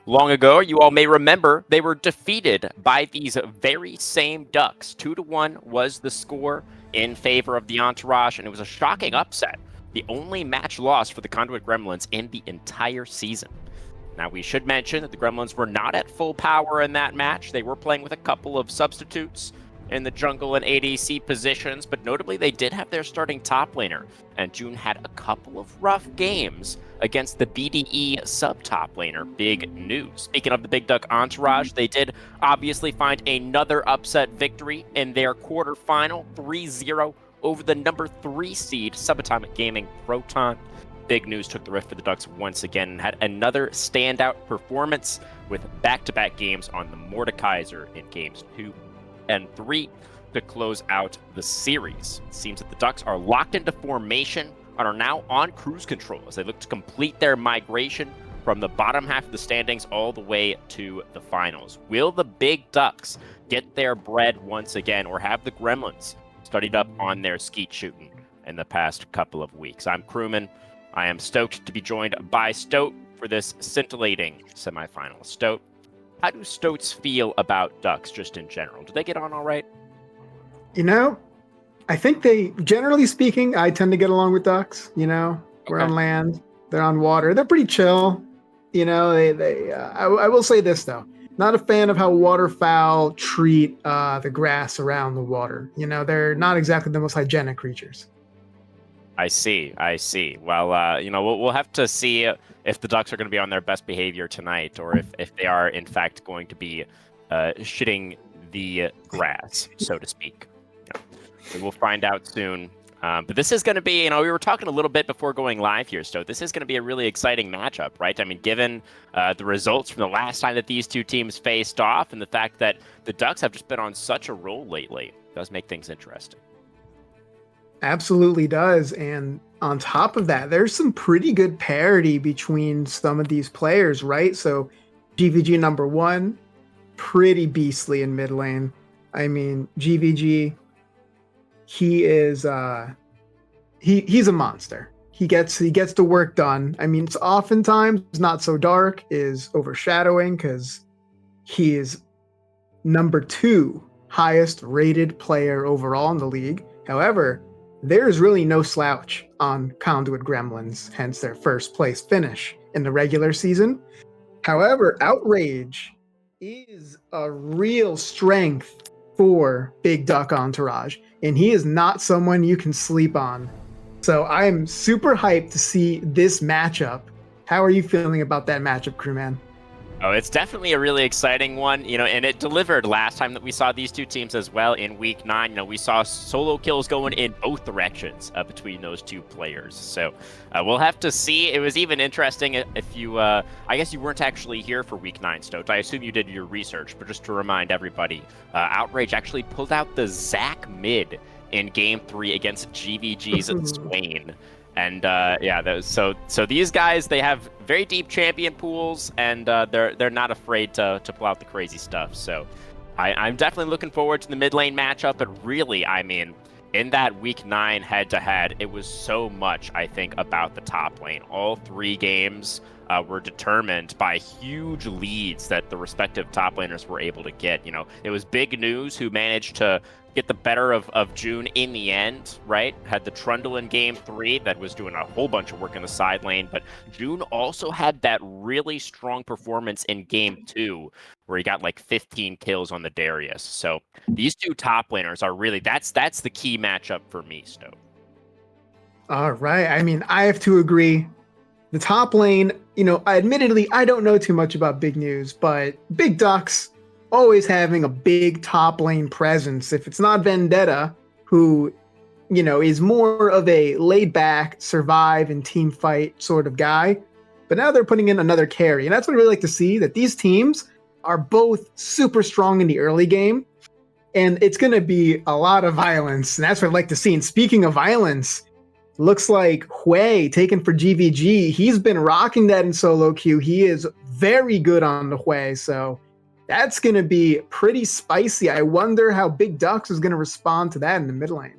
long ago, you all may remember, they were defeated by these very same Ducks. 2-1 was the score in favor of the Entourage, and it was a shocking upset. The only match loss for the Conduit Gremlins in the entire season. Now, we should mention that the Gremlins were not at full power in that match. They were playing with a couple of substitutes in the jungle and ADC positions, but notably they did have their starting top laner, and June had a couple of rough games against the BDE sub-top laner. Big news. Speaking of the Big Duck Entourage, they did obviously find another upset victory in their quarterfinal, 3-0 over the number 3 seed Subatomic Gaming Proton. Big news took the rift for the Ducks once again and had another standout performance with back-to-back games on the Mordekaiser in games 2 and 3 to close out the series. It seems that the Ducks are locked into formation and are now on cruise control as they look to complete their migration from the bottom half of the standings all the way to the finals. Will the Big Ducks get their bread once again, or have the Gremlins studied up on their skeet shooting in the past couple of weeks? I'm Crewman. I am stoked to be joined by Stoat for this scintillating semifinal. Stoat, how do Stoats feel about Ducks just in general? Do they get on all right? You know, I think generally speaking, I tend to get along with Ducks. We're on land, they're on water. They're pretty chill. I will say this, though. Not a fan of how waterfowl treat the grass around the water. They're not exactly the most hygienic creatures. I see. Well, we'll have to see if the Ducks are going to be on their best behavior tonight, or if they are, in fact, going to be shitting the grass, so to speak. We'll find out soon. But this is going to be, we were talking a little bit before going live here, so this is going to be a really exciting matchup, right? I mean, given the results from the last time that these two teams faced off and the fact that the Ducks have just been on such a roll lately, it does make things interesting. Absolutely does. And on top of that, there's some pretty good parity between some of these players, right? So GVG number 1, pretty beastly in mid lane. I mean, GVG, he is he's a monster. He gets the work done. I mean, it's oftentimes not so dark, is overshadowing because he is number 2 highest rated player overall in the league. However, there's really no slouch on Conduit Gremlins, hence their first place finish in the regular season. However, Outrage is a real strength for Big Duck Entourage, and he is not someone you can sleep on. So I am super hyped to see this matchup. How are you feeling about that matchup, Crewman? Oh, it's definitely a really exciting one, and it delivered last time that we saw these two teams as well in Week 9. We saw solo kills going in both directions between those two players. So we'll have to see. It was even interesting if you, I guess you weren't actually here for Week 9, Stoat. I assume you did your research, but just to remind everybody, Outrage actually pulled out the Zac mid in Game 3 against GVG's Swain. And so these guys, they have very deep champion pools, and they're not afraid to pull out the crazy stuff. So I'm definitely looking forward to the mid lane matchup. But really, I mean, in that Week 9 head-to-head, it was so much, I think, about the top lane. All 3 games were determined by huge leads that the respective top laners were able to get. It was big news who managed to get the better of June in the end, right? Had the Trundle in Game 3 that was doing a whole bunch of work in the side lane, but June also had that really strong performance in Game 2 where he got like 15 kills on the Darius. So these two top laners are really, that's the key matchup for me, Stowe. All right. I mean, I have to agree. The top lane, admittedly, I don't know too much about Big News, but Big Ducks always having a big top lane presence. If it's not Vendetta, who, is more of a laid back, survive and team fight sort of guy, but now they're putting in another carry. And that's what I really like to see, that these teams are both super strong in the early game, and it's going to be a lot of violence. And that's what I'd like to see. And speaking of violence, looks like Hui taken for GVG. He's been rocking that in solo queue. He is very good on the Hui. So that's going to be pretty spicy. I wonder how Big Ducks is going to respond to that in the mid lane.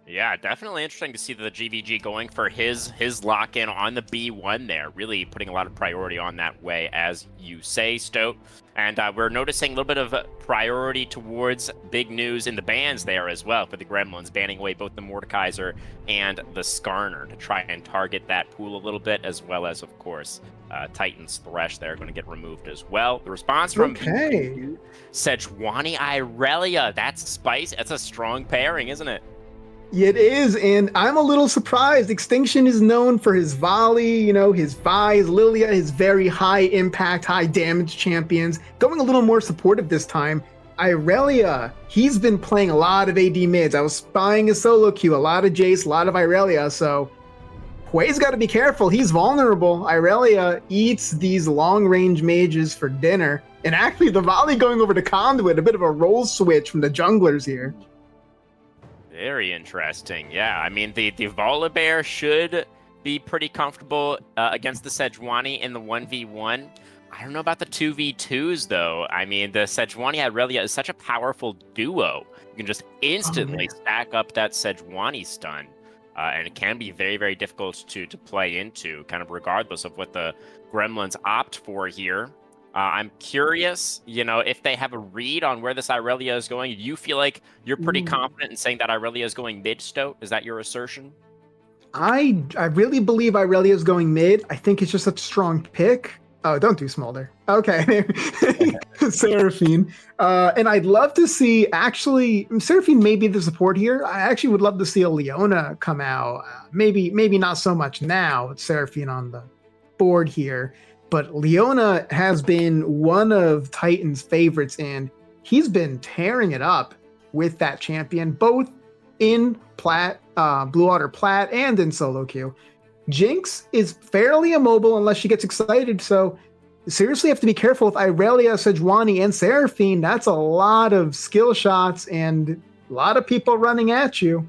Yeah, definitely interesting to see the GVG going for his lock-in on the B1 there, really putting a lot of priority on that way, as you say, Stoat. And we're noticing a little bit of priority towards big news in the bans there as well for the Gremlins, banning away both the Mordekaiser and the Skarner to try and target that pool a little bit, as well as, of course, Titan's Thresh there going to get removed as well. The response from Okay. Sejuani Irelia, that's spicy. That's a strong pairing, isn't it? It is, and I'm a little surprised. Extinction is known for his volley, his Vi, his Lilia, his very high impact, high damage champions. Going a little more supportive this time. Irelia, he's been playing a lot of AD mids. I was spying his solo queue, a lot of Jace, a lot of Irelia, so Hui's got to be careful. He's vulnerable. Irelia eats these long range mages for dinner, and actually the volley going over to Conduit, a bit of a role switch from the junglers here. Very interesting. Yeah, I mean, the Volibear should be pretty comfortable against the Sejuani in the 1v1. I don't know about the 2v2s, though. I mean, the Sejuani Irelia is such a powerful duo. You can just instantly stack up that Sejuani stun. And it can be very, very difficult to play into, kind of regardless of what the Gremlins opt for here. I'm curious, if they have a read on where this Irelia is going. Do you feel like you're pretty confident in saying that Irelia is going mid, Stoat? Is that your assertion? I really believe Irelia is going mid. I think it's just such a strong pick. Oh, don't do Smolder. Okay. Seraphine. And I'd love to see, actually, Seraphine may be the support here. I actually would love to see a Leona come out. Maybe not so much now with Seraphine on the board here. But Leona has been one of Titan's favorites, and he's been tearing it up with that champion, both in Plat, Blue Water Plat, and in solo queue. Jinx is fairly immobile unless she gets excited, so seriously have to be careful with Irelia, Sejuani, and Seraphine. That's a lot of skill shots and a lot of people running at you.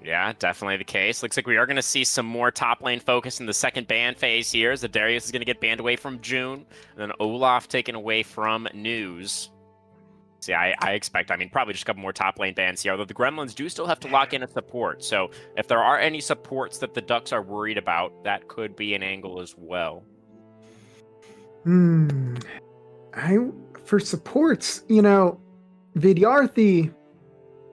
Yeah, definitely the case. Looks like we are going to see some more top lane focus in the second ban phase here, as the Darius is going to get banned away from June, and then Olaf taken away from News. See, I expect, probably just a couple more top lane bans here, although the Gremlins do still have to lock in a support. So if there are any supports that the Ducks are worried about, that could be an angle as well. For supports, Vidyarthi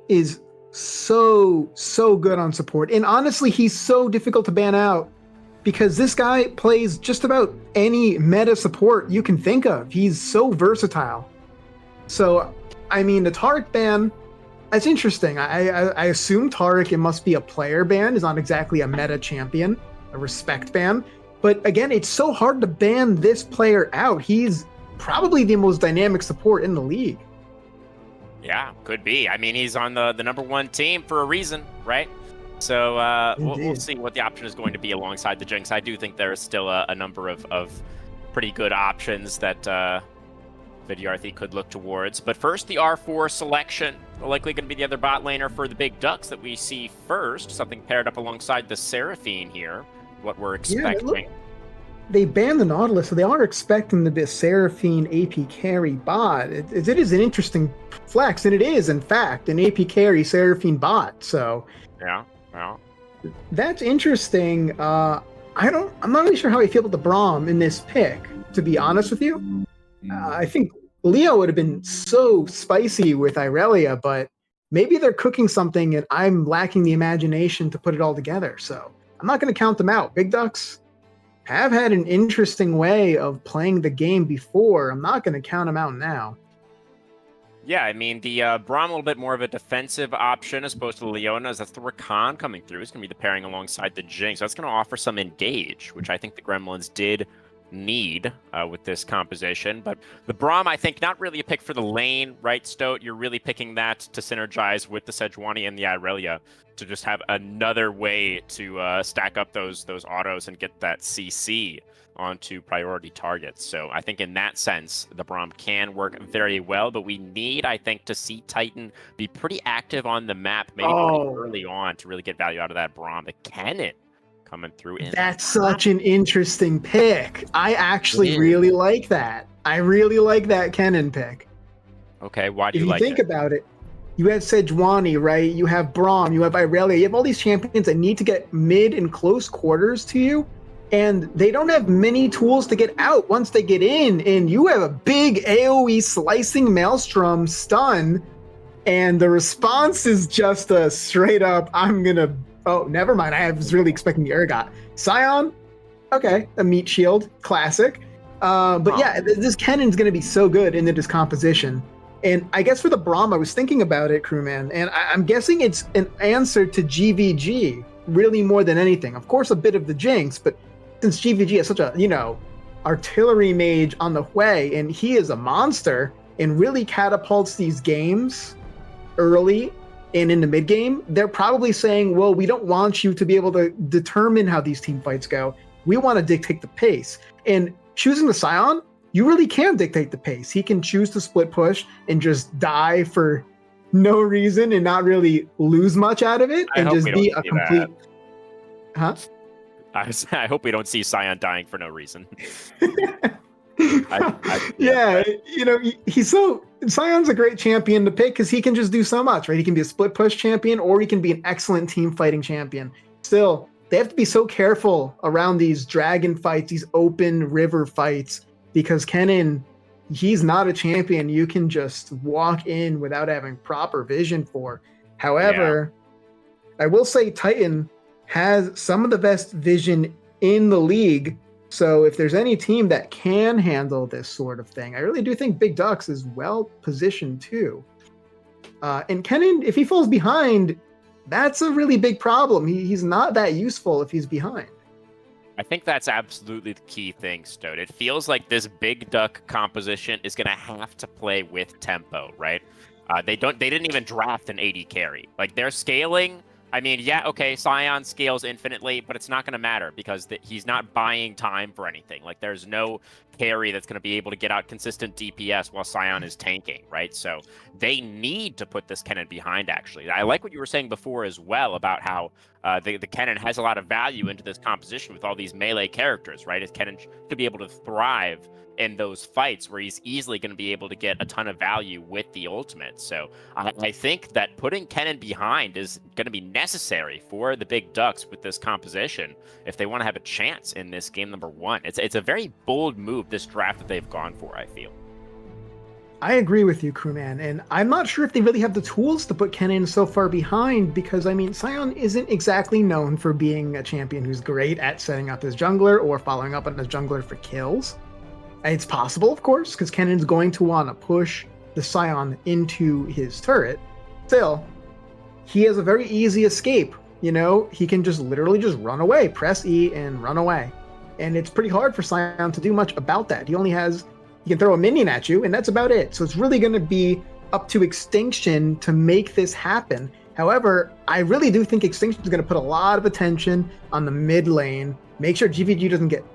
is so good on support. And honestly, he's so difficult to ban out because this guy plays just about any meta support you can think of. He's so versatile. So, the Taric ban, that's interesting. I assume Taric, it must be a player ban. Is not exactly a meta champion, a respect ban. But again, it's so hard to ban this player out. He's probably the most dynamic support in the league. Yeah, could be. He's on the number one team for a reason, right? So we'll see what the option is going to be alongside the Jinx. I do think there is still a number of pretty good options that Vidyarthi could look towards. But first, the R4 selection. Likely going to be the other bot laner for the Big Ducks that we see first. Something paired up alongside the Seraphine here. What we're expecting. Yeah, they banned the Nautilus, so they are expecting the Seraphine AP carry bot. It is an interesting flex, and it is, in fact, an AP carry Seraphine bot. So yeah. That's interesting. I'm not really sure how I feel about the Braum in this pick, to be honest with you. I think Leo would have been so spicy with Irelia, but maybe they're cooking something and I'm lacking the imagination to put it all together. So I'm not going to count them out. Big Ducks have had an interesting way of playing the game before. I'm not going to count them out now. Yeah, the Braum a little bit more of a defensive option as opposed to the Leonas. That's the Rakan coming through. It's going to be the pairing alongside the Jinx. That's going to offer some engage, which I think the Gremlins did need with this composition. But the Braum, I think, not really a pick for the lane, right, Stoat? You're really picking that to synergize with the Sejuani and the Irelia to just have another way to stack up those autos and get that CC onto priority targets. So I think in that sense, the Braum can work very well, but we need, I think, to see Titan be pretty active on the map, maybe pretty early on to really get value out of that Braum. The Cannon coming through. That's such an interesting pick. I actually really like that. I really like that Cannon pick. Okay, why do you like it? If you think it? about it, You have Sejuani, right? You have Braum, you have Irelia. You have all these champions that need to get mid and close quarters to you, and they don't have many tools to get out once they get in. And you have a big AoE slicing Maelstrom stun, and the response is just a straight up, I'm gonna. Oh, never mind. I was really expecting the Urgot. Scion, okay, a meat shield, classic. But yeah, this Kennen's gonna be so good in the discomposition. And I guess for the Braum, I was thinking about it, crewman, and I'm guessing it's an answer to GVG really more than anything. Of course, a bit of the Jinx, but since GVG is such a, artillery mage on the way, and he is a monster and really catapults these games early and in the mid game, they're probably saying, well, we don't want you to be able to determine how these team fights go. We want to dictate the pace. And choosing the Scion, you really can dictate the pace. He can choose to split push and just die for no reason and not really lose much out of it and just be a complete. Huh? I hope we don't see Scion dying for no reason. Yeah, he's so. Scion's a great champion to pick because he can just do so much, right? He can be a split push champion or he can be an excellent team fighting champion. Still, they have to be so careful around these dragon fights, these open river fights, because Kennen, he's not a champion you can just walk in without having proper vision for. However, I will say Titan has some of the best vision in the league. So if there's any team that can handle this sort of thing, I really do think Big Ducks is well positioned too. And Kennen, if he falls behind, that's a really big problem. He's not that useful if he's behind. I think that's absolutely the key thing, Stoat. It feels like this Big Duck composition is going to have to play with tempo, right? They didn't even draft an AD carry. Like, they're scaling. I mean, yeah, okay, Scion scales infinitely, but it's not going to matter because he's not buying time for anything. Like, there's no carry that's going to be able to get out consistent DPS while Scion is tanking, right? So they need to put this Kennen behind, actually. I like what you were saying before as well about how the Kennen has a lot of value into this composition with all these melee characters, right? As Kennen should be able to thrive in those fights where he's easily going to be able to get a ton of value with the ultimate. So I think that putting Kennen behind is going to be necessary for the Big Ducks with this composition if they want to have a chance in this game number 1. It's a very bold move, this draft that they've gone for, I feel. I agree with you, crewman, and I'm not sure if they really have the tools to put Kennen so far behind because, I mean, Scion isn't exactly known for being a champion who's great at setting up his jungler or following up on his jungler for kills. It's possible, of course, because Kennen's going to want to push the Scion into his turret. Still, he has a very easy escape. He can just literally just run away, press E and run away. And it's pretty hard for Scion to do much about that. He can throw a minion at you, and that's about it. So it's really going to be up to Extinction to make this happen. However, I really do think Extinction is going to put a lot of attention on the mid lane, make sure GVG doesn't get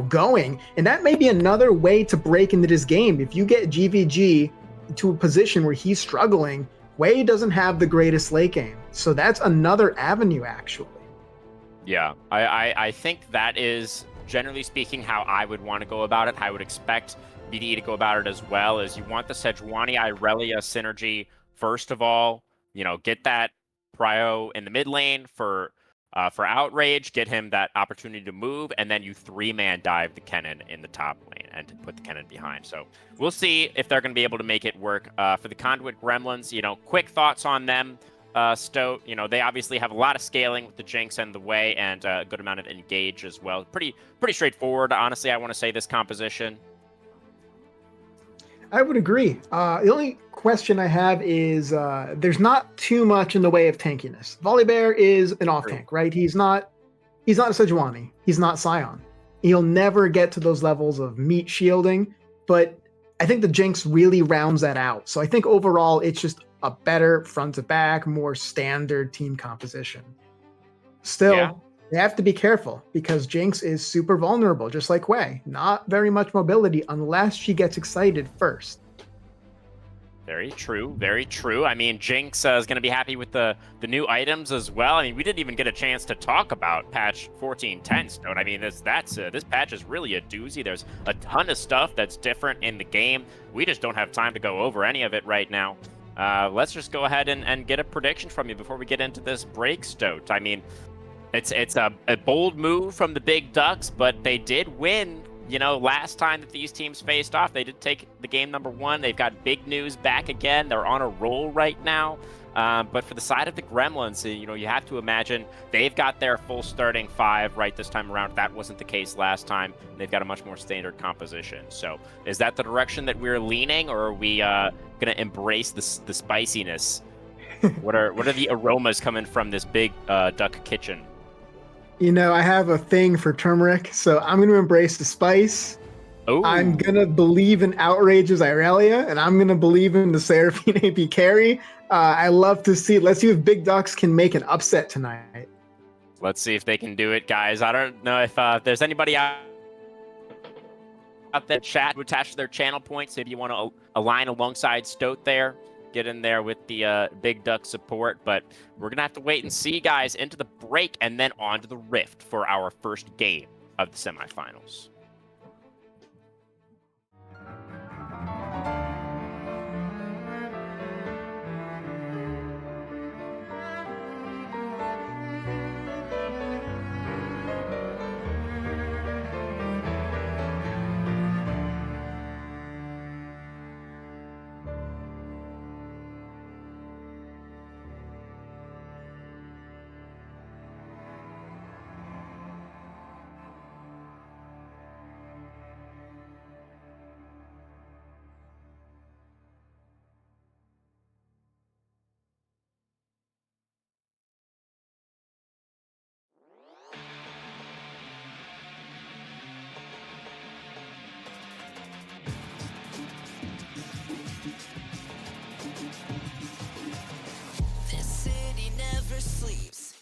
going. And that may be another way to break into this game. If you get GVG to a position where he's struggling, Wei doesn't have the greatest late game. So that's another avenue, actually. Yeah, I think that is, generally speaking, how I would want to go about it. I would expect BDE to go about it as well. As you want the Sejuani Irelia synergy, first of all, get that prio in the mid lane for Outrage, get him that opportunity to move, and then you 3-man dive the Kennen in the top lane and put the Kennen behind. So we'll see if they're going to be able to make it work. For the Conduit Gremlins, quick thoughts on them. Stoat, they obviously have a lot of scaling with the Jinx and the Wei and a good amount of engage as well. Pretty straightforward, honestly, I want to say, this composition. I would agree. The only question I have is there's not too much in the way of tankiness. Volibear is an off tank, right? He's not a Sejuani. He's not Scion. He'll never get to those levels of meat shielding, but I think the Jinx really rounds that out. So I think overall it's just a better front to back, more standard team composition. Still, They have to be careful because Jinx is super vulnerable, just like Wei. Not very much mobility unless she gets excited first. Very true, very true. I mean, Jinx is going to be happy with the new items as well. I mean, we didn't even get a chance to talk about patch 14.10, Stone. I mean, this patch is really a doozy. There's a ton of stuff that's different in the game. We just don't have time to go over any of it right now. Let's just go ahead and get a prediction from you before we get into this break, Stoat. I mean, it's a bold move from the Big Ducks, but they did win. You know, last time that these teams faced off, they did take the game number 1. They've got big news back again. They're on a roll right now. But for the side of the Gremlins, you know, you have to imagine they've got their full starting 5 right this time around. That wasn't the case last time. They've got a much more standard composition. So is that the direction that we're leaning, or are we going to embrace the spiciness? What are the aromas coming from this big duck kitchen? You know, I have a thing for turmeric, so I'm going to embrace the spice. Ooh. I'm going to believe in Outrageous Irelia, and I'm going to believe in the Seraphine AP carry. I love to see. Let's see if Big Ducks can make an upset tonight. Let's see if they can do it, guys. I don't know if there's anybody out there chat who attached to their channel points. If you want to align alongside Stoat there, get in there with the Big Duck support. But we're going to have to wait and see, guys, into the break and then on to the Rift for our first game of the semifinals.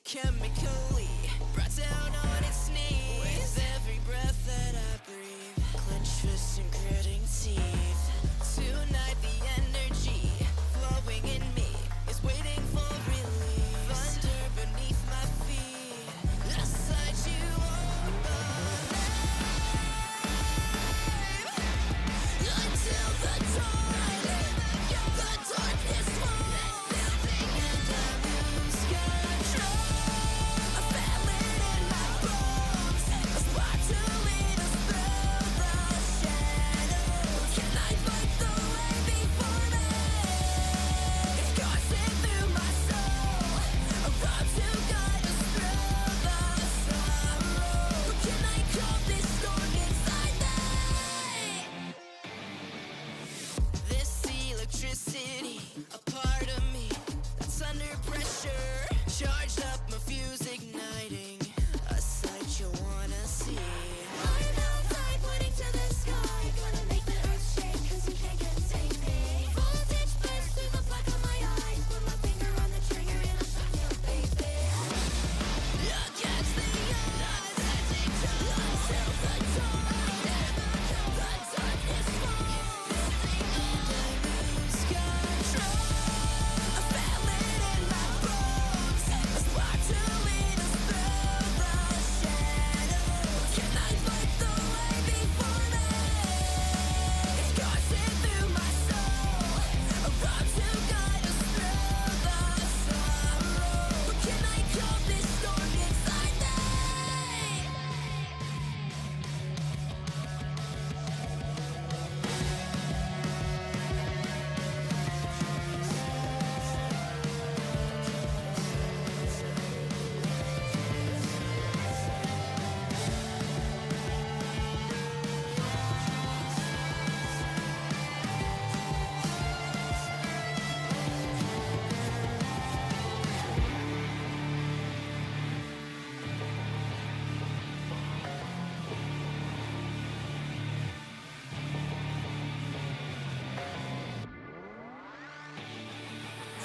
Chemically brought down on its knees. With every breath that I breathe, clenched fists and gritting teeth. Tonight the energy flowing in me is waiting for release. Thunder beneath my feet, I sight you on my name. Until the dawn, the darkness falls, and I lose control. A part of me that's under pressure, charged up, my fuse igniting, a sight you wanna see. Iron outside, pointing to the sky, gonna make the earth shake, cause you can't contain me. Voltage burst through the black of my eyes, put my finger on the trigger and I'll shock you, baby. Against the odds, until the dawn, the darkness falls, and I lose control. I feel it in my bones, a spark to lead us through the shadows. Can I light the way before me? It's coursing through my soul, a road to guide us through the sorrow. But can I calm this storm inside me?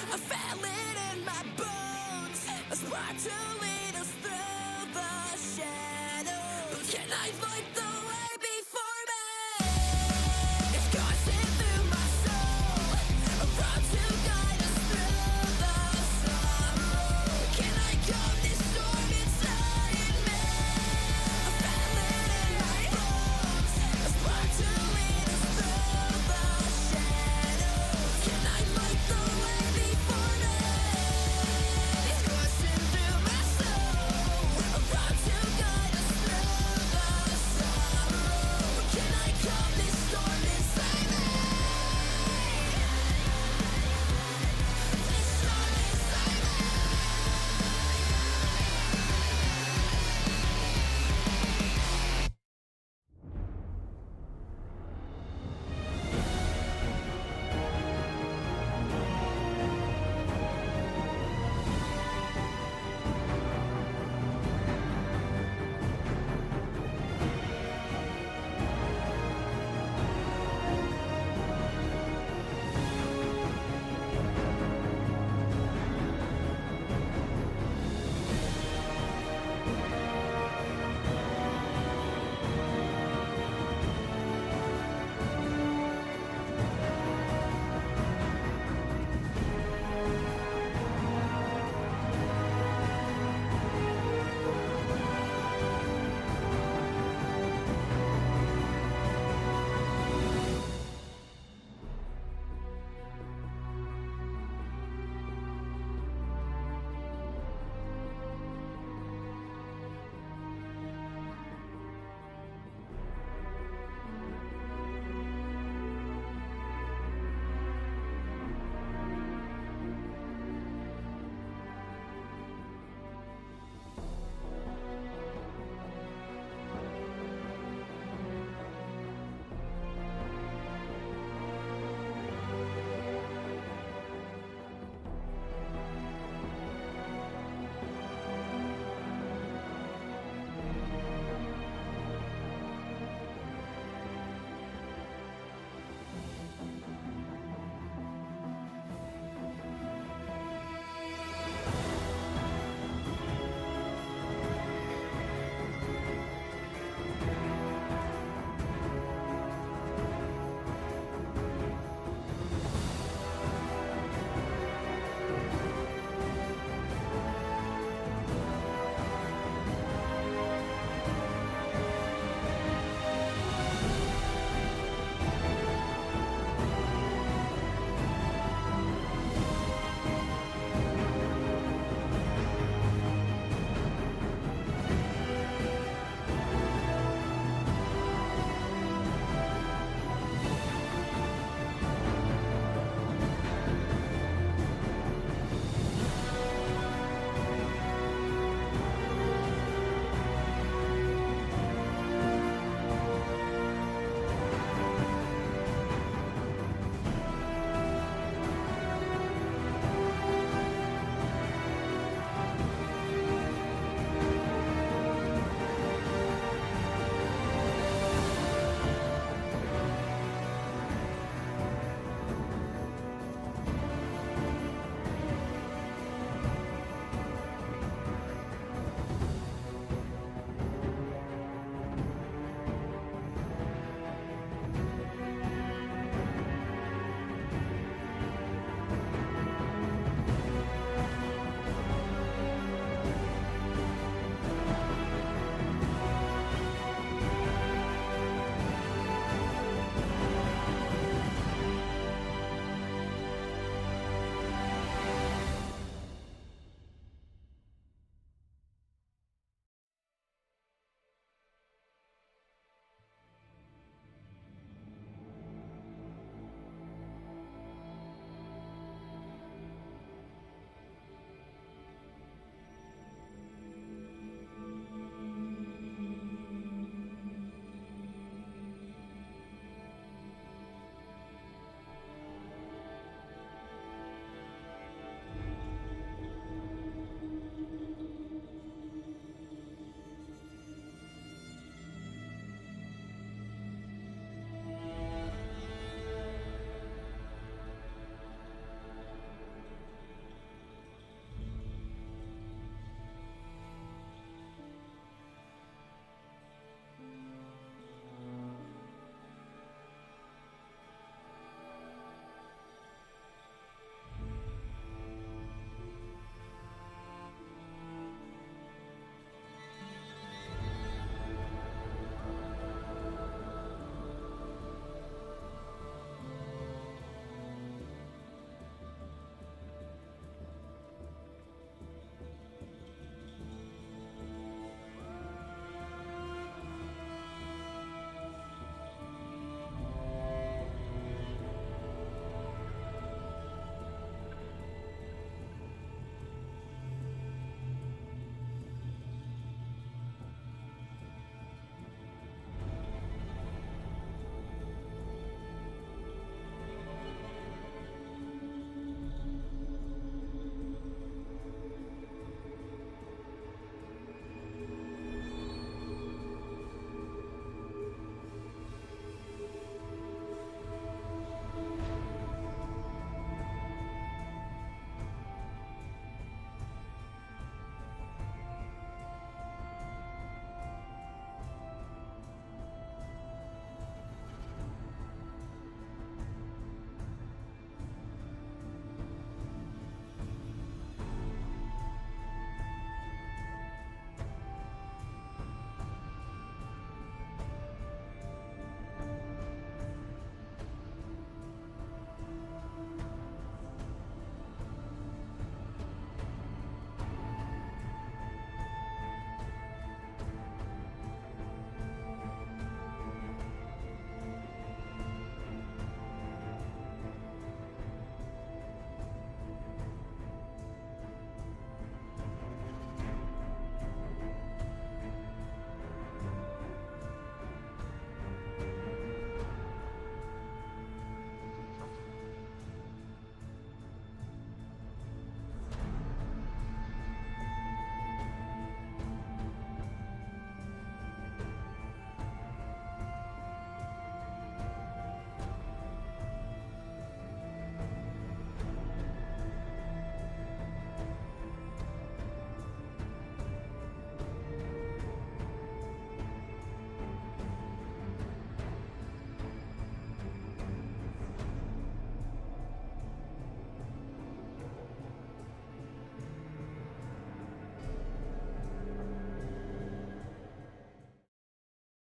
I feel it in my bones, a spark to lead us through the shadows. But can I light the way before me? It's coursing through my soul, a road to guide us through the sorrow. Can I calm this storm inside me? I feel it in my bones, a spark to lead us through the shadows. Can I light the way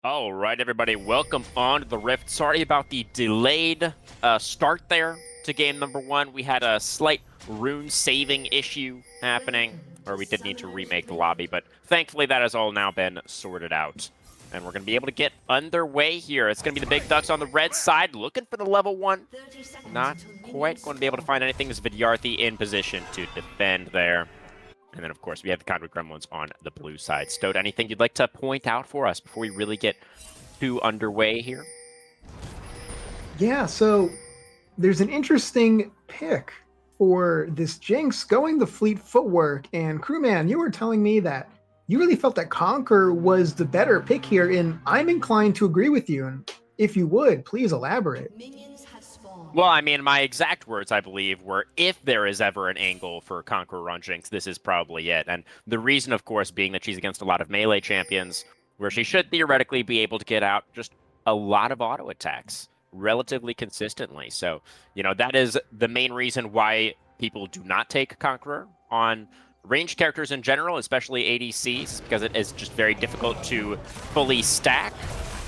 All right, everybody, welcome on to the Rift. Sorry about the delayed start there to game number 1. We had a slight rune saving issue happening, or we did need to remake the lobby, but thankfully that has all now been sorted out. And we're going to be able to get underway here. It's going to be the Big Ducks on the red side, looking for the level 1. Not quite going to be able to find anything as Vidyarthi in position to defend there. And then, of course, we have the Conduit Gremlins on the blue side. Stode, anything you'd like to point out for us before we really get too underway here? Yeah, so there's an interesting pick for this Jinx going the fleet footwork. And Crewman, you were telling me that you really felt that Conquer was the better pick here, and I'm inclined to agree with you. And if you would, please elaborate. Well, I mean, my exact words, I believe, were if there is ever an angle for Conqueror on Jinx, this is probably it. And the reason, of course, being that she's against a lot of melee champions, where she should theoretically be able to get out just a lot of auto attacks relatively consistently. So, you know, that is the main reason why people do not take Conqueror on ranged characters in general, especially ADCs, because it is just very difficult to fully stack.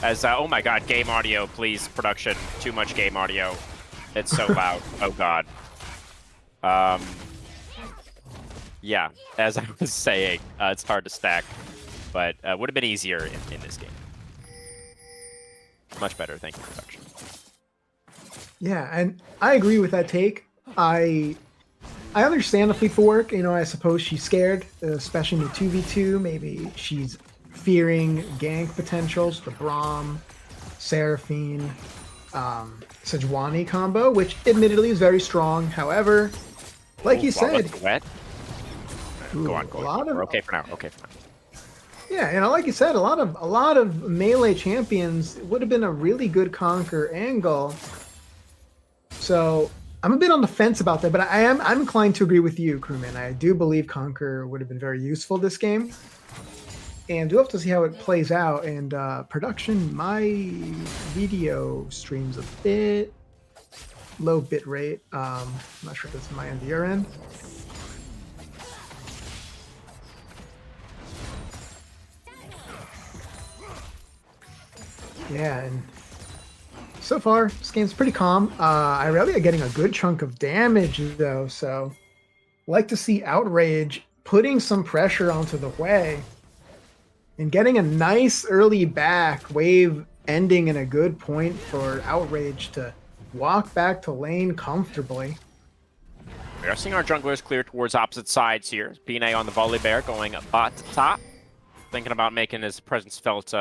As, oh my god, game audio, please, production. Too much game audio. It's so loud. Oh god. Yeah, as I was saying, it's hard to stack, but would have been easier in this game. Much better, thank you, production. Yeah, and I agree with that take. I understand the fleet for work. You know, I suppose she's scared, especially in the 2v2. Maybe she's fearing gank potentials, the Braum, Seraphine, Sejuani combo, which admittedly is very strong. However, like you said, go on. We're okay for now. Okay for now. Yeah, you know, like you said, a lot of melee champions would have been a really good Conquer angle. So I'm a bit on the fence about that, but I'm inclined to agree with you, Crewman. I do believe Conquer would have been very useful this game. And we'll have to see how it plays out. And production, my video stream's a bit low bit rate. I'm not sure if that's my end or your end. Yeah, and so far this game's pretty calm. Irelia getting a good chunk of damage though, so like to see Outrage putting some pressure onto the Hui. And getting a nice early back, wave ending in a good point for Outrage to walk back to lane comfortably. We are seeing our junglers clear towards opposite sides here. Pine on the volley bear going bot to top. Thinking about making his presence felt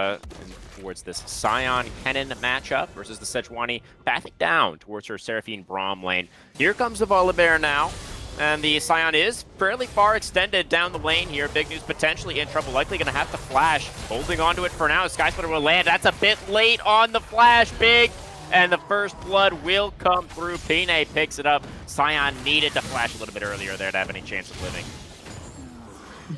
towards this Sion-Kennen matchup versus the Sejuani. Pathing down towards her Seraphine Braum lane. Here comes the volley bear now. And the Sion is fairly far extended down the lane here. Big News potentially in trouble, likely going to have to flash. Holding onto it for now. Sky Splitter will land. That's a bit late on the flash, Big. And the first blood will come through. Pine picks it up. Sion needed to flash a little bit earlier there to have any chance of living.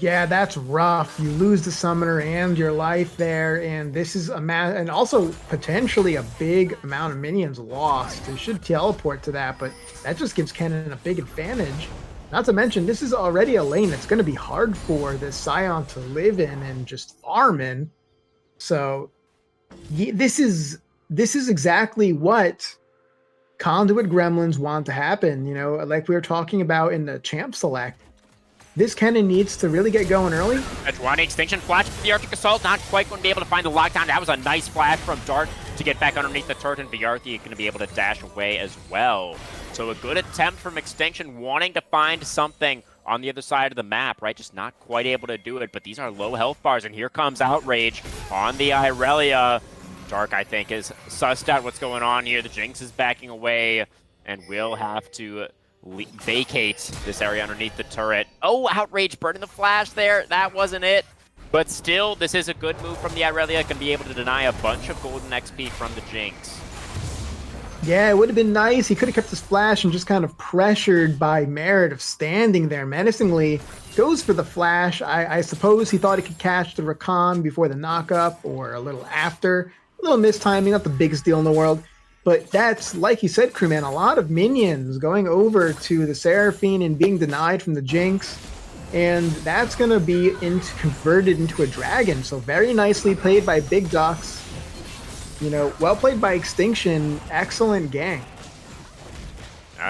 Yeah, that's rough. You lose the summoner and your life there, and this is and also potentially a big amount of minions lost. They should teleport to that, but that just gives Kennen a big advantage. Not to mention, this is already a lane that's going to be hard for this Sion to live in and just farm in. So this is exactly what Conduit Gremlins want to happen. You know, like we were talking about in the Champ Select. This Kennen needs to really get going early. Sejuani extinction flash for the Arctic Assault. Not quite going to be able to find the lockdown. That was a nice flash from Dart to get back underneath the turret, and Vidyarthi going to be able to dash away as well. So a good attempt from Extinction, wanting to find something on the other side of the map, right? Just not quite able to do it, but these are low health bars, and here comes Outrage on the Irelia. Dark, I think, is sussed out what's going on here. The Jinx is backing away, and will have to vacate this area underneath the turret. Oh, Outrage burning the flash there. That wasn't it. But still, this is a good move from the Irelia. Can be able to deny a bunch of golden XP from the Jinx. Yeah, it would have been nice. He could have kept his flash and just kind of pressured by Merit of standing there menacingly. Goes for the flash. I suppose he thought he could catch the Rakan before the knockup or a little after. A little mistiming, not the biggest deal in the world. But that's, like you said, Crewman, a lot of minions going over to the Seraphine and being denied from the Jinx. And that's going to be converted into a dragon. So very nicely played by Big Ducks. You know, well played by Extinction. Excellent gang.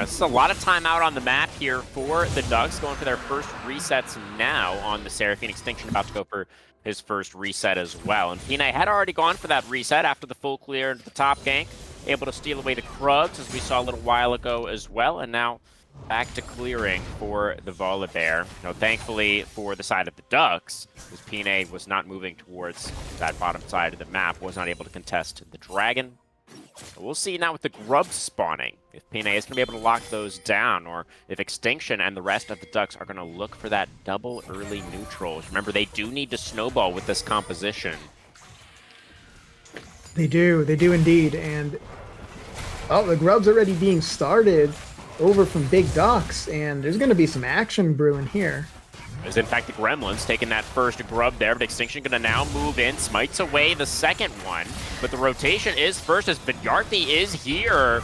This is a lot of time out on the map here for the Ducks, going for their first resets now on the Seraphine. Extinction about to go for his first reset as well. And Pina had already gone for that reset after the full clear into the top gank, able to steal away the Krugs, as we saw a little while ago as well, and now back to clearing for the Volibear. You know, thankfully for the side of the Ducks, because Pina was not moving towards that bottom side of the map, was not able to contest the Dragon. So we'll see now with the grubs spawning, if Pina is going to be able to lock those down, or if Extinction and the rest of the Ducks are going to look for that double early neutrals. Remember, they do need to snowball with this composition. They do indeed. And, oh, the grub's already being started over from Big Ducks, and there's going to be some action brewing here. As in fact, the Gremlins taking that first grub there, but Extinction going to now move in, smites away the second one. But the rotation is first as Vidyarthi is here.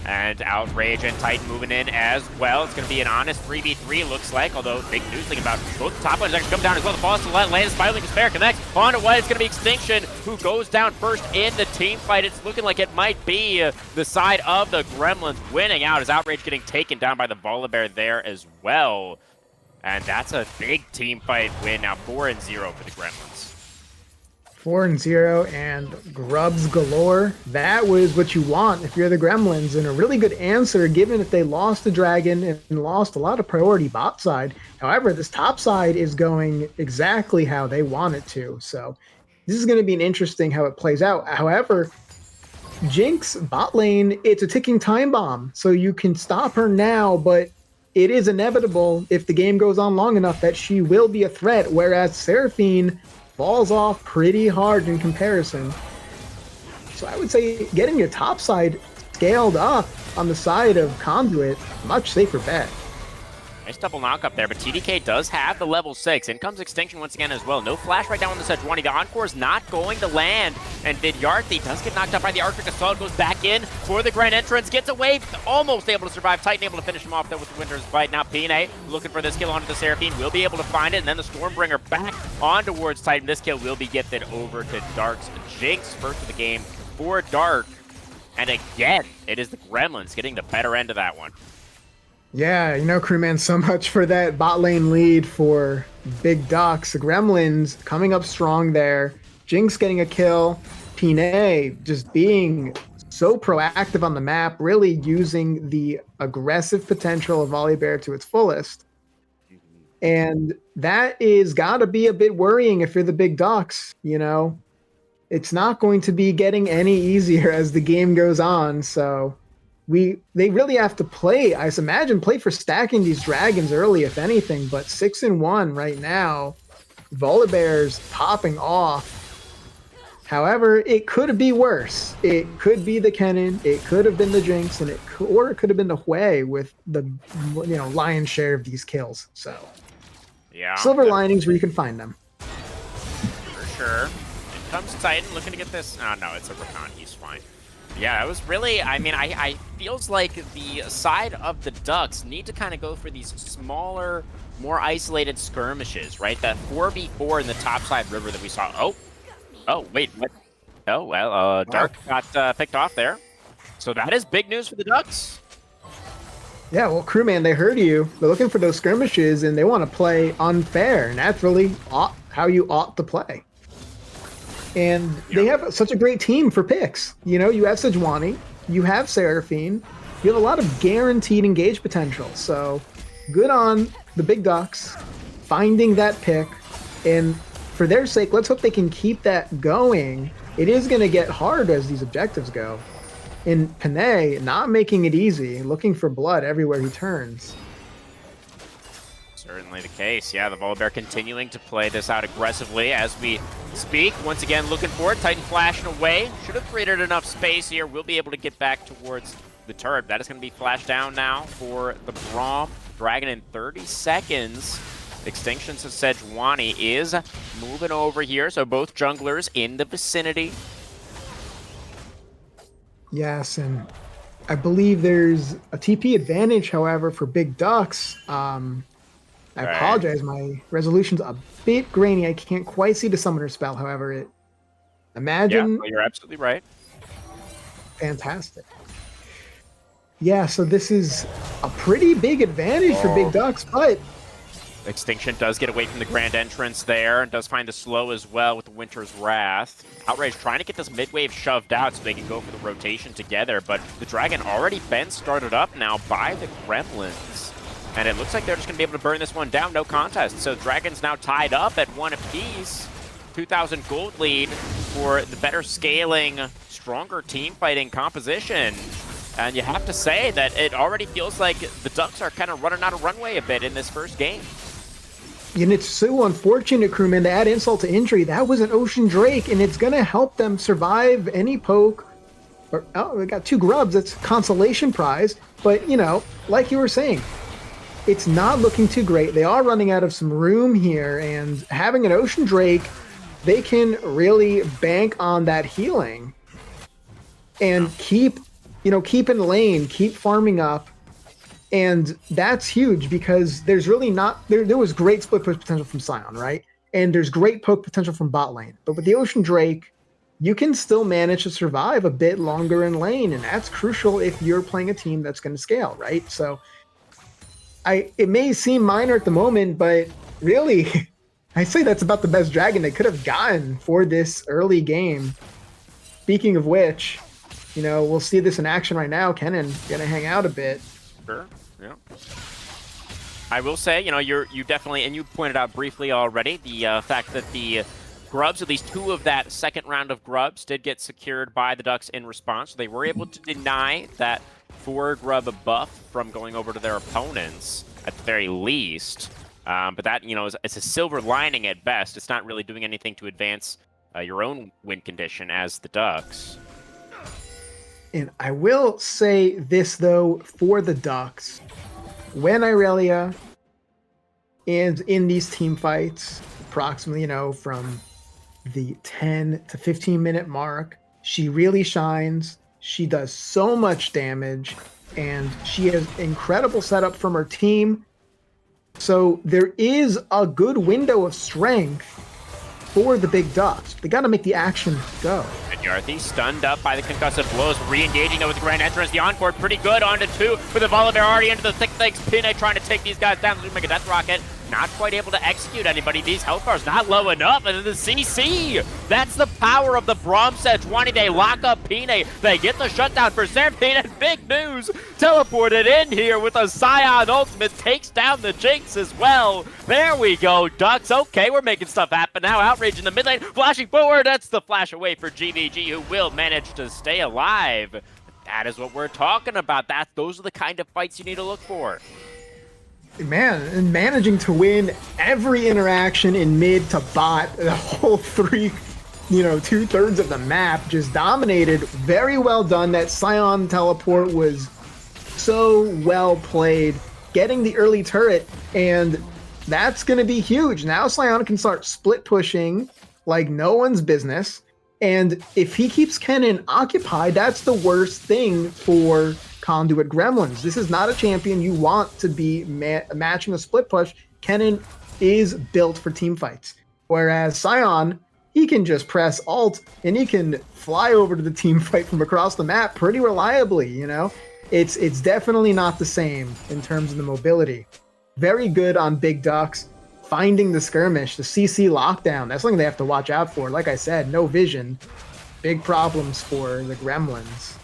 And Outrage and Titan moving in as well. It's going to be an honest 3v3, looks like, although big news thing about both top lanes actually come down as well. The falls to let land, Spiraling Despair connects on to what is going to be Extinction, who goes down first in the team fight. It's looking like it might be the side of the Gremlins winning out, as Outrage getting taken down by the Volibear there as well. And that's a big team fight win now, 4-0 for the Gremlins. 4-0 and grubs galore. That was what you want if you're the Gremlins, and a really good answer given that they lost the Dragon and lost a lot of priority bot side. However, this top side is going exactly how they want it to. So this is going to be an interesting how it plays out. However, Jinx bot lane, it's a ticking time bomb. So you can stop her now, but it is inevitable if the game goes on long enough that she will be a threat, whereas Seraphine falls off pretty hard in comparison. So I would say getting your top side scaled up on the side of Conduit, much safer bet. Nice double knock up there, but TDK does have the level 6. In comes Extinction once again as well. No flash right down on the Sejuani. The Encore is not going to land, and Vidyarthi does get knocked out by the Arctic Assault, goes back in for the Grand Entrance, gets away, almost able to survive. Titan able to finish him off though with the Winter's Bite. Now Pina looking for this kill onto the Seraphine, will be able to find it, and then the Stormbringer back on towards Titan. This kill will be gifted over to Dark's Jinx. First of the game for Dark, and again, it is the Gremlins getting the better end of that one. Yeah, you know, Crewman, so much for that bot lane lead for Big Ducks. The Gremlins coming up strong there. Jinx getting a kill. Pina just being so proactive on the map, really using the aggressive potential of Volibear to its fullest. And that is got to be a bit worrying if you're the Big Ducks, you know. It's not going to be getting any easier as the game goes on, so they really have to play, I imagine, play for stacking these dragons early, if anything, but 6-1 right now. Volibear's popping off. However, it could be worse. It could be the Kennen, it could have been the Jinx, and it could have been the Hui with the lion's share of these kills. So yeah, silver linings where you can find them. For sure. In comes Titan looking to get this. Oh no, it's a Rakan, he's fine. Yeah, it was really, I mean, I feels like the side of the Ducks need to kind of go for these smaller, more isolated skirmishes, right? That 4v4 in the topside river that we saw. Oh, wait, what? Oh, well, Dark got picked off there. So that is big news for the Ducks. Yeah, well, Crewman, they heard you. They're looking for those skirmishes, and they want to play unfair, and that's really how you ought to play. And they have such a great team for picks. You know, you have Sejuani, you have Seraphine, you have a lot of guaranteed engage potential. So good on the Big Ducks finding that pick. And for their sake, let's hope they can keep that going. It is going to get hard as these objectives go. And Panay not making it easy, looking for blood everywhere he turns. Certainly the case. Yeah, the Volibear continuing to play this out aggressively as we speak. Once again, looking for it. Titan flashing away. Should have created enough space here. We'll be able to get back towards the turret. That is going to be flashed down now for the Braum. Dragon in 30 seconds. Extinction to Sejuani is moving over here. So both junglers in the vicinity. Yes, and I believe there's a TP advantage, however, for Big Ducks. I apologize, my resolution's a bit grainy. I can't quite see the summoner spell, however, imagine... Yeah, you're absolutely right. fantastic. Yeah, so this is a pretty big advantage for Big Ducks, but Extinction does get away from the grand entrance there and does find the slow as well with the Winter's Wrath. Outrage trying to get this mid-wave shoved out so they can go for the rotation together, but the Dragon already been started up now by the Gremlins. And it looks like they're just going to be able to burn this one down, no contest. So Dragon's now tied up at 1 apiece. 2,000 gold lead for the better scaling, stronger team fighting composition. And you have to say that it already feels like the Ducks are kind of running out of runway a bit in this first game. And it's so unfortunate, crewman, to add insult to injury. That was an Ocean Drake, and it's going to help them survive any poke. Or, oh, we got 2 grubs. That's consolation prize. But, you know, like you were saying, it's not looking too great. They are running out of some room here, and having an Ocean Drake, they can really bank on that healing and keep in lane, keep farming up. And that's huge because there's really not, there was great split push potential from Scion, right? And there's great poke potential from bot lane. But with the Ocean Drake, you can still manage to survive a bit longer in lane. And that's crucial if you're playing a team that's going to scale, right? So it may seem minor at the moment, but really, I say that's about the best Dragon they could have gotten for this early game. Speaking of which, you know, we'll see this in action right now. Kennen gonna hang out a bit. Sure. Yeah. I will say, you know, you definitely, and you pointed out briefly already, the fact that the grubs, at least 2 of that second round of grubs, did get secured by the Ducks in response. So they were able to deny that 4 grub buff from going over to their opponents at the very least. But that, you know, it's a silver lining at best. It's not really doing anything to advance your own win condition as the Ducks. And I will say this, though, for the Ducks. When Irelia is in these team fights, approximately, you know, from the 10 to 15-minute mark, she really shines. She does so much damage, and she has incredible setup from her team. So there is a good window of strength for the Big Ducks. They got to make the action go. And Yarthy stunned up by the concussive blows, re-engaging it with the grand entrance. The encore pretty good onto 2 with the Volibear already into the thick legs. Pinay trying to take these guys down. Make a death rocket. Not quite able to execute anybody. These health bars not low enough. And then the CC. That's the power of the Braum set 20. They lock up Pinay. They get the shutdown for Seraphine. And big news. Teleported in here with a Scion ultimate. Takes down the Jinx as well. There we go, Ducks. Okay, we're making stuff happen now. Outrage in the mid lane. Flashing forward. That's the flash away for GVG, who will manage to stay alive. That is what we're talking about. Those are the kind of fights you need to look for. Man, and managing to win every interaction in mid to bot, the whole 2/3 of the map, just dominated. Very well done. That Scion teleport was so well played. Getting the early turret, and that's going to be huge. Now Scion can start split pushing like no one's business. And if he keeps Kennen occupied, that's the worst thing for Conduit Gremlins. This is not a champion you want to be matching a split push. Kennen is built for team fights. Whereas Scion, he can just press Alt and he can fly over to the team fight from across the map pretty reliably, you know? It's definitely not the same in terms of the mobility. Very good on Big Ducks. Finding the skirmish, the CC lockdown, that's something they have to watch out for. Like I said, no vision. Big problems for the Gremlins.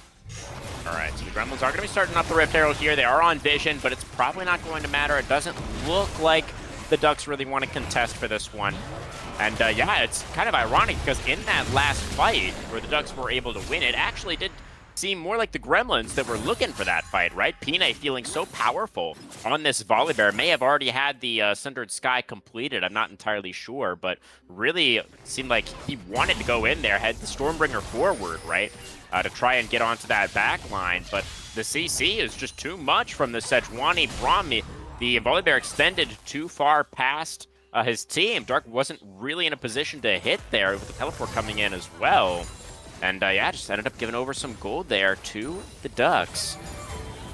All right, so the Gremlins are going to be starting up the Rift Arrow here. They are on vision, but it's probably not going to matter. It doesn't look like the Ducks really want to contest for this one. And yeah, it's kind of ironic because in that last fight where the Ducks were able to win, it actually did seem more like the Gremlins that were looking for that fight, right? Pinay feeling so powerful on this Volibear. May have already had the Sundered Sky completed. I'm not entirely sure, but really seemed like he wanted to go in there, had the Stormbringer forward, right? To try and get onto that back line, but the CC is just too much from the Sejuani Braum. The Volibear extended too far past his team. Dark wasn't really in a position to hit there with the teleport coming in as well. And yeah, just ended up giving over some gold there to the Ducks.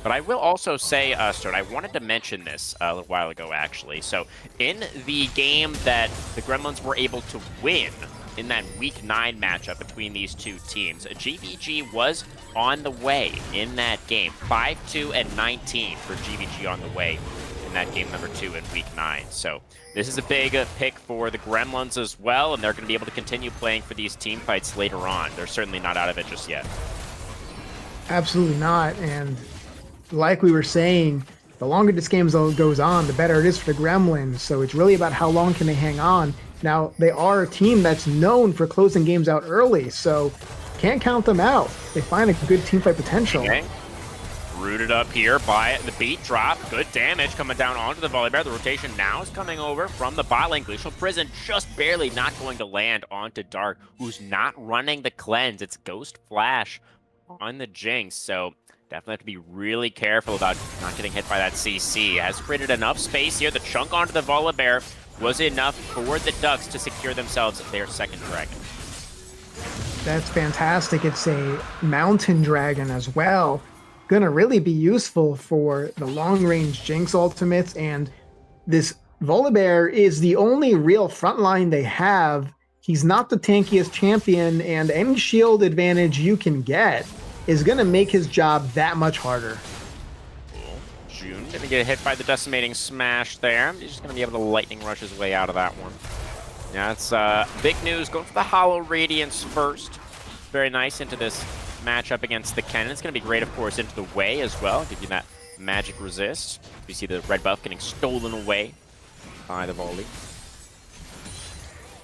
But I will also say, Stern, I wanted to mention this a little while ago, actually. So in the game that the Gremlins were able to win, in that Week 9 matchup between these two teams. GVG was on the way in that game. 5-2 and 19 for GVG on the way in that game number 2 in Week 9. So this is a big pick for the Gremlins as well, and they're going to be able to continue playing for these team fights later on. They're certainly not out of it just yet. Absolutely not. And like we were saying, the longer this game goes on, the better it is for the Gremlins. So it's really about how long can they hang on. Now, they are a team that's known for closing games out early, so can't count them out. They find a good team fight potential. Okay. Rooted up here by the beat drop. Good damage coming down onto the volley bear. The rotation now is coming over from the bot lane. Glacial Prison just barely not going to land onto Dark, who's not running the cleanse. It's Ghost Flash on the Jinx, so definitely have to be really careful about not getting hit by that CC. Has created enough space here. The chunk onto the Volibear was enough for the Ducks to secure themselves their second dragon. That's fantastic. It's a mountain dragon as well. Gonna really be useful for the long-range Jinx ultimates, and this Volibear is the only real frontline they have. He's not the tankiest champion, and any shield advantage you can get is going to make his job that much harder. Cool. June going to get hit by the decimating smash there. He's just going to be able to lightning rush his way out of that one. Yeah, it's big news. Going for the Hollow Radiance first. Very nice into this matchup against the Kennen. It's going to be great, of course, into the way as well. Give you that magic resist. You see the red buff getting stolen away by the volley.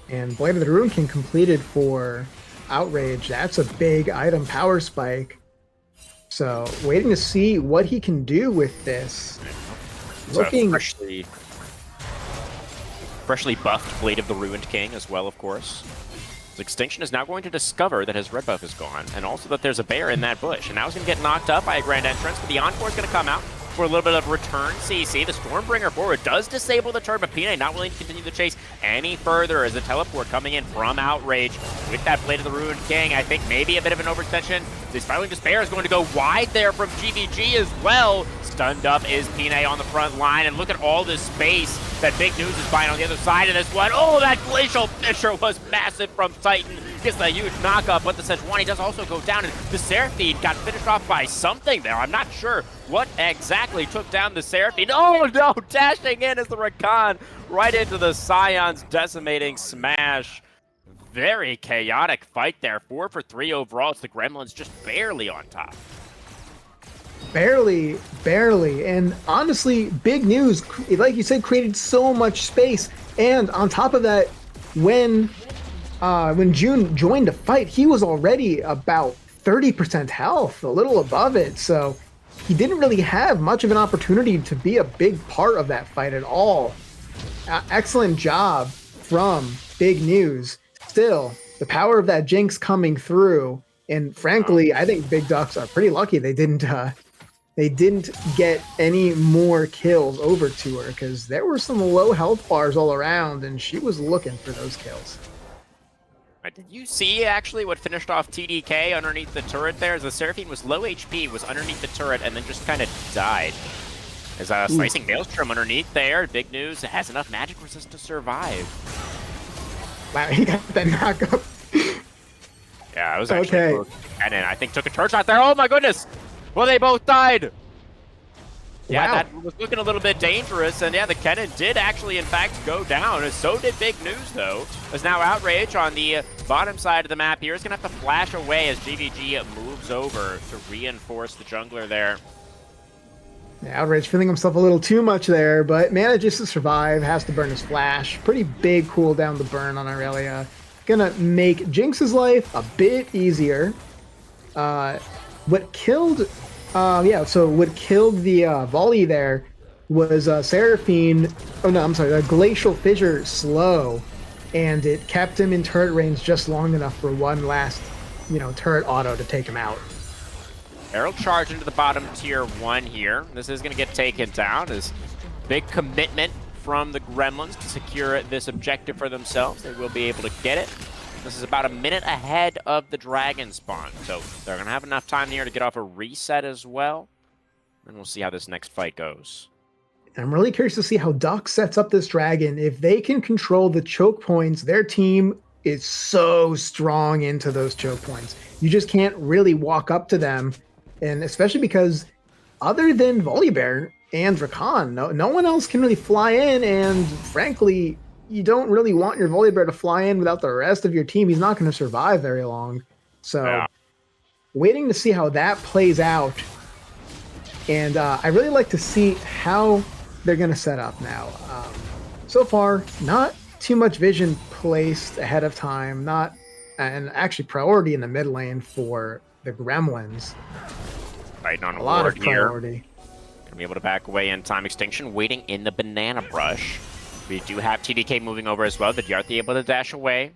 And Blade of the Ruin King completed for Outrage. That's a big item power spike. So waiting to see what he can do with this. Looking freshly buffed Blade of the Ruined King as well, of course. His Extinction is now going to discover that his red buff is gone, and also that there's a bear in that bush. And now he's going to get knocked up by a Grand Entrance, but the Encore is going to come out for a little bit of return CC. The Stormbringer forward does disable the turn, but Pine not willing to continue the chase any further as the teleport coming in from Outrage with that Blade of the Ruined King. I think maybe a bit of an overextension. This Spiraling Despair is going to go wide there from GVG as well. Stunned up is Pine on the front line, and look at all this space that Big News is buying on the other side of this one. Oh, that Glacial Fissure was massive from Titan. Gets a huge knockup, but the Sejuani does also go down, and the Seraphine got finished off by something there. I'm not sure what exactly took down the Seraphine. Oh no, dashing in as the Rakan right into the Scion's decimating smash. Very chaotic fight there. 4 for 3 overall. It's the Gremlins just barely on top. Barely. And honestly, Big News, like you said, created so much space. And on top of that, when June joined the fight, he was already about 30% health, a little above it. So he didn't really have much of an opportunity to be a big part of that fight at all. Excellent job from Big News. Still, the power of that Jinx coming through, and frankly, I think Big Ducks are pretty lucky they didn't get any more kills over to her, because there were some low health bars all around, and she was looking for those kills. Did you see actually what finished off TDK underneath the turret there? As the Seraphine was low HP, was underneath the turret, and then just kind of died. As Slicing Maelstrom underneath there, Big News has enough magic resist to survive. Wow, he got that knockup. Yeah, it was actually okay. And then I think took a turret shot there. Oh my goodness! Well, they both died. Yeah, wow. That was looking a little bit dangerous, and yeah, the Kennen did actually, in fact, go down. And so did Big News, though. As now Outrage on the bottom side of the map here is going to have to flash away as GVG moves over to reinforce the jungler there. Yeah, Outrage feeling himself a little too much there, but manages to survive, has to burn his flash. Pretty big cooldown to burn on Aurelia. Gonna make Jinx's life a bit easier. What killed the volley there was Seraphine. Oh no, I'm sorry, a Glacial Fissure slow, and it kept him in turret range just long enough for one last, turret auto to take him out. Arrow charge into the bottom tier 1 here. This is going to get taken down as big commitment from the Gremlins to secure this objective for themselves. They will be able to get it. This is about a minute ahead of the dragon spawn, so they're going to have enough time here to get off a reset as well. And we'll see how this next fight goes. I'm really curious to see how Duck sets up this dragon. If they can control the choke points, their team is so strong into those choke points. You just can't really walk up to them, and especially because other than Volibear and Rakan, no one else can really fly in, and frankly, you don't really want your Volibear to fly in without the rest of your team. He's not going to survive very long. So, Yeah. waiting to see how that plays out. And I really like to see how they're going to set up now. So far, not too much vision placed ahead of time, and actually priority in the mid lane for the Gremlins. Fighting on A lot of ward here. priority. Gonna be able to back away in time extinction, waiting in the banana brush. We do have TDK moving over as well. The Yarthi able to dash away.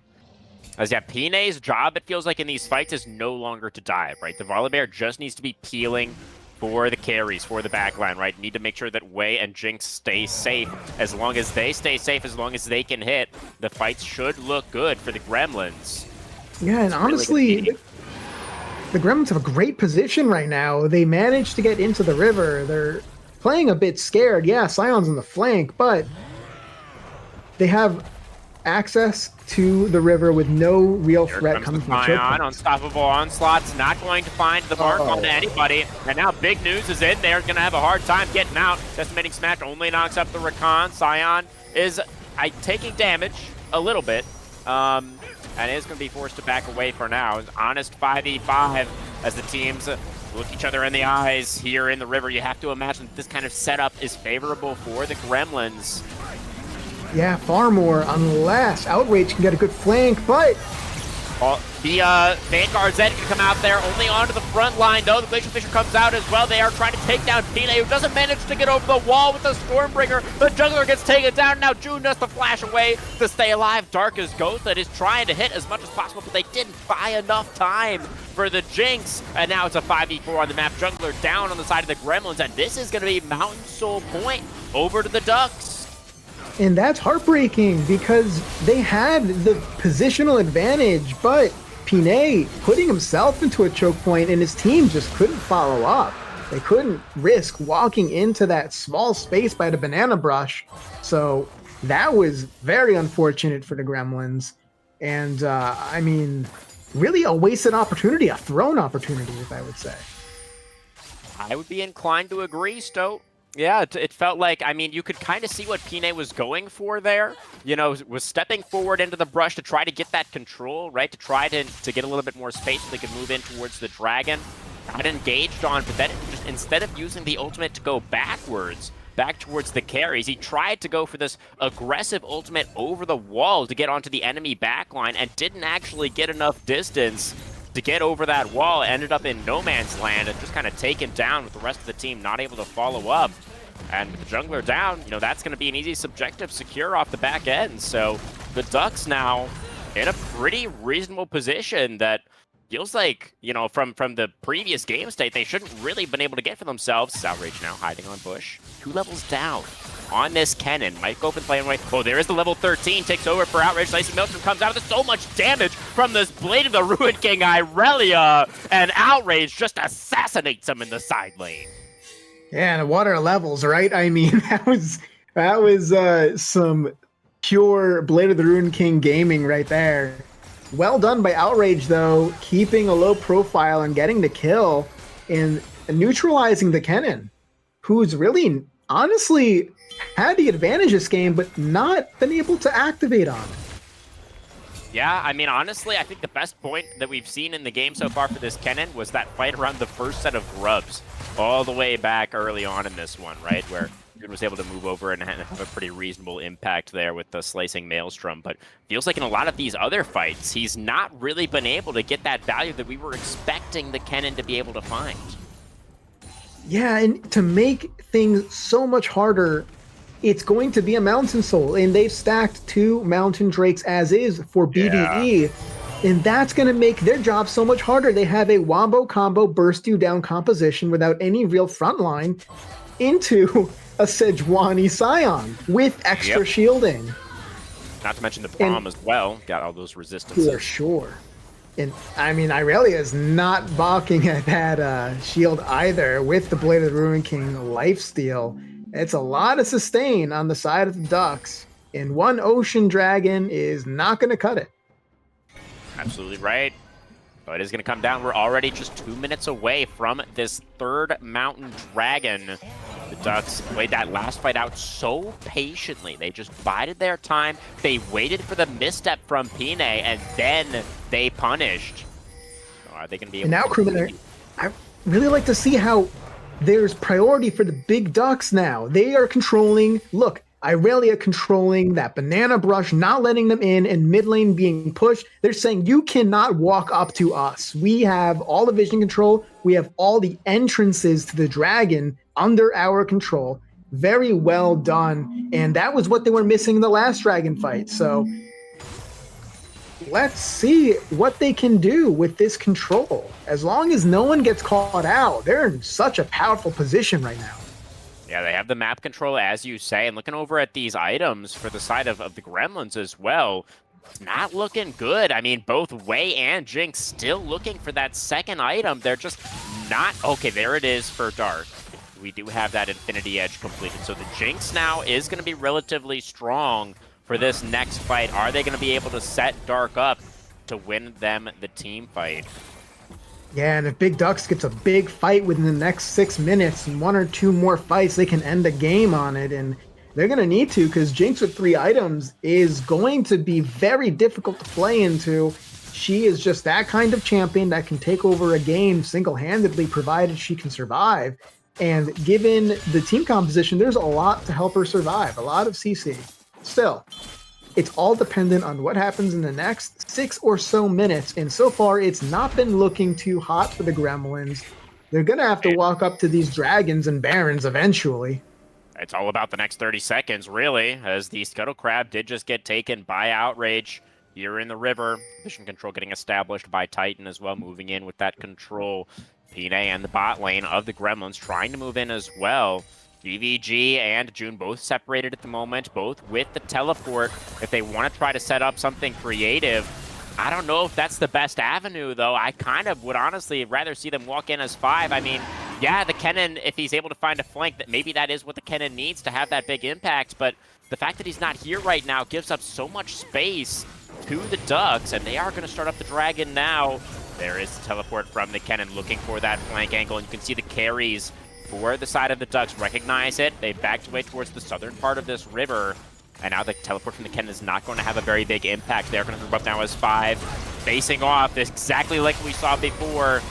As yeah, Pine's job, it feels like in these fights, is no longer to dive, right? The Volibear just needs to be peeling for the carries, for the backline, right? Need to make sure that Wei and Jinx stay safe. As long as they stay safe, as long as they can hit, the fights should look good for the Gremlins. Yeah, and honestly, the Gremlins have a great position right now. They managed to get into the river. They're playing a bit scared. Yeah, Scion's on the flank, but they have access to the river with no real Here threat comes coming the from choke Scion. points. Unstoppable onslaught's not going to find the mark Oh. onto anybody. And now big news is in. They're going to have a hard time getting out. Decimating Smash only knocks up the Rakan. Scion is taking damage a little bit. And is going to be forced to back away for now. Honest 5v5 as the teams look each other in the eyes here in the river. You have to imagine that this kind of setup is favorable for the Gremlins. Yeah, far more, unless Outrage can get a good flank, but The Vanguard's Ed can come out there only onto the front line, though. The Glacial Fisher comes out as well. They are trying to take down Pine, who doesn't manage to get over the wall with the Stormbringer. The Jungler gets taken down. Now June has to flash away to stay alive. Darkest Ghost that is trying to hit as much as possible, but they didn't buy enough time for the Jinx. And now it's a 5v4 on the map. Jungler down on the side of the Gremlins, and this is going to be Mountain Soul Point over to the Ducks. and that's heartbreaking because they had the positional advantage, but Pine putting himself into a choke point and his team just couldn't follow up. They couldn't risk walking into that small space by the banana brush. So that was very unfortunate for the Gremlins. And I mean, really a wasted opportunity, a thrown opportunity, if I would say. I would be inclined to agree, Stoat. Yeah, it felt like, I mean, you could kind of see what Pine was going for there. You know, was stepping forward into the brush to try to get that control, right? To try to get a little bit more space so they could move in towards the dragon. Got engaged on, but then just instead of using the ultimate to go backwards, back towards the carries, he tried to go for this aggressive ultimate over the wall to get onto the enemy backline and didn't actually get enough distance to get over that wall. Ended up in no man's land and just kind of taken down with the rest of the team not able to follow up. And with the jungler down, you know, that's going to be an easy subjective secure off the back end. So the Ducks now in a pretty reasonable position that feels like, you know, from the previous game state, they shouldn't really been able to get for themselves. Outrage now hiding on bush. 2 levels down on this Kennen. Might go open play away. Oh, there is the level 13. Takes over for Outrage. Slicing Maelstrom comes out with so much damage from this Blade of the Ruined King Irelia. And Outrage just assassinates him in the side lane. Yeah, and what are levels, right? I mean, that was some pure Blade of the Ruined King gaming right there. Well done by Outrage, though, keeping a low profile and getting the kill and neutralizing the Kennen, who's really, honestly, had the advantage this game, but not been able to activate on it. Yeah, I mean, honestly, I think the best point that we've seen in the game so far for this Kennen was that fight around the first set of grubs, all the way back early on in this one, right? Where Good was able to move over and have a pretty reasonable impact there with the slicing Maelstrom. But feels like in a lot of these other fights, he's not really been able to get that value that we were expecting the Kennen to be able to find. Yeah, and to make things so much harder, it's going to be a Mountain Soul, and they've stacked 2 Mountain Drakes as is for BDE, and that's going to make their job so much harder. They have a wombo combo burst you down composition without any real frontline into a Sejuani Scion with extra shielding. Not to mention the bomb as well. Got all those resistances. For sure. And I mean, Irelia is not balking at that shield either with the Blade of the Ruined King lifesteal. It's a lot of sustain on the side of the Ducks, and 1 Ocean Dragon is not going to cut it. Absolutely right. But it is going to come down. We're already just 2 minutes away from this third Mountain Dragon. The Ducks played that last fight out so patiently. They just bided their time. They waited for the misstep from Pine, and then they punished. So are they going to be able And now, to... Crewman, I really like to see how there's priority for the big Ducks now. They are controlling, look, Irelia controlling that banana brush, not letting them in, and mid lane being pushed. They're saying, you cannot walk up to us. We have all the vision control. We have all the entrances to the dragon under our control. Very well done. And that was what they were missing in the last dragon fight. So let's see what they can do with this control. As long as no one gets caught out, they're in such a powerful position right now. Yeah, they have the map control, as you say, and looking over at these items for the side of the Gremlins as well, it's not looking good. I mean, both Wei and Jinx still looking for that second item. They're just not... Okay, there it is for Dark. We do have that Infinity Edge completed. So the Jinx now is going to be relatively strong for this next fight. Are they going to be able to set Dark up to win them the team fight? Yeah, and if Big Ducks gets a big fight within the next 6 minutes and 1 or 2 more fights, they can end the game on it. And they're going to need to, because Jinx with 3 items is going to be very difficult to play into. She is just that kind of champion that can take over a game single-handedly, provided she can survive. And given the team composition, there's a lot to help her survive, a lot of CC. Still, it's all dependent on what happens in the next 6 or so minutes, and so far it's not been looking too hot for the Gremlins. They're going to have to walk up to these dragons and barons eventually. It's all about the next 30 seconds, really, as the Scuttle Crab did just get taken by Outrage here in the river. Vision control getting established by Titan as well, moving in with that control. Pine and the bot lane of the Gremlins trying to move in as well. GVG and June both separated at the moment, both with the teleport. If they want to try to set up something creative, I don't know if that's the best avenue, though. I kind of would honestly rather see them walk in as 5. I mean, yeah, the Kennen, if he's able to find a flank, that maybe that is what the Kennen needs to have that big impact, but the fact that he's not here right now gives up so much space to the Ducks, and they are going to start up the Dragon now. There is the teleport from the Kennen looking for that flank angle, and you can see the carries for the side of the Ducks recognize it. They backed away towards the southern part of this river. And now the teleport from the Kennen is not going to have a very big impact. They're going to group up now as 5. Facing off, exactly like we saw before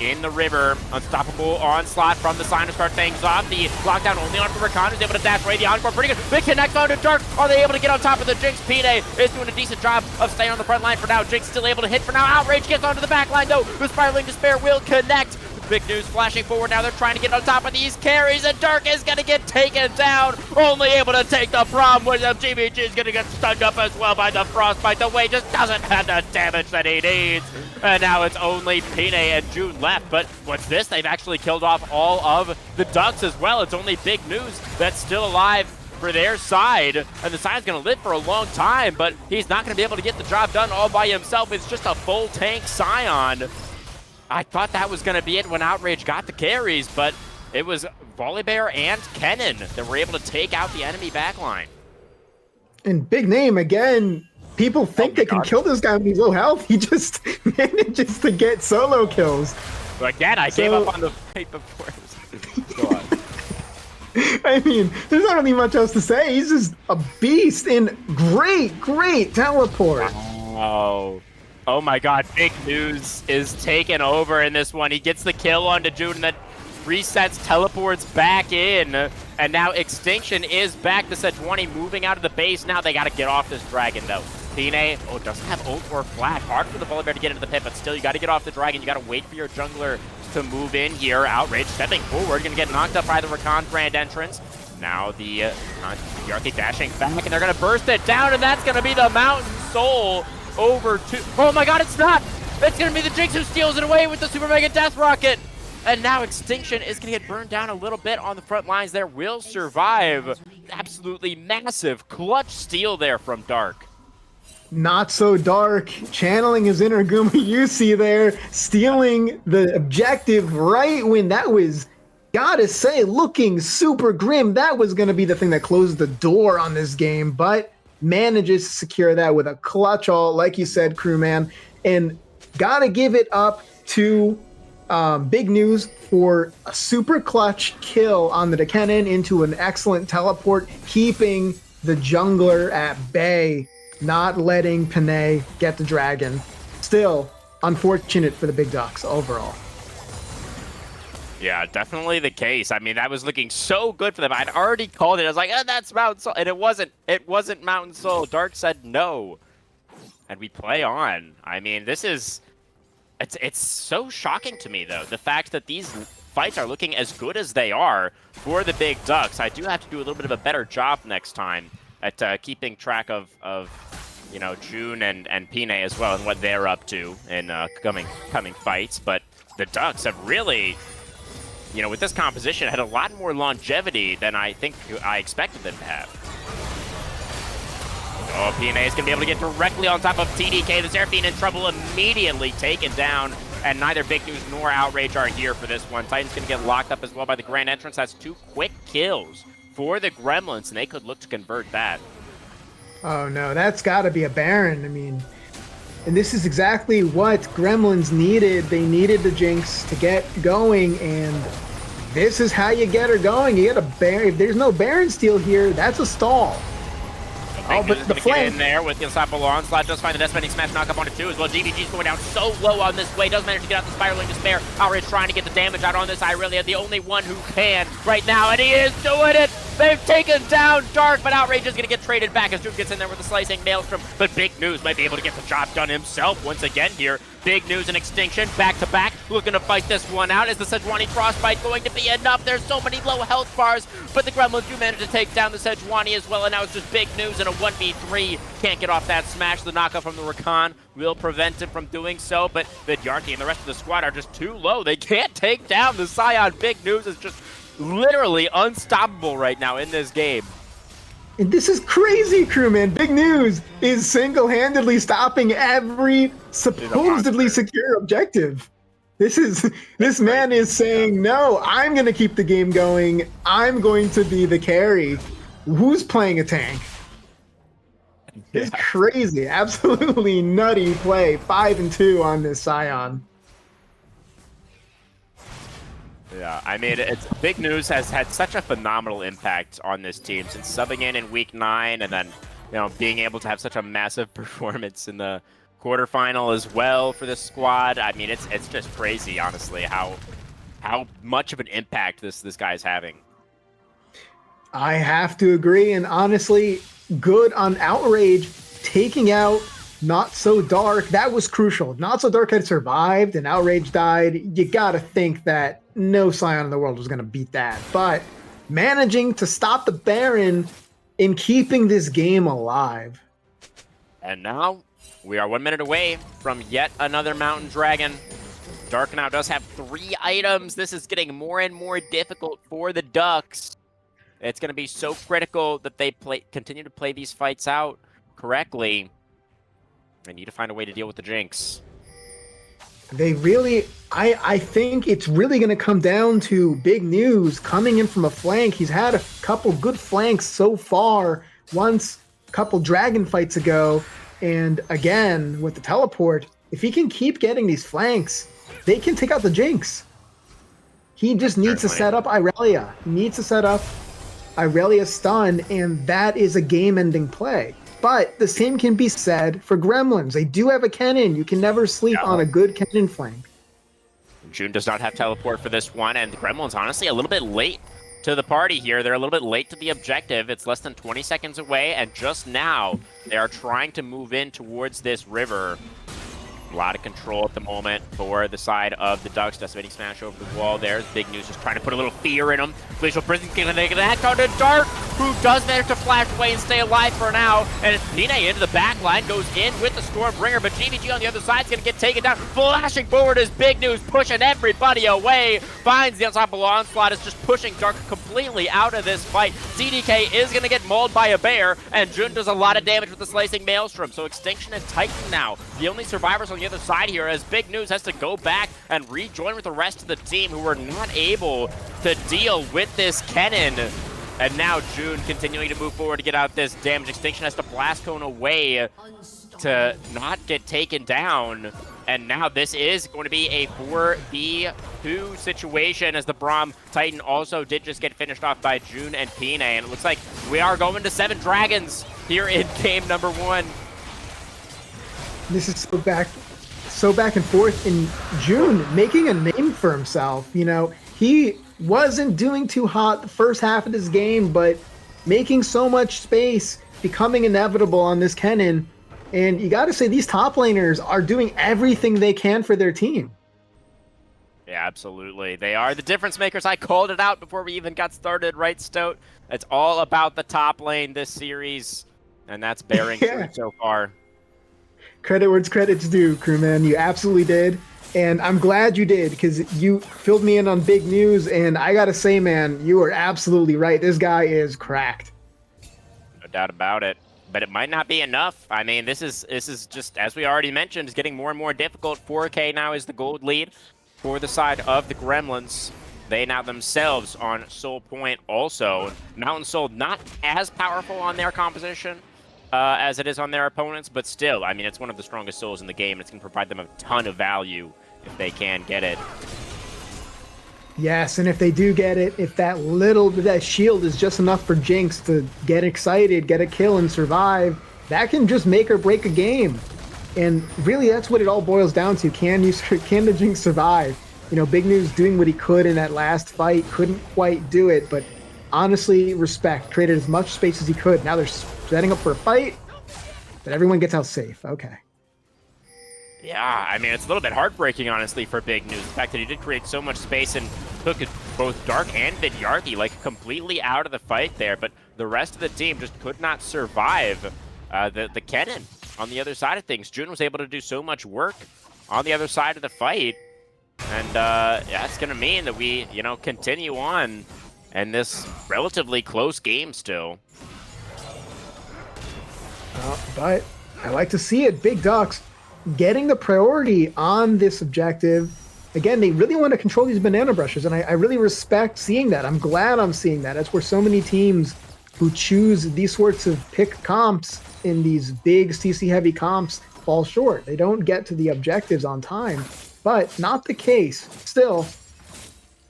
in the river. Unstoppable onslaught from the sign to start things off. The lockdown only on for Rakan is able to dash away. The encore pretty good. Big connect onto Dark. Are they able to get on top of the Jinx? Pine is doing a decent job of staying on the front line for now. Jinx still able to hit for now. Outrage gets onto the back line though. The Spiraling Despair will connect. Big news flashing forward now. They're trying to get on top of these carries, and Dark is going to get taken down. Only able to take the prom with them. GBG is going to get stunned up as well by the Frostbite. The Way just doesn't have the damage that he needs. And now it's only Pine and June left. But what's this? They've actually killed off all of the Ducks as well. It's only Big News that's still alive for their side. And the side's going to live for a long time, but he's not going to be able to get the job done all by himself. It's just a full tank Scion. I thought that was going to be it when Outrage got the carries, but it was Volibear and Kennen that were able to take out the enemy backline. And Big Name, again, people think they can kill this guy when he's low health. He just manages to get solo kills. But again, I gave up on the fight before. Go on. I mean, there's not really much else to say. He's just a beast in great teleport. Oh my god, Big News is taken over in this one. He gets the kill onto June and then resets, teleports back in. And now Extinction is back to set 20, moving out of the base. Now they got to get off this Dragon though. Pine, doesn't have ult or flash. Hard for the Volibear to get into the pit, but still you got to get off the Dragon. You got to wait for your jungler to move in here. Outrage stepping forward, going to get knocked up by the Rakan brand entrance. Now the Yarki dashing back, and they're going to burst it down, and that's going to be the Mountain Soul over to... Oh my god, it's not! It's going to be the Jinx who steals it away with the Super Mega Death Rocket! And now Extinction is going to get burned down a little bit on the front lines there. Will survive. Absolutely massive clutch steal there from Dark. Not so Dark, channeling his inner Guma Yusi there, stealing the objective right when that was, gotta say, looking super grim. That was going to be the thing that closed the door on this game, but manages to secure that with a clutch ult, like you said, Crewman. And gotta give it up to Big News for a super clutch kill on the Dekenin into an excellent teleport, keeping the jungler at bay, not letting Panay get the dragon. Still, unfortunate for the Big Ducks overall. Yeah, definitely the case. I mean, that was looking so good for them. I'd already called it. I was like, oh, that's Mountain Soul. And it wasn't. It wasn't Mountain Soul. Dark said no. And we play on. I mean, this is... It's so shocking to me, though, the fact that these fights are looking as good as they are for the Big Ducks. I do have to do a little bit of a better job next time at keeping track of you know, June and Pine as well and what they're up to in coming fights. But the Ducks have really, you know, with this composition, had a lot more longevity than I think I expected them to have. Oh, Pine is going to be able to get directly on top of TDK. The Seraphine in trouble, immediately taken down. And neither Big News nor Outrage are here for this one. Titan's going to get locked up as well by the Grand Entrance. That's 2 quick kills for the Gremlins, and they could look to convert that. Oh no, that's got to be a Baron. I mean, and this is exactly what Gremlins needed. They needed the Jinx to get going, and this is how you get her going. You get a Baron. If there's no Baron steal here, that's a stall. Oh, but the flank in there with the unstoppable onslaught does find the Death Bending Smash knock up on it too as well. GVG's going down so low on this way, does manage to get out the Spiraling Despair. Outrage trying to get the damage out on this Irelia, the only one who can right now, and he is doing it! They've taken down Dark, but Outrage is going to get traded back as June gets in there with the Slicing Maelstrom. But Big News might be able to get the job done himself once again here. Big News and Extinction back-to-back, looking to fight this one out. Is the Sejuani Frostbite going to be enough? There's so many low health bars, but the Gremlins do manage to take down the Sejuani as well, and now it's just Big News in a 1v3. Can't get off that smash. The knockup from the Rakan will prevent him from doing so, but Vidyarthi and the rest of the squad are just too low. They can't take down the Scion. Big News is just literally unstoppable right now in this game. And this is crazy, crewman. Big News is single-handedly stopping every supposedly secure objective. This man is saying, no, I'm going to keep the game going. I'm going to be the carry. Who's playing a tank? It's crazy. Absolutely nutty play. 5-2 on this Scion. Yeah, I mean, it's Big News has had such a phenomenal impact on this team since subbing in week 9 and then, you know, being able to have such a massive performance in the quarterfinal as well for this squad. I mean, it's just crazy, honestly, how much of an impact this guy's having. I have to agree, and honestly, good on Outrage taking out Not So Dark. That was crucial. Not So Dark had survived and Outrage died. You gotta think that no Scion in the world was gonna beat that. But managing to stop the Baron in keeping this game alive. And now we are 1 minute away from yet another Mountain Dragon. Dark now does have 3 items. This is getting more and more difficult for the Ducks. It's going to be so critical that they continue to play these fights out correctly. They need to find a way to deal with the Jinx. They really, I think it's really going to come down to Big News coming in from a flank. He's had a couple good flanks so far. Once, a couple dragon fights ago. And again, with the teleport, if he can keep getting these flanks, they can take out the Jinx. He just needs to set up Irelia. He needs to set up Irelia stun, and that is a game-ending play. But the same can be said for Gremlins. They do have a Kennen. You can never sleep on a good Kennen flank. June does not have teleport for this one, and the Gremlins, honestly, a little bit late to the party here. They're a little bit late to the objective. It's less than 20 seconds away, and just now, they are trying to move in towards this river. A lot of control at the moment for the side of the Ducks. Decimating Smash over the wall. There's Big News just trying to put a little fear in them. Glacial Prison can connect onto Dark, who does manage to flash away and stay alive for now. And Nina into the back line, goes in with the Stormbringer, but GVG on the other side is going to get taken down. Flashing forward is Big News, pushing everybody away. Finds the unstoppable onslaught, is just pushing Dark completely out of this fight. CDK is going to get mauled by a bear, and Jun does a lot of damage with the Slicing Maelstrom. So Extinction and Titan now, the only survivors on the other side here, as Big News has to go back and rejoin with the rest of the team who were not able to deal with this Kennen. And now June continuing to move forward to get out this damage. Extinction has to blast cone away to not get taken down. And now this is going to be a 4v2 situation, as the Braum Titan also did just get finished off by June and Pine. And it looks like we are going to 7 Dragons here in game number 1. This is so back and forth. In June, making a name for himself. You know, he wasn't doing too hot the first half of this game, but making so much space, becoming inevitable on this Kennen. And you got to say, these top laners are doing everything they can for their team. Yeah, absolutely. They are the difference makers. I called it out before we even got started, right, Stoat? It's all about the top lane this series, and that's bearing fruit so far. Credit where it's credit's due, crewman. You absolutely did. And I'm glad you did, because you filled me in on big news. And I got to say, man, you are absolutely right. This guy is cracked. No doubt about it. But it might not be enough. I mean, this is just, as we already mentioned, is getting more and more difficult. 4K now is the gold lead for the side of the Gremlins. They now themselves on Soul Point also. Mountain Soul not as powerful on their composition as it is on their opponents, but still, I mean, it's one of the strongest souls in the game. It's going to provide them a ton of value if they can get it. Yes, and if they do get it, if that shield is just enough for Jinx to get excited, get a kill, and survive, that can just make or break a game. And really, that's what it all boils down to. Can the Jinx survive? You know, Big News doing what he could in that last fight, couldn't quite do it, but honestly, respect. Created as much space as he could. Now they're setting up for a fight, but everyone gets out safe. Okay. Yeah, I mean, it's a little bit heartbreaking, honestly, for Big News. The fact that he did create so much space and took both Dark and Vidyarthi, like, completely out of the fight there, but the rest of the team just could not survive the Kennen on the other side of things. June was able to do so much work on the other side of the fight, and that's going to mean that we, you know, continue on in this relatively close game still. But I like to see it. Big Ducks getting the priority on this objective. Again, they really want to control these banana brushes, and I really respect seeing that. I'm glad I'm seeing that. That's where so many teams who choose these sorts of pick comps in these big CC-heavy comps fall short. They don't get to the objectives on time, but not the case. Still,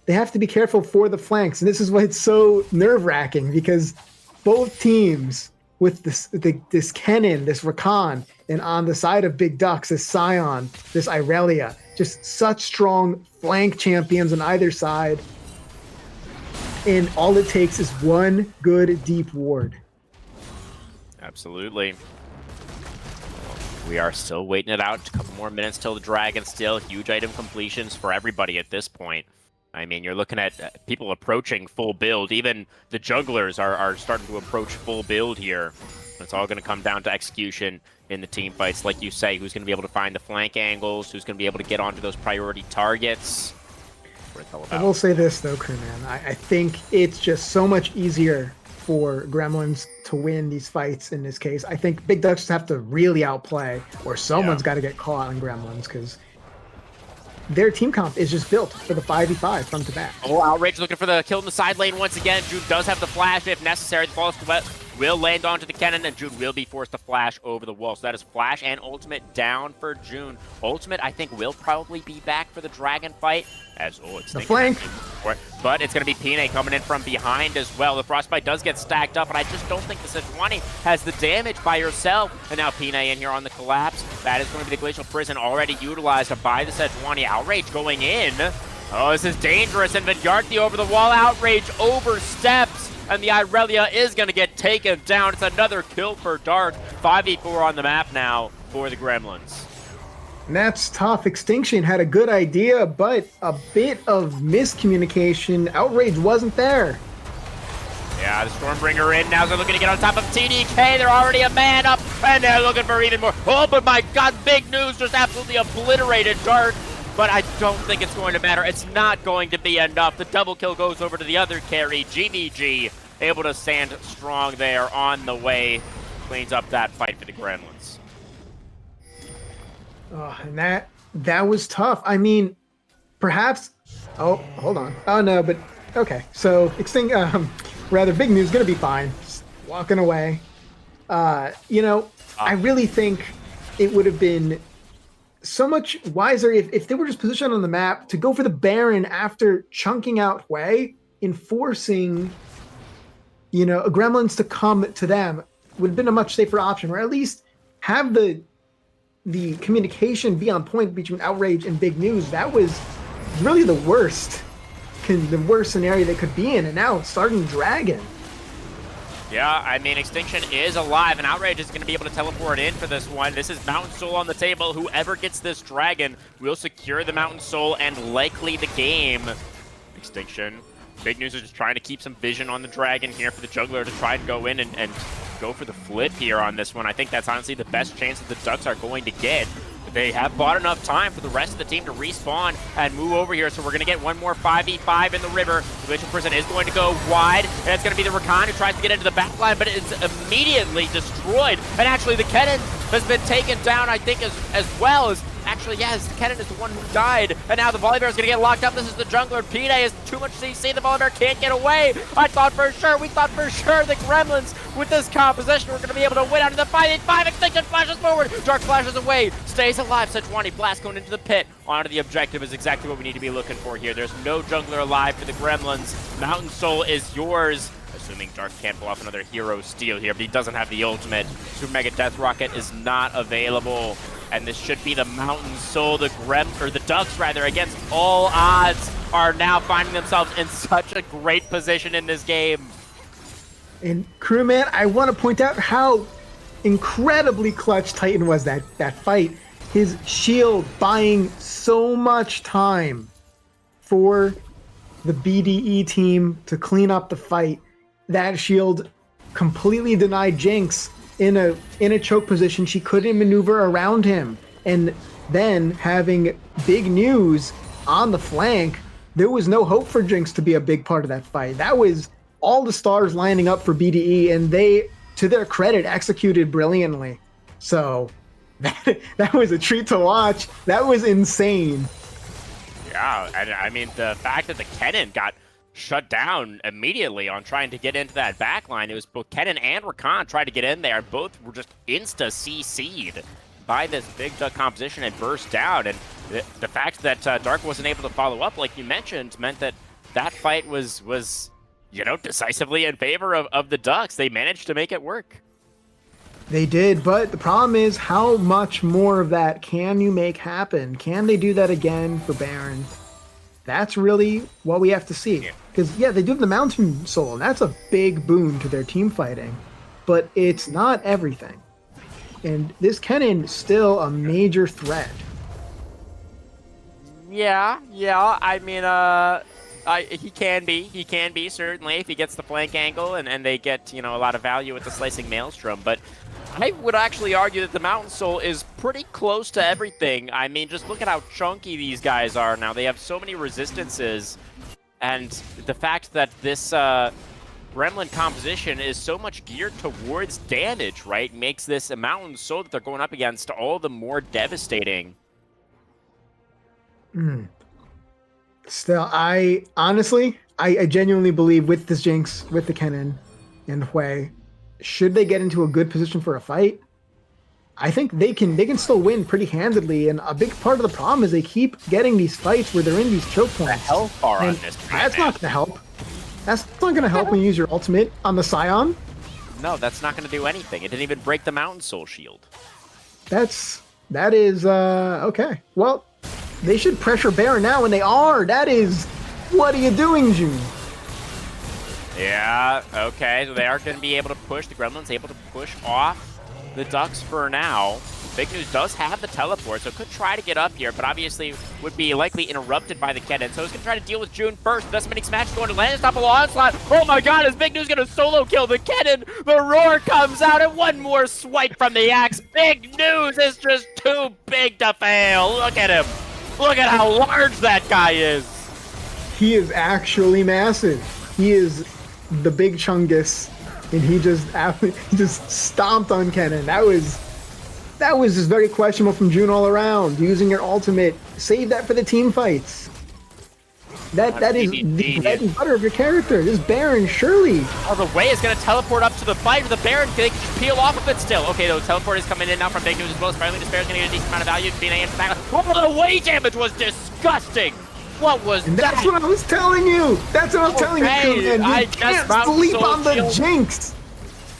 they have to be careful for the flanks, and this is why it's so nerve-wracking, because both teams with this Kennen, this Rakan, and on the side of Big Ducks, this Sion, this Irelia, just such strong flank champions on either side. And all it takes is one good deep ward. Absolutely. We are still waiting it out. A couple more minutes till the Dragon still. Huge item completions for everybody at this point. I mean, you're looking at people approaching full build. Even the junglers are starting to approach full build here. It's all going to come down to execution in the team fights. Like you say, who's going to be able to find the flank angles, who's going to be able to get onto those priority targets. I will say this, though, crewman. I think it's just so much easier for Gremlins to win these fights in this case. I think Big Ducks have to really outplay, or someone's got to get caught on Gremlins, because their team comp is just built for the 5v5 front to back. Oh, Outrage looking for the kill in the side lane once again. June does have the flash if necessary. The false will land onto the Kennen, and June will be forced to flash over the wall. So that is flash and ultimate down for June. Ultimate, I think, will probably be back for the Dragon fight. As it's the flank. But it's going to be Pine coming in from behind as well. The Frostbite does get stacked up, and I just don't think the Sejuani has the damage by herself. And now Pine in here on the collapse. That is going to be the Glacial Prison already utilized by the Sejuani. Outrage going in. Oh, this is dangerous. And Vidyarthi over the wall. Outrage oversteps. And the Irelia is going to get taken down. It's another kill for Dark. 5v4 on the map now for the Gremlins. And that's tough. Extinction had a good idea, but a bit of miscommunication. Outrage wasn't there. Yeah, the Stormbringer in. Now they're looking to get on top of TDK. They're already a man up, and they're looking for even more. Oh, but my God, Big News just absolutely obliterated Dark. But I don't think it's going to matter. It's not going to be enough. The double kill goes over to the other carry. GVG able to stand strong there on the way. Cleans up that fight for the Gremlins. Oh, and that was tough. I mean, perhaps. Oh, hold on. Oh no, but okay. So Big News gonna be fine. Just walking away. You know, I really think it would have been so much wiser if they were just positioned on the map to go for the Baron after chunking out Hui and forcing, Gremlins to come to them would have been a much safer option, or at least have the communication be on point between Outrage and Big News. That was really the worst scenario they could be in, and now it's starting Dragon. Yeah, I mean, Extinction is alive, and Outrage is going to be able to teleport in for this one. This is Mountain Soul on the table. Whoever gets this Dragon will secure the Mountain Soul and likely the game. Extinction. Big News is just trying to keep some vision on the Dragon here for the Jungler to try and go in and go for the flip here on this one. I think that's honestly the best chance that the Ducks are going to get. They have bought enough time for the rest of the team to respawn and move over here, so we're going to get one more 5v5 in the river. The Vision Prison is going to go wide, and it's going to be the Rakan who tries to get into the backline, but it's immediately destroyed. And actually, the Kennen has been taken down, I think, as well as... Actually, yes, Kennen is the one who died, and now the Volibear is going to get locked up. This is the jungler. P-Day is too much CC. The Volibear can't get away. We thought for sure the Gremlins, with this composition, were going to be able to win out of the 5v5. Extinction flashes forward. Dark flashes away. Stays alive. Sejuani Blast going into the pit. Onto the objective is exactly what we need to be looking for here. There's no jungler alive for the Gremlins. Mountain Soul is yours. Assuming Dark can't pull off another hero steal here, but he doesn't have the ultimate. Super Mega Death Rocket is not available. And this should be the Mountain Soul. The Ducks, against all odds, are now finding themselves in such a great position in this game. And Crewman, I want to point out how incredibly clutch Titan was that fight. His shield buying so much time for the BDE team to clean up the fight. That shield completely denied Jinx in a choke position. She couldn't maneuver around him. And then having Big News on the flank, there was no hope for Jinx to be a big part of that fight. That was all the stars lining up for BDE, and they, to their credit, executed brilliantly. So that was a treat to watch. That was insane. Yeah, and I mean, the fact that the Kennen got shut down immediately on trying to get into that backline. It was both Kennen and Rakan tried to get in there. Both were just insta-CC'd by this big Duck composition and burst down. And the fact that Dark wasn't able to follow up, like you mentioned, meant that fight was decisively in favor of the Ducks. They managed to make it work. They did, but the problem is, how much more of that can you make happen? Can they do that again for Baron? That's really what we have to see. Because, they do have the Mountain Soul, and that's a big boon to their team fighting. But it's not everything. And this Kennen is still a major threat. Yeah. I mean, he can be, certainly, if he gets the flank angle and they get, a lot of value with the Slicing Maelstrom. But I would actually argue that the Mountain Soul is pretty close to everything. I mean, just look at how chunky these guys are now. They have so many resistances, and the fact that this Gremlin composition is so much geared towards damage, right, makes this a Mountain Soul that they're going up against all the more devastating. Still, I genuinely believe with this Jinx, with the Kennen and Hui, should they get into a good position for a fight, I think they can still win pretty handedly. And a big part of the problem is they keep getting these fights where they're in these choke points. The health bar on this. That's not going to help. That's not going to help when you use your ultimate on the Scion. No, that's not going to do anything. It didn't even break the Mountain Soul shield. That is okay. Well, they should pressure Baron now, and they are. That is, what are you doing, June? Yeah, okay, so they are going to be able to push, the Gremlins able to push off the Ducks for now. Big News does have the teleport, so could try to get up here, but obviously would be likely interrupted by the Kennen. So he's going to try to deal with June first. Doesn't Smash going to land, stop a onslaught. Oh my god, is Big News going to solo kill the Kennen? The roar comes out, and one more swipe from the axe. Big News is just too big to fail. Look at him. Look at how large that guy is. He is actually massive. He is the big Chungus, and he just stomped on Kennen. That was just very questionable from June all around. Using your ultimate, save that for the team fights. That is the bread and butter of your character. This Baron, surely. Oh, the Way is going to teleport up to to the fight. The Baron, they can just peel off of it still. Okay, those teleporters coming in now from Big News as well. Apparently, Despair's going to get a decent amount of value. Being able to back. Oh, the way damage was disgusting. What was And that? that's what I was telling you. That's what I was telling you, Okay, man. I You guess can't Mountain sleep Soul on the Shield- Jinx.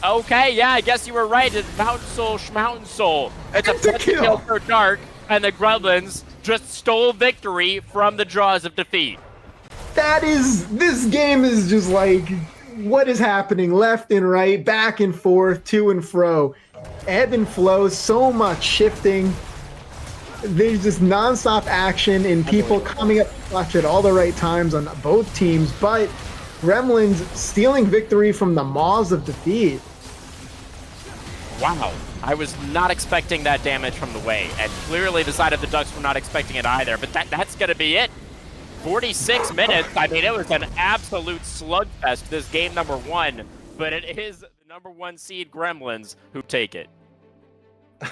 Okay, yeah, I guess you were right. It's Mountain Soul, Schmountain Soul. It's a Pentakill. pentakill for Dark, and the Gremlins just stole victory from the jaws of defeat. This game is just like, what is happening left and right, back and forth, to and fro, ebb and flow, so much shifting. There's just nonstop action and people coming up clutch at all the right times on both teams, but Gremlins stealing victory from the maws of defeat. Wow, I was not expecting that damage from the way, and clearly the side of the Ducks were not expecting it either, but that's going to be it. 46 minutes. I mean, it was an absolute slugfest, this game number 1, but it is the number 1 seed Gremlins who take it.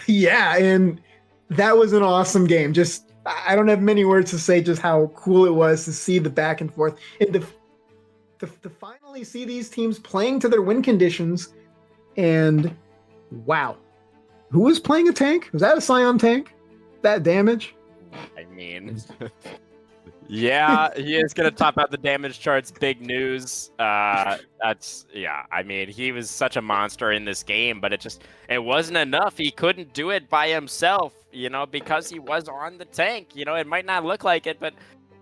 Yeah, and that was an awesome game. Just, I don't have many words to say just how cool it was to see the back and forth and to finally see these teams playing to their win conditions. And wow, who was playing a tank? Was that a Scion tank? That damage? I mean, yeah, he is going to top out the damage charts. Big news. Yeah, I mean, he was such a monster in this game, but it wasn't enough. He couldn't do it by himself, because he was on the tank. It might not look like it, but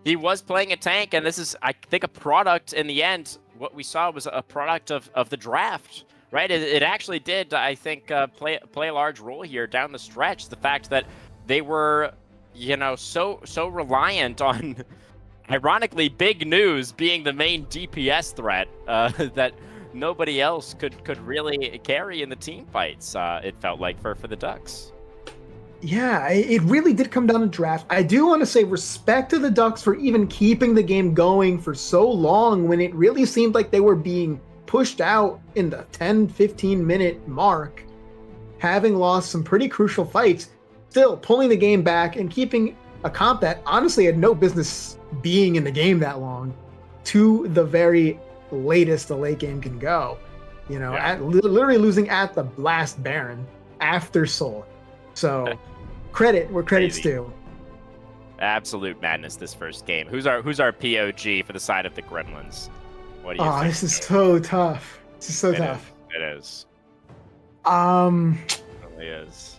he was playing a tank, and this is, I think, a product in the end. What we saw was a product of the draft, right? It actually did, I think, play a large role here down the stretch. The fact that they were, so reliant on, ironically, Big News being the main DPS threat that nobody else could really carry in the team fights. It felt like for the Ducks. Yeah, it really did come down to draft. I do want to say respect to the Ducks for even keeping the game going for so long when it really seemed like they were being pushed out in the 10-15 minute mark, having lost some pretty crucial fights, still pulling the game back and keeping a comp that honestly had no business being in the game that long to the very latest the late game can go. Literally losing at the last Baron after Soul. So credit where credit's due. Absolute madness this first game. Who's our POG for the side of the Gremlins? What do you think? This is so tough. This is so tough. It is. It really is.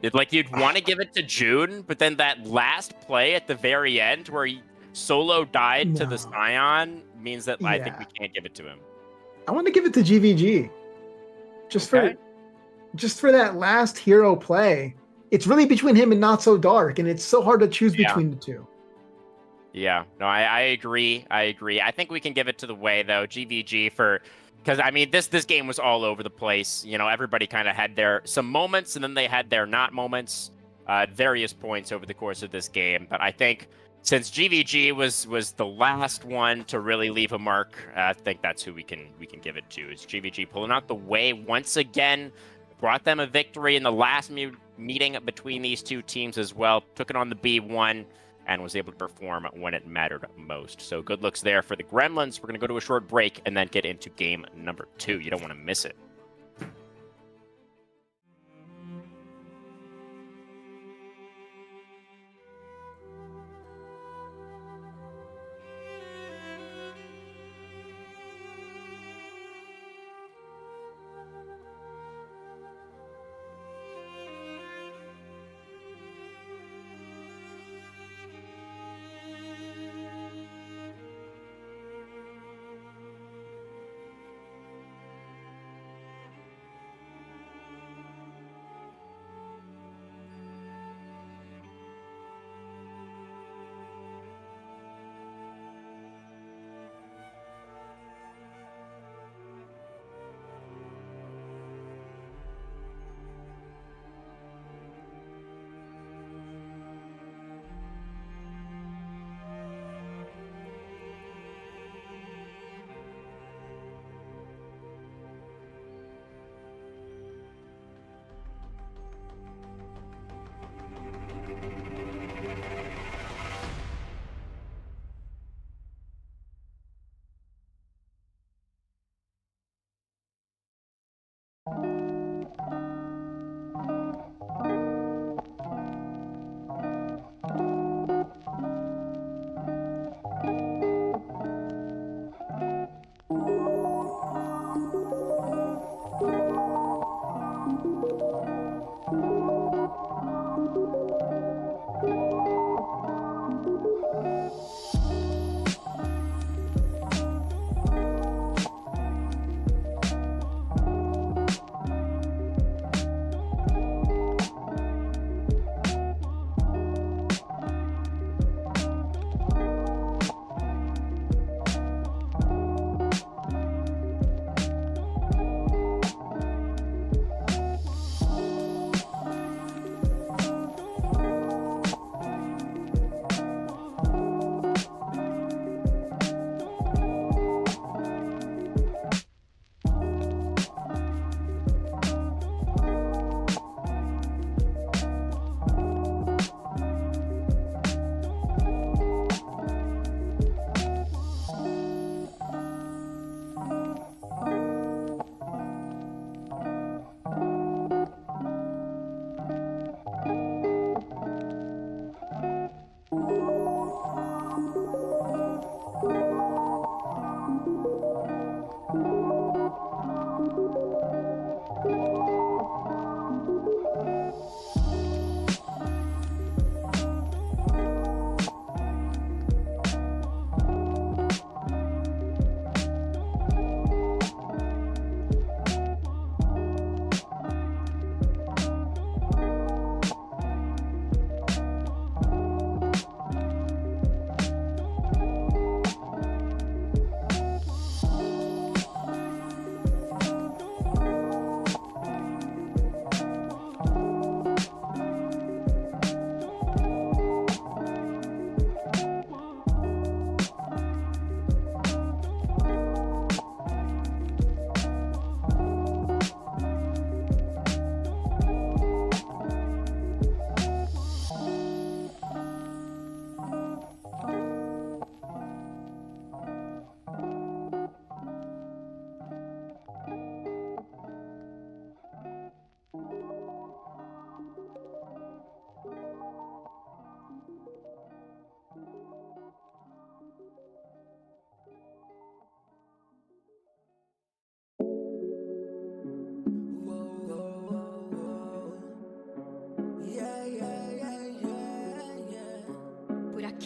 You'd want to give it to June, but then that last play at the very end where he solo died to the Scion means that I think we can't give it to him. I want to give it to GVG. Just for that last hero play. It's really between him and Not So Dark, and it's so hard to choose between the two. Yeah, no, I agree. I think we can give it to the way, though, GVG because, I mean, this game was all over the place. Everybody kind of had some moments, and then they had their not moments at various points over the course of this game. But I think since GVG was the last one to really leave a mark, I think that's who we can give it to. Is GVG pulling out the way once again, brought them a victory in the last meeting between these two teams as well, took it on the B1, and was able to perform when it mattered most. So good looks there for the Gremlins. We're going to go to a short break and then get into game number 2. You don't want to miss it.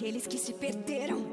aqueles que se perderam.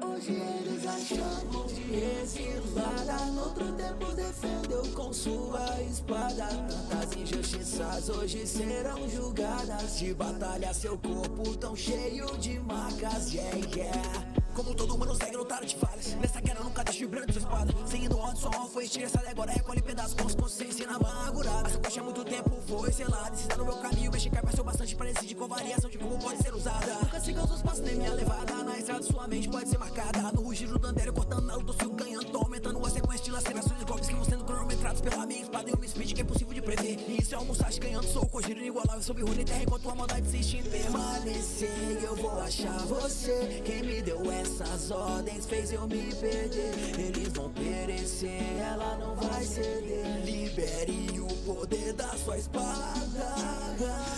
Hoje eles a chamam de exilada, noutro tempo defendeu com sua espada. Tantas injustiças hoje serão julgadas, de batalha seu corpo tão cheio de marcas, yeah, yeah. Como todo humano segue lutar de falhas, nessa guerra nunca deixe vibrando sua espada. Seguindo onde sua alma foi estressada, agora recolhe pedaços com consciência amargurada. Essa coxa há muito tempo foi selada, se tá no meu caminho, mexe cai passou bastante para decidir com variação de como pode ser usada. Nunca siga os seus passos nem minha levada, na estrada sua mente pode ser marcada. No rugido do andério, cortando na luta, o ganhando, tô aumentando a sequência de lacerações e golpes que vão sendo cronometrados pela minha espada e uma speed que é impossível de prever. E isso é um Musashi ganhando, sou o Kojiro inigualável sob runa e terra enquanto a maldade insiste em permanecer. Eu vou achar você, quem me deu essas ordens fez eu me perder. Eles vão perecer, ela não vai ceder. Libere o poder da sua espada,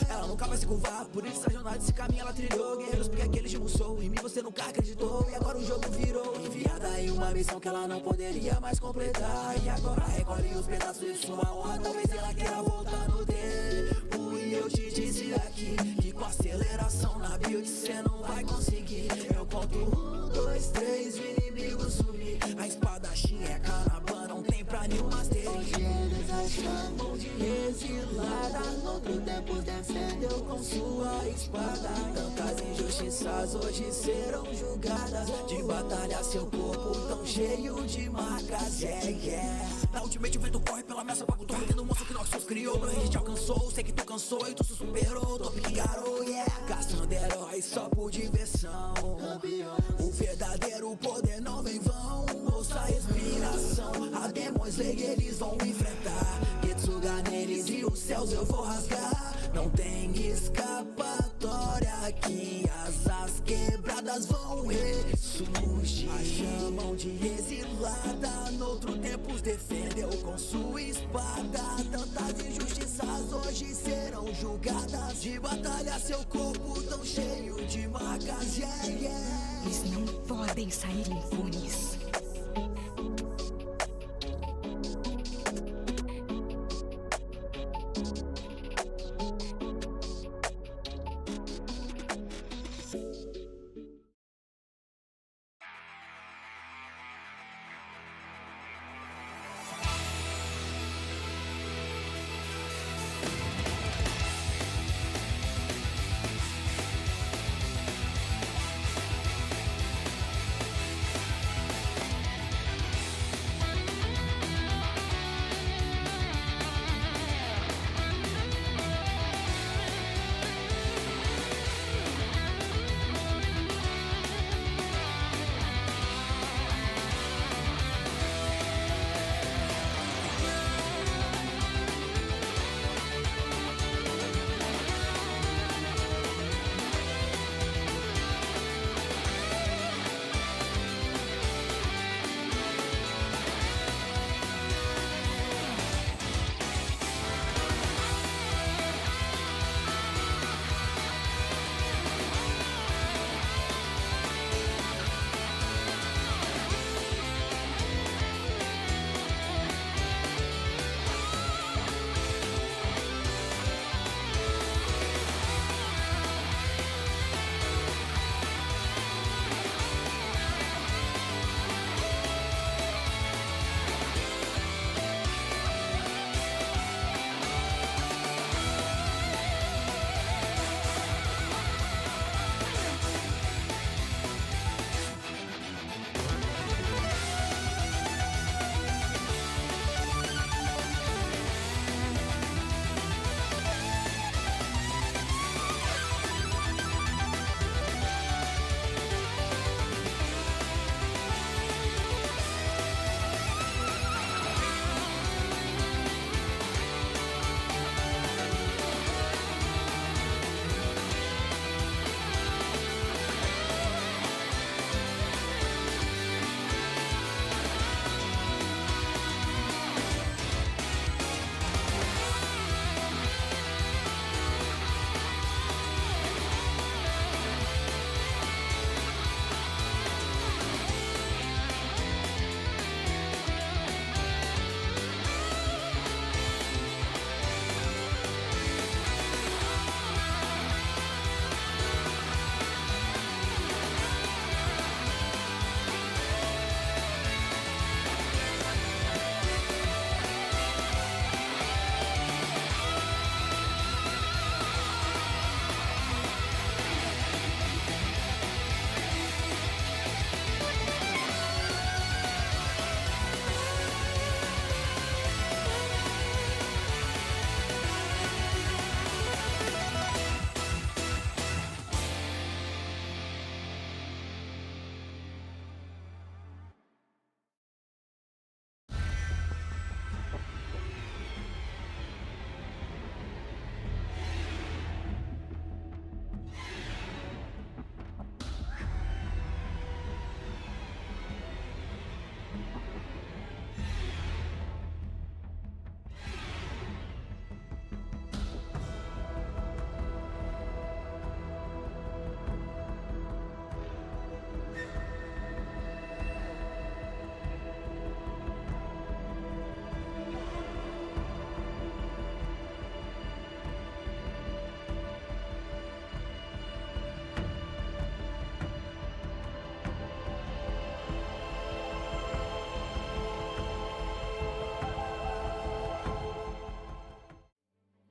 ela nunca vai se curvar, por isso essa jornada, esse caminho ela trilhou. Guerreiros porque aquele esmiuçou, em mim você nunca acreditou. E agora o jogo virou enviada em uma missão que ela não poderia mais completar. E agora recolhe os pedaços de sua honra, talvez ela queira voltar no tempo. E eu te disse aqui que com aceleração na build cê não vai conseguir. Eu conto 1, 2, 3, o inimigo sumir. A espadachim é Kanban, não tem pra nenhum master. Hoje eles a chamam de exilada, noutro tempo defendeu com sua espada. Tantas injustiças hoje serão julgadas, de batalha seu corpo tão cheio de marcas, yeah, yeah. Na ultimate o vento corre pela ameaça, pago torre, tendo um monstro que Noxus criou. Meu rei te alcançou, sei que tu cansou e tu se superou. Top que garou, yeah. Caçando heróis só por diversão, o verdadeiro poder não vem vão. Ouça a respiração, a Demon Slayer eles vão enfrentar. Getsuga neles e os céus eu vou rasgar. Não tem escapatória aqui, asas quebradas vão ressurgir. A chamam de exilada, noutro tempos defendeu com sua espada. Tantas injustiças hoje serão julgadas, de batalha seu corpo tão cheio de marcas, yeah, yeah. Eles não podem sair impunes.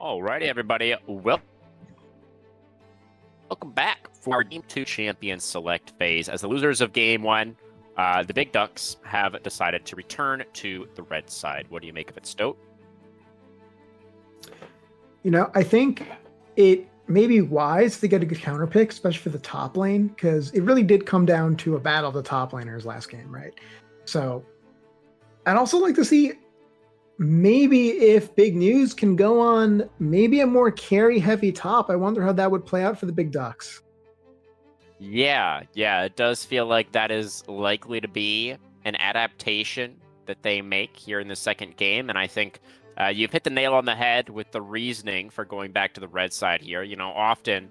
Alrighty, everybody. Welcome back for Game 2 Champions Select phase. As the losers of Game 1, the Big Ducks have decided to return to the red side. What do you make of it, Stoat? I think it may be wise to get a good counter pick, especially for the top lane, because it really did come down to a battle of the top laners last game, right? So I'd also like to see maybe if Big News can go on maybe a more carry heavy top. I wonder how that would play out for the Big Ducks. Yeah, it does feel like that is likely to be an adaptation that they make here in the second game, and I think you've hit the nail on the head with the reasoning for going back to the red side here. Often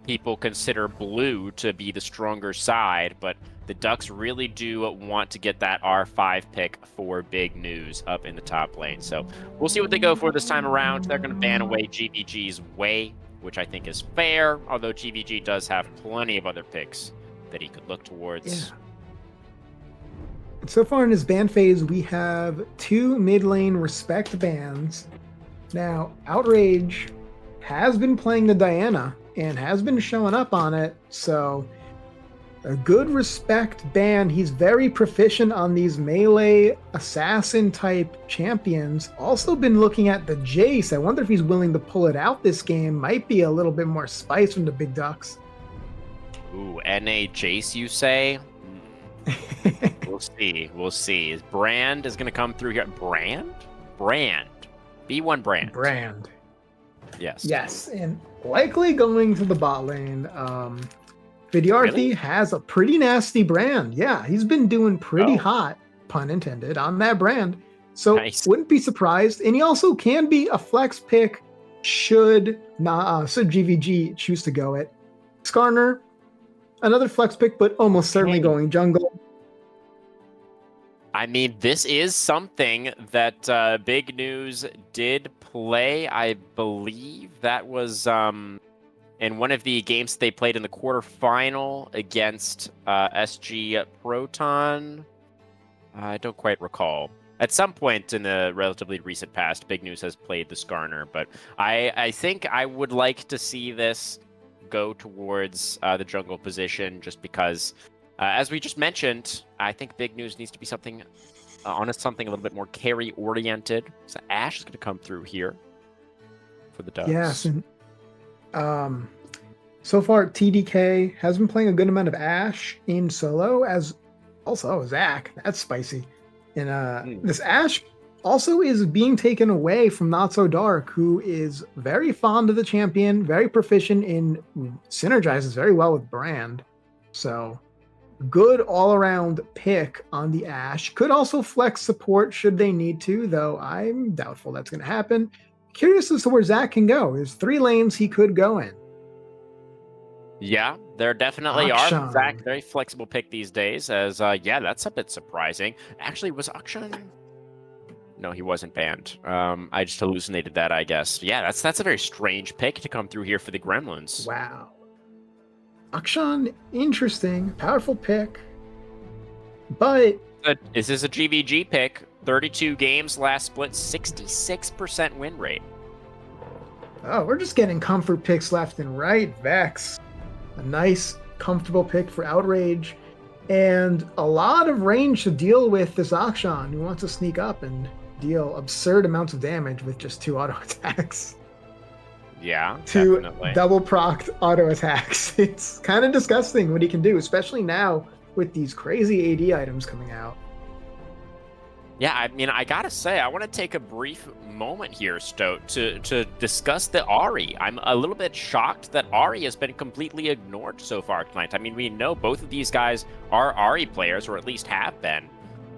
people consider blue to be the stronger side, but the Ducks really do want to get that R5 pick for Big News up in the top lane. So we'll see what they go for this time around. They're going to ban away GVG's Way, which I think is fair, although GVG does have plenty of other picks that he could look towards. Yeah. So far in his ban phase, we have 2 mid lane respect bans. Now, Outrage has been playing the Diana and has been showing up on it, so a good respect ban. He's very proficient on these melee assassin type champions. Also been looking at the Jace. I wonder if he's willing to pull it out this game. Might be a little bit more spice from the Big Ducks. Ooh, NA Jace, you say? We'll see. Brand is going to come through here. Brand? B1 Brand. Brand. Yes, and likely going to the bot lane. Vidyarthi Really? has a pretty nasty Brand. Yeah, he's been doing pretty hot, pun intended, on that Brand. So Nice. Wouldn't be surprised. And he also can be a flex pick should GVG choose to go it. Skarner, another flex pick, but almost certainly going jungle. I mean, this is something that Big News did play. I believe that was in one of the games they played in the quarterfinal against SG Proton. I don't quite recall. At some point in the relatively recent past, Big News has played the Skarner, but I think I would like to see this go towards the jungle position just because, as we just mentioned, I think Big News needs to be something something a little bit more carry-oriented. So Ashe is going to come through here for the Ducks. Yes, and so far TDK has been playing a good amount of Ashe in solo, as also Zach. That's spicy. And this Ashe also is being taken away from Not So Dark, who is very fond of the champion, very proficient in synergizes very well with Brand. So good all-around pick on the Ashe. Could also flex support should they need to, though I'm doubtful that's going to happen. Curious as to where Zach can go. There's 3 lanes he could go in. Yeah, there definitely Akshan. are. Zach, very flexible pick these days, as that's a bit surprising. Actually, was Akshan? No, he wasn't banned. I just hallucinated that, I guess. Yeah, that's a very strange pick to come through here for the Gremlins. Wow. Akshan, interesting. Powerful pick. But This is a GVG pick. 32 games, last split, 66% win rate. we're just getting comfort picks left and right. Vex. A nice, comfortable pick for Outrage. And a lot of range to deal with this Akshan, who wants to sneak up and deal absurd amounts of damage with just 2 auto attacks. Yeah, 2 definitely. double procced auto attacks. It's kind of disgusting what he can do, especially now with these crazy AD items coming out. Yeah, I mean, I gotta say, I want to take a brief moment here, Stoat, to discuss the Ahri. I'm a little bit shocked that Ahri has been completely ignored so far tonight. I mean, we know both of these guys are Ahri players, or at least have been.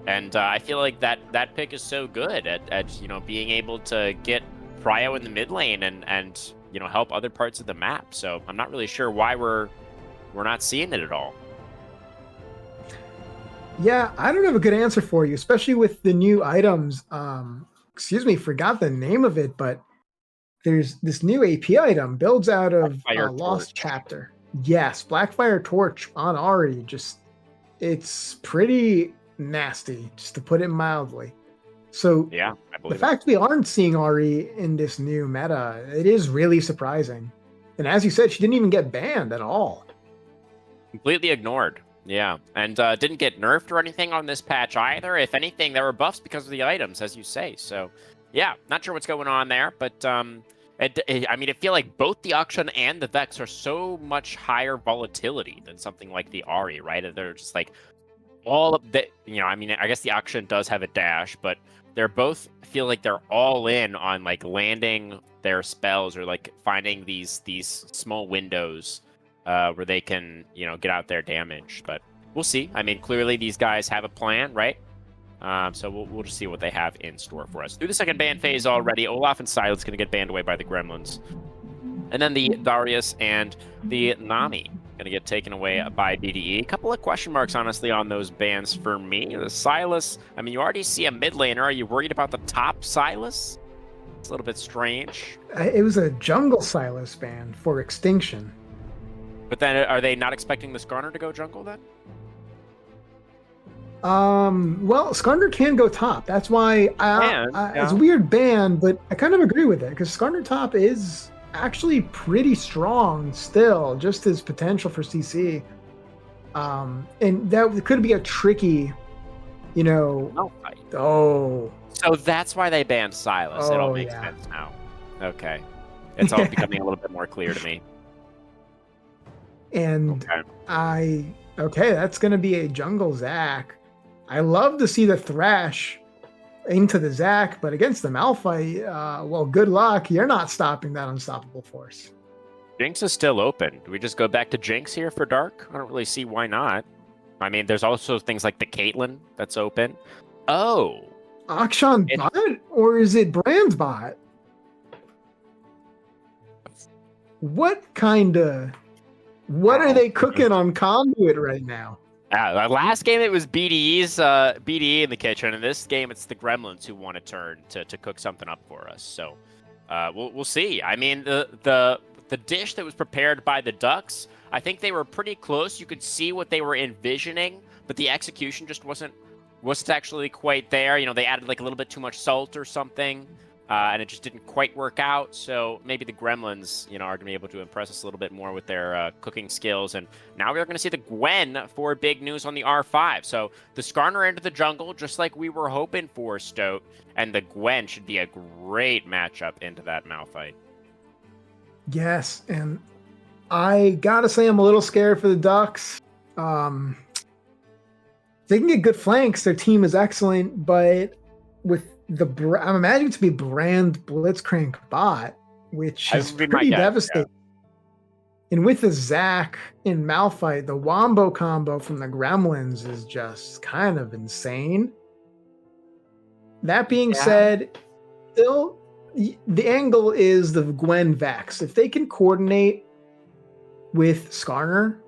And I feel like that pick is so good at being able to get Prio in the mid lane and help other parts of the map. So I'm not really sure why we're not seeing it at all. Yeah, I don't have a good answer for you, especially with the new items. Forgot the name of it, but there's this new AP item, builds out of Blackfire Lost Torch. Chapter. Yes, Blackfire Torch on Ahri. It's pretty nasty, just to put it mildly. So Yeah, I the believe it. fact we aren't seeing Ari in this new meta, it is really surprising. And as you said, she didn't even get banned at all. Completely ignored. Yeah, and didn't get nerfed or anything on this patch either. If anything, there were buffs because of the items, as you say. So, yeah, not sure what's going on there, but I mean, I feel like both the Akshan and the Vex are so much higher volatility than something like the Ari, right? They're just like all of the, I mean, I guess the Akshan does have a dash, but they're both feel like they're all in on like landing their spells or like finding these small windows where they can, get out their damage. But we'll see. I mean, clearly these guys have a plan, right? So we'll just see what they have in store for us. Through the second ban phase already, Olaf and Silas going to get banned away by the Gremlins. And then the Darius and the Nami going to get taken away by BDE. A couple of question marks, honestly, on those bans for me. The Silas, I mean, you already see a mid laner. Are you worried about the top Silas? It's a little bit strange. It was a jungle Silas ban for extinction. But then are they not expecting the Skarner to go jungle then? Well, Skarner can go top. That's why it's a weird ban, but I kind of agree with it because Skarner top is actually pretty strong still, just his potential for CC. And that could be a tricky, Malphite. Oh. So that's why they banned Silas. It all makes sense now. Okay. It's all becoming a little bit more clear to me. And that's going to be a jungle Zac. I love to see the Thresh into the Zac, but against the Malphite, well, good luck. You're not stopping that unstoppable force. Jinx is still open. Do we just go back to Jinx here for Dark? I don't really see why not. I mean, there's also things like the Caitlyn that's open. Oh. Akshan bot? Or is it Brand's bot? What are they cooking on Conduit right now? Last game it was BDE in the kitchen, and this game it's the Gremlins who want to turn to cook something up for us. So we'll see. I mean, the dish that was prepared by the Ducks, I think they were pretty close. You could see what they were envisioning, but the execution just wasn't actually quite there. They added like a little bit too much salt or something. And it just didn't quite work out. So maybe the Gremlins, are going to be able to impress us a little bit more with their cooking skills. And now we're going to see the Gwen for big news on the R5. So the Skarner into the jungle, just like we were hoping for, Stoat. And the Gwen should be a great matchup into that Malphite. Yes, and I got to say I'm a little scared for the Ducks. They can get good flanks. Their team is excellent, but with I'm imagining it to be Brand Blitzcrank bot, which is pretty devastating. Yeah. And with the Zac in Malphite, the Wombo combo from the Gremlins is just kind of insane. That being said, still, the angle is the Gwen Vex. If they can coordinate with Skarner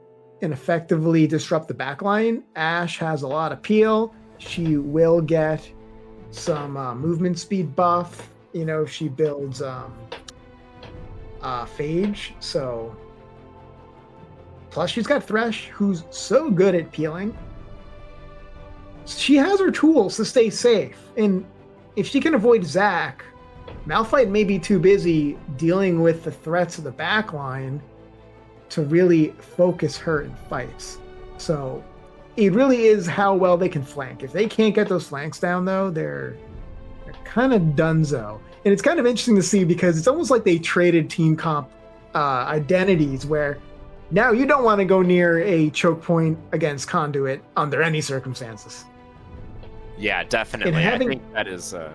and effectively disrupt the backline, Ashe has a lot of appeal. She will get some movement speed buff. She builds Phage. So plus she's got Thresh, who's so good at peeling. She has her tools to stay safe. And if she can avoid Zac, Malphite may be too busy dealing with the threats of the backline to really focus her in fights. So it really is how well they can flank. If they can't get those flanks down, though, they're kind of donezo. And it's kind of interesting to see because it's almost like they traded team comp identities where now you don't want to go near a choke point against Conduit under any circumstances. Yeah, definitely. I think that is... I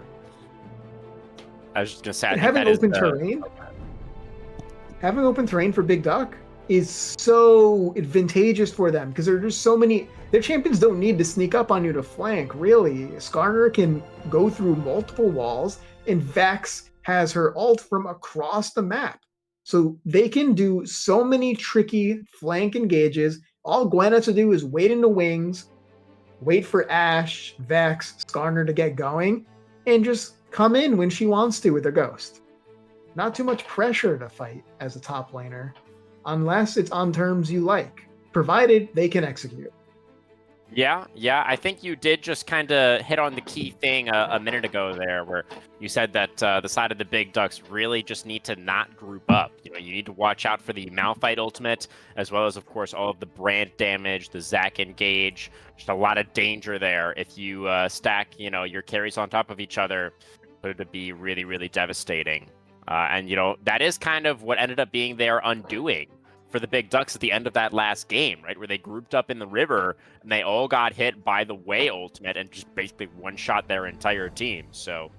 was just going to say, having open terrain for Big Duck is so advantageous for them because there are just so many. Their champions don't need to sneak up on you to flank, really. Skarner can go through multiple walls, and Vex has her ult from across the map. So they can do so many tricky flank engages. All Gwen has to do is wait in the wings, wait for Ashe, Vex, Skarner to get going, and just come in when she wants to with her Ghost. Not too much pressure to fight as a top laner, unless it's on terms you like, provided they can execute. Yeah, yeah. I think you did just kind of hit on the key thing a minute ago there, where you said that the side of the big ducks really just need to not group up. You need to watch out for the Malphite ultimate, as well as, of course, all of the brand damage, the Zac engage. Just a lot of danger there. If you stack, your carries on top of each other, it would be really, really devastating. And that is kind of what ended up being their undoing for the big ducks at the end of that last game, right, where they grouped up in the river and they all got hit by the Way ultimate and just basically one-shot their entire team. So,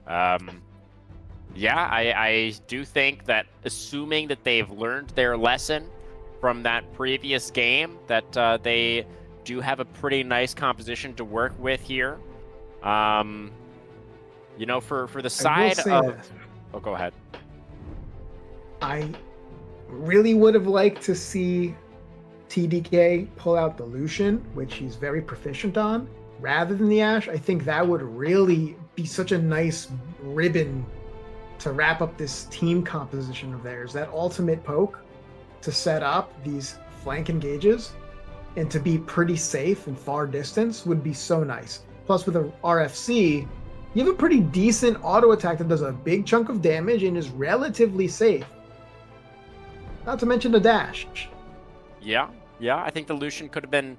yeah, I do think that, assuming that they've learned their lesson from that previous game, that they do have a pretty nice composition to work with here. For the I will side say of... this. Oh, go ahead. I really would have liked to see TDK pull out the Lucian, which he's very proficient on, rather than the Ashe. I think that would really be such a nice ribbon to wrap up this team composition of theirs. That ultimate poke to set up these flank engages and to be pretty safe and far distance would be so nice. Plus, with a RFC, you have a pretty decent auto attack that does a big chunk of damage and is relatively safe. Not to mention the dash. Yeah, I think the Lucian could have been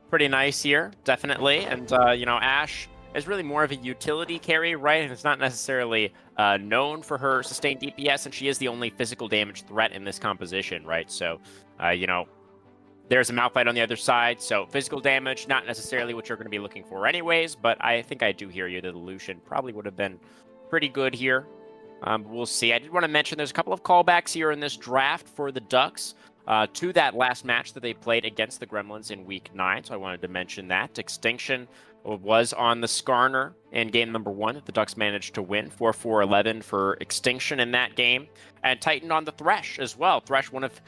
pretty nice here, definitely. And, Ashe is really more of a utility carry, right? And it's not necessarily known for her sustained DPS, and she is the only physical damage threat in this composition, right? So, there's a Malphite on the other side, so physical damage, not necessarily what you're going to be looking for anyways, but I think I do hear you that the Lucian probably would have been pretty good here. We'll see. I did want to mention there's a couple of callbacks here in this draft for the Ducks to that last match that they played against the Gremlins in Week 9, so I wanted to mention that. Extinction was on the Skarner in game number 1 that the Ducks managed to win, 4-4-11 for Extinction in that game, and Titan on the Thresh as well. Thresh, one of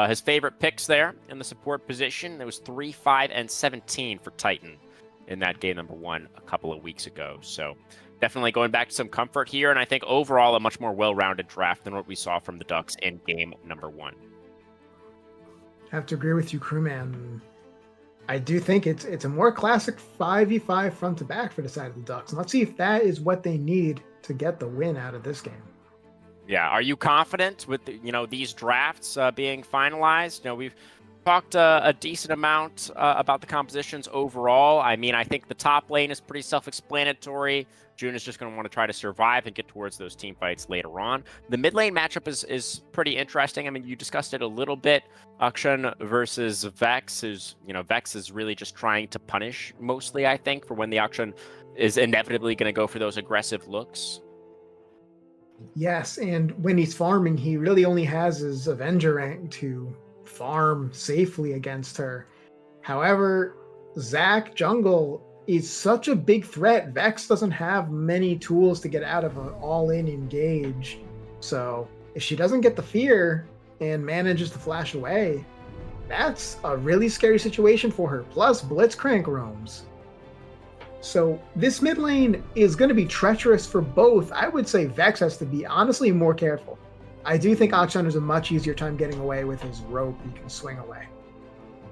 his favorite picks there in the support position. It was 3-5-17 for Titan in that game number 1 a couple of weeks ago, so definitely going back to some comfort here, and I think overall a much more well-rounded draft than what we saw from the Ducks in game number 1. I have to agree with you, Crewman. I do think it's a more classic 5v5 front to back for the side of the Ducks. And let's see if that is what they need to get the win out of this game. Yeah, are you confident with these drafts being finalized? We've talked a decent amount about the compositions overall. I mean, I think the top lane is pretty self-explanatory. June is just going to want to try to survive and get towards those team fights later on. The mid lane matchup is pretty interesting. I mean, you discussed it a little bit. Akshan versus Vex, Vex is really just trying to punish mostly, I think, for when the Akshan is inevitably going to go for those aggressive looks. Yes, and when he's farming, he really only has his Avenger rank to farm safely against her. However, Zac jungle is such a big threat. Vex doesn't have many tools to get out of an all-in engage. So if she doesn't get the fear and manages to flash away, that's a really scary situation for her. Plus, Blitzcrank roams. So this mid lane is going to be treacherous for both. I would say Vex has to be honestly more careful. I do think Akshan has a much easier time getting away with his rope. He can swing away.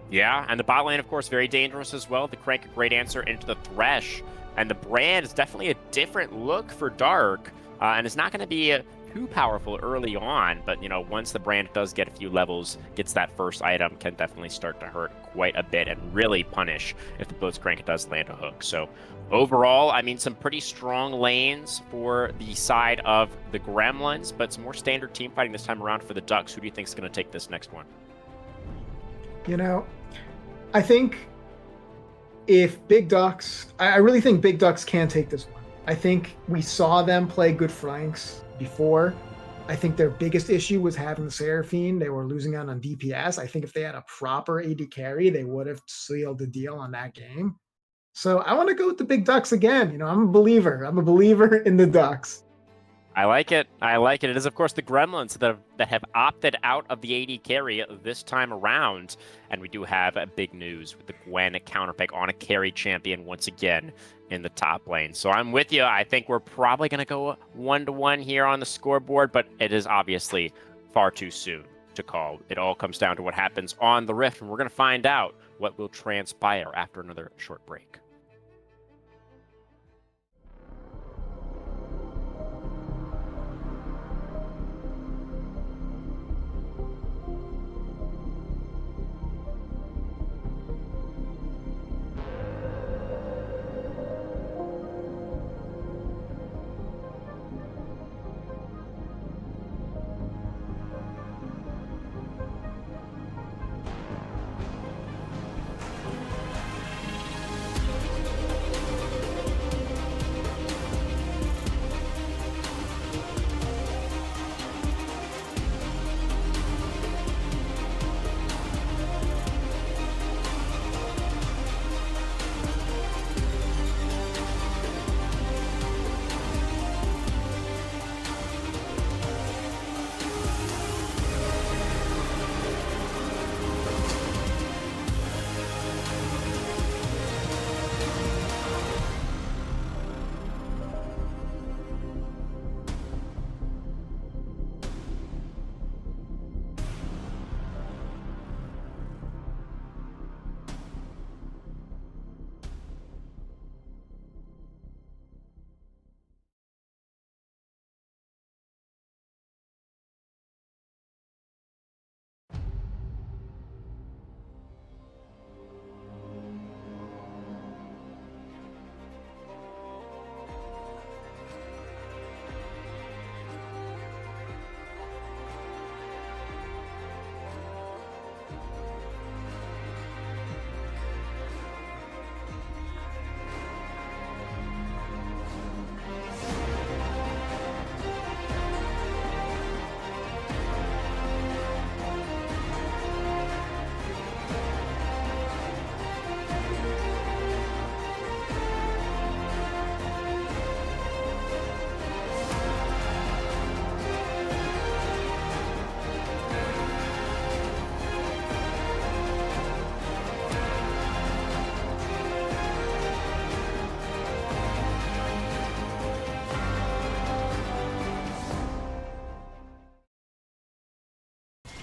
Yeah, and the bot lane, of course, very dangerous as well. The Crank, a great answer into the Thresh. And the Brand is definitely a different look for Dark. And it's not going to be too powerful early on. But, once the Brand does get a few levels, gets that first item, can definitely start to hurt quite a bit and really punish if the Blitzcrank does land a hook. So overall, I mean, some pretty strong lanes for the side of the Gremlins, but some more standard team fighting this time around for the Ducks. Who do you think is going to take this next one? I think if Big Ducks, I really think Big Ducks can take this one. I think we saw them play good flanks before. I think their biggest issue was having the Seraphine. They were losing out on DPS. I think if they had a proper AD carry, they would have sealed the deal on that game. So I want to go with the Big Ducks again. I'm a believer. I'm a believer in the Ducks. I like it. It is, of course, the Gremlins that have opted out of the AD carry this time around. And we do have big news with the Gwen counterpick on a carry champion once again in the top lane. So I'm with you. I think we're probably going to go 1-1 here on the scoreboard, but it is obviously far too soon to call. It all comes down to what happens on the Rift, and we're going to find out what will transpire after another short break.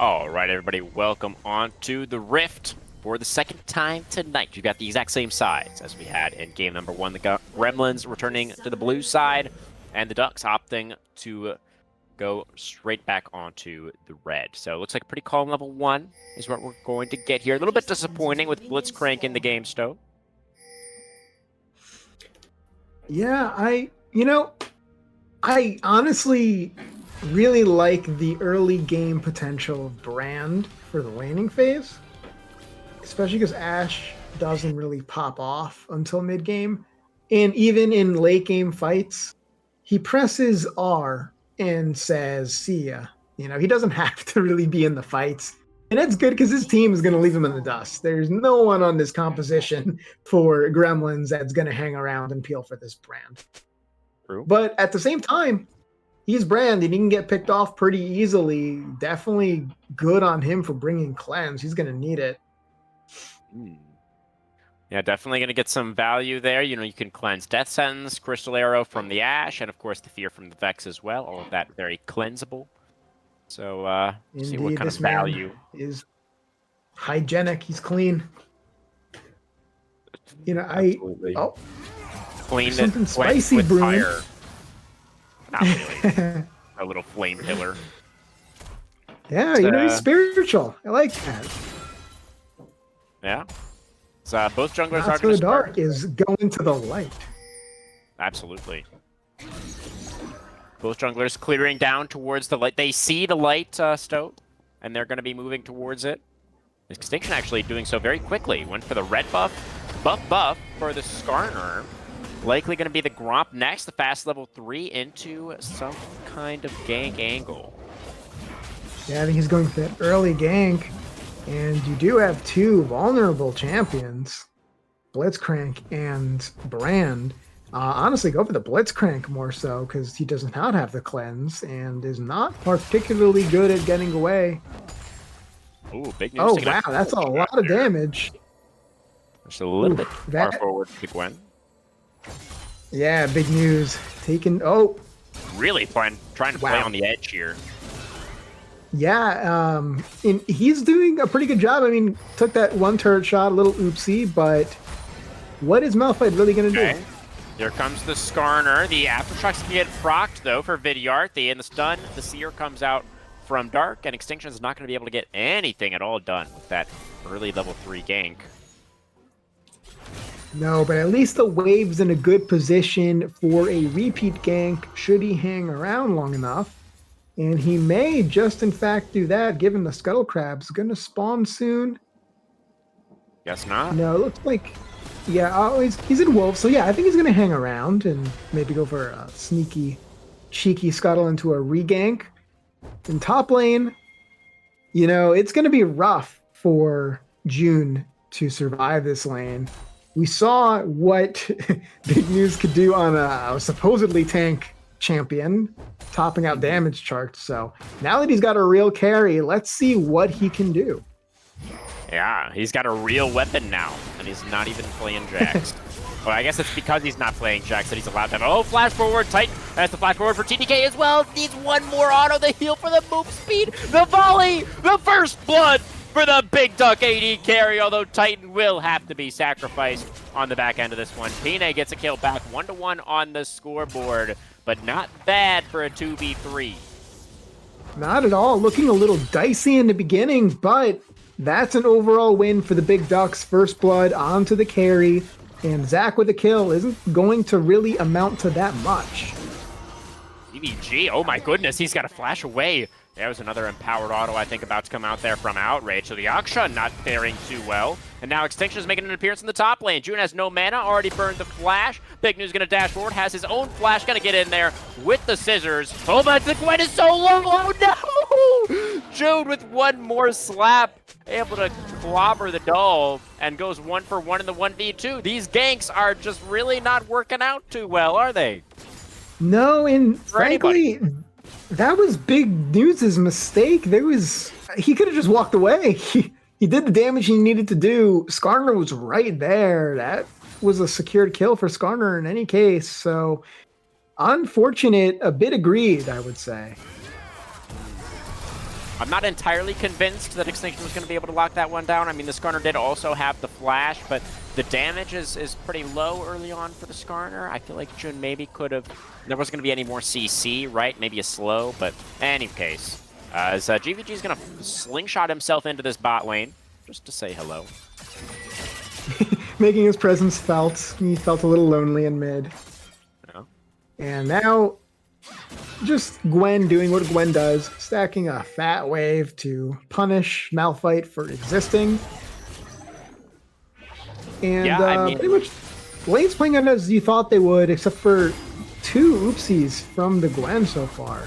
All right, everybody, welcome on to the Rift for the second time tonight. You've got the exact same sides as we had in game number 1. The Gremlins returning to the blue side, and the Ducks opting to go straight back onto the red. So it looks like a pretty calm level 1 is what we're going to get here. A little bit disappointing with Blitzcrank in the game, Stowe. Yeah, I honestly really like the early game potential of Brand for the laning phase, especially because Ashe doesn't really pop off until mid game, and even in late game fights, he presses R and says "see ya." You know, he doesn't have to really be in the fights, and that's good because his team is going to leave him in the dust. There's no one on this composition for Gremlins that's going to hang around and peel for this Brand. True. But at the same time, he's Brand and he can get picked off pretty easily. Definitely good on him for bringing Cleanse. He's going to need it. Yeah, definitely going to get some value there. You know, you can cleanse Death Sentence, Crystal Arrow from the Ashe, and of course the Fear from the Vex as well. All of that very cleansable. So, see what kind of value. Is hygienic. He's clean. You know, Absolutely. Clean something spicy with brewing. fire. Not really. A little flame pillar. Yeah, you know, he's spiritual. I like that. Yeah. So both junglers Not are so going to dark is going to the light. Absolutely. Both junglers clearing down towards the light. They see the light, Stowe, and they're going to be moving towards it. Extinction actually doing so very quickly. Went for the red buff. Buff for the Skarner. Likely going to be the Gromp next, the fast level 3 into some kind of gank angle. Yeah, I think he's going for that early gank. And you do have two vulnerable champions, Blitzcrank and Brand. Honestly, go for the Blitzcrank more so because he does not have the cleanse and is not particularly good at getting away. Ooh, big news. Oh, wow, that's a lot of damage. Just a little bit far forward to Gwen. Yeah, big news. Taken. Oh, really trying to play on the edge here. Yeah, and he's doing a pretty good job. I mean, took that one turret shot, a little oopsie, but what is Malphite really going to Okay. do? Here comes the Skarner. The Aftershocks can get procced, though, for Vidyard. In the stun, the Seer comes out from Dark, and Extinction is not going to be able to get anything at all done with that early level 3 gank. No, but at least the Wave's in a good position for a repeat gank should he hang around long enough. And he may just, in fact, do that, given the Scuttle Crab's going to spawn soon. Guess not. No, it looks like... Yeah, he's in Wolf, so yeah, I think he's going to hang around and maybe go for a sneaky, cheeky Scuttle into a regank. In top lane, you know, it's going to be rough for June to survive this lane. We saw what Big News could do on a supposedly tank champion, topping out damage charts. So now that he's got a real carry, let's see what he can do. Yeah, he's got a real weapon now, and he's not even playing Jax. Well, I guess it's because he's not playing Jax that he's allowed to have. Oh, flash forward, Titan. That's the flash forward for TDK as well. Needs one more auto, the heal for the move speed, the volley, the first blood for the Big Duck AD carry, although Titan will have to be sacrificed on the back end of this one. Pine gets a kill back, 1-1 on the scoreboard, but not bad for a 2v3. Not at all. Looking a little dicey in the beginning, but that's an overall win for the Big Ducks. First blood onto the carry, and Zach with a kill isn't going to really amount to that much. EVG, oh my goodness, he's got to flash away. There was another empowered auto, I think, about to come out there from Outrage. So the Aksha not faring too well. And now Extinction is making an appearance in the top lane. June has no mana, already burned the flash. Big News gonna dash forward, has his own flash, gonna get in there with the scissors. Oh, but the Gwen is so low, oh no! June with one more slap, able to clobber the doll, and goes 1-for-1 in the 1v2. These ganks are just really not working out too well, are they? No, and frankly, that was Big News' mistake. He could have just walked away. He did the damage he needed to do. Skarner was right there. That was a secured kill for Skarner in any case. So unfortunate, a bit agreed, I would say. I'm not entirely convinced that Extinction was going to be able to lock that one down. I mean, the Skarner did also have the flash, but the damage is pretty low early on for the Skarner. I feel like Jun maybe could have... There wasn't going to be any more CC, right? Maybe a slow, but in any case. As GVG is going to slingshot himself into this bot lane, just to say hello. Making his presence felt. He felt a little lonely in mid. No. And now, just Gwen doing what Gwen does, stacking a fat wave to punish Malphite for existing. And Yeah, I mean, pretty much, lane's playing out as you thought they would, except for 2 oopsies from the Gwen so far.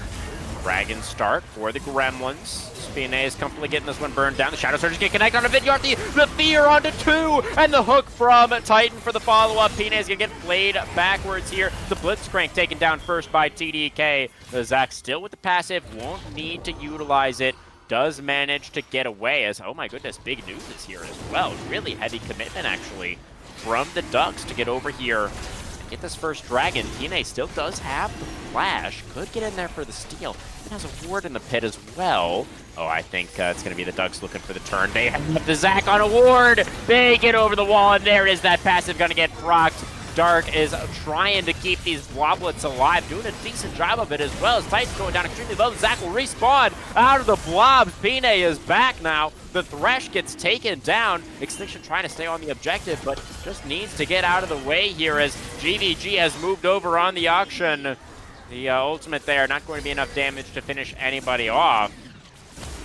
Dragon start for the Gremlins. Spine is comfortably getting this one burned down. The Shadow Surges get connected on a Vidyard. The Fear onto 2, and the hook from Titan for the follow-up. Pine is going to get played backwards here. The Blitzcrank taken down first by TDK. The Zac still with the passive, won't need to utilize it. Does manage to get away as, oh my goodness, Big News is here as well. Really heavy commitment, actually, from the Ducks to get over here. Get this first dragon. Pine still does have the flash. Could get in there for the steal. It has a ward in the pit as well. Oh, I think it's going to be the Ducks looking for the turn. They have the Zac on a ward. They get over the wall, and there is that passive going to get procced. Dark is trying to keep these bloblets alive, doing a decent job of it as well. As Titan's going down extremely low, Zac will respawn out of the blobs. Pine is back now. The Thresh gets taken down. Extinction trying to stay on the objective, but just needs to get out of the way here as GVG has moved over on the auction. The ultimate there, not going to be enough damage to finish anybody off.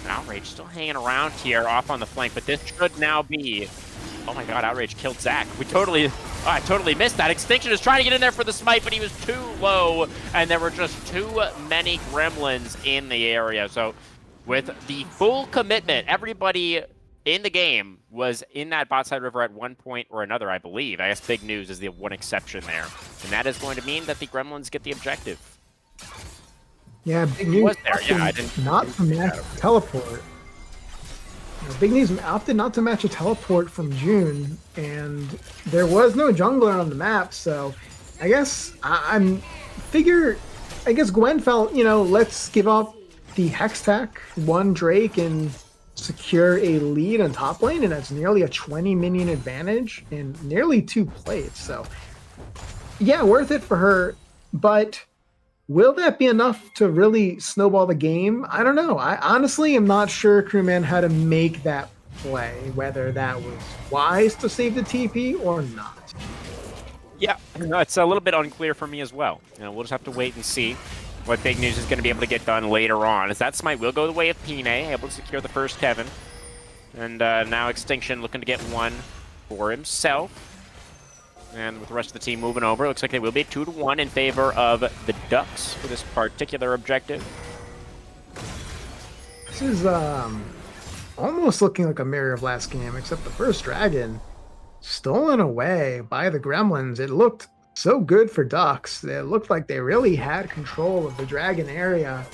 Outrage still hanging around here off on the flank, but this should now be... Oh my god, Outrage killed Zac. I totally missed that. Extinction is trying to get in there for the smite, but he was too low, and there were just too many Gremlins in the area. So with the full commitment, everybody in the game was in that bot side river at one point or another, I believe. I guess Big News is the one exception there. And that is going to mean that the Gremlins get the objective. Yeah, Big News was there. Yeah, I didn't not to match teleport. Big News opted not to match a teleport from June, and there was no jungler on the map, so I guess I guess Gwen felt, you know, let's give up the Hextech one Drake and secure a lead on top lane, and that's nearly a 20 minion advantage in nearly 2 plates. So, yeah, worth it for her. But will that be enough to really snowball the game? I don't know. I honestly am not sure Crewman how to make that play, whether that was wise to save the TP or not. Yeah, no, it's a little bit unclear for me as well. We'll just have to wait and see what big news is going to be able to get done later on. As that smite will go the way of Pine, able to secure the first Kevin. And now Extinction looking to get one for himself. And with the rest of the team moving over, looks like they will be 2-1 in favor of the Ducks for this particular objective. This is almost looking like a mirror of last game, except the first dragon stolen away by the Gremlins. It looked so good for Ducks. It looked like they really had control of the dragon area,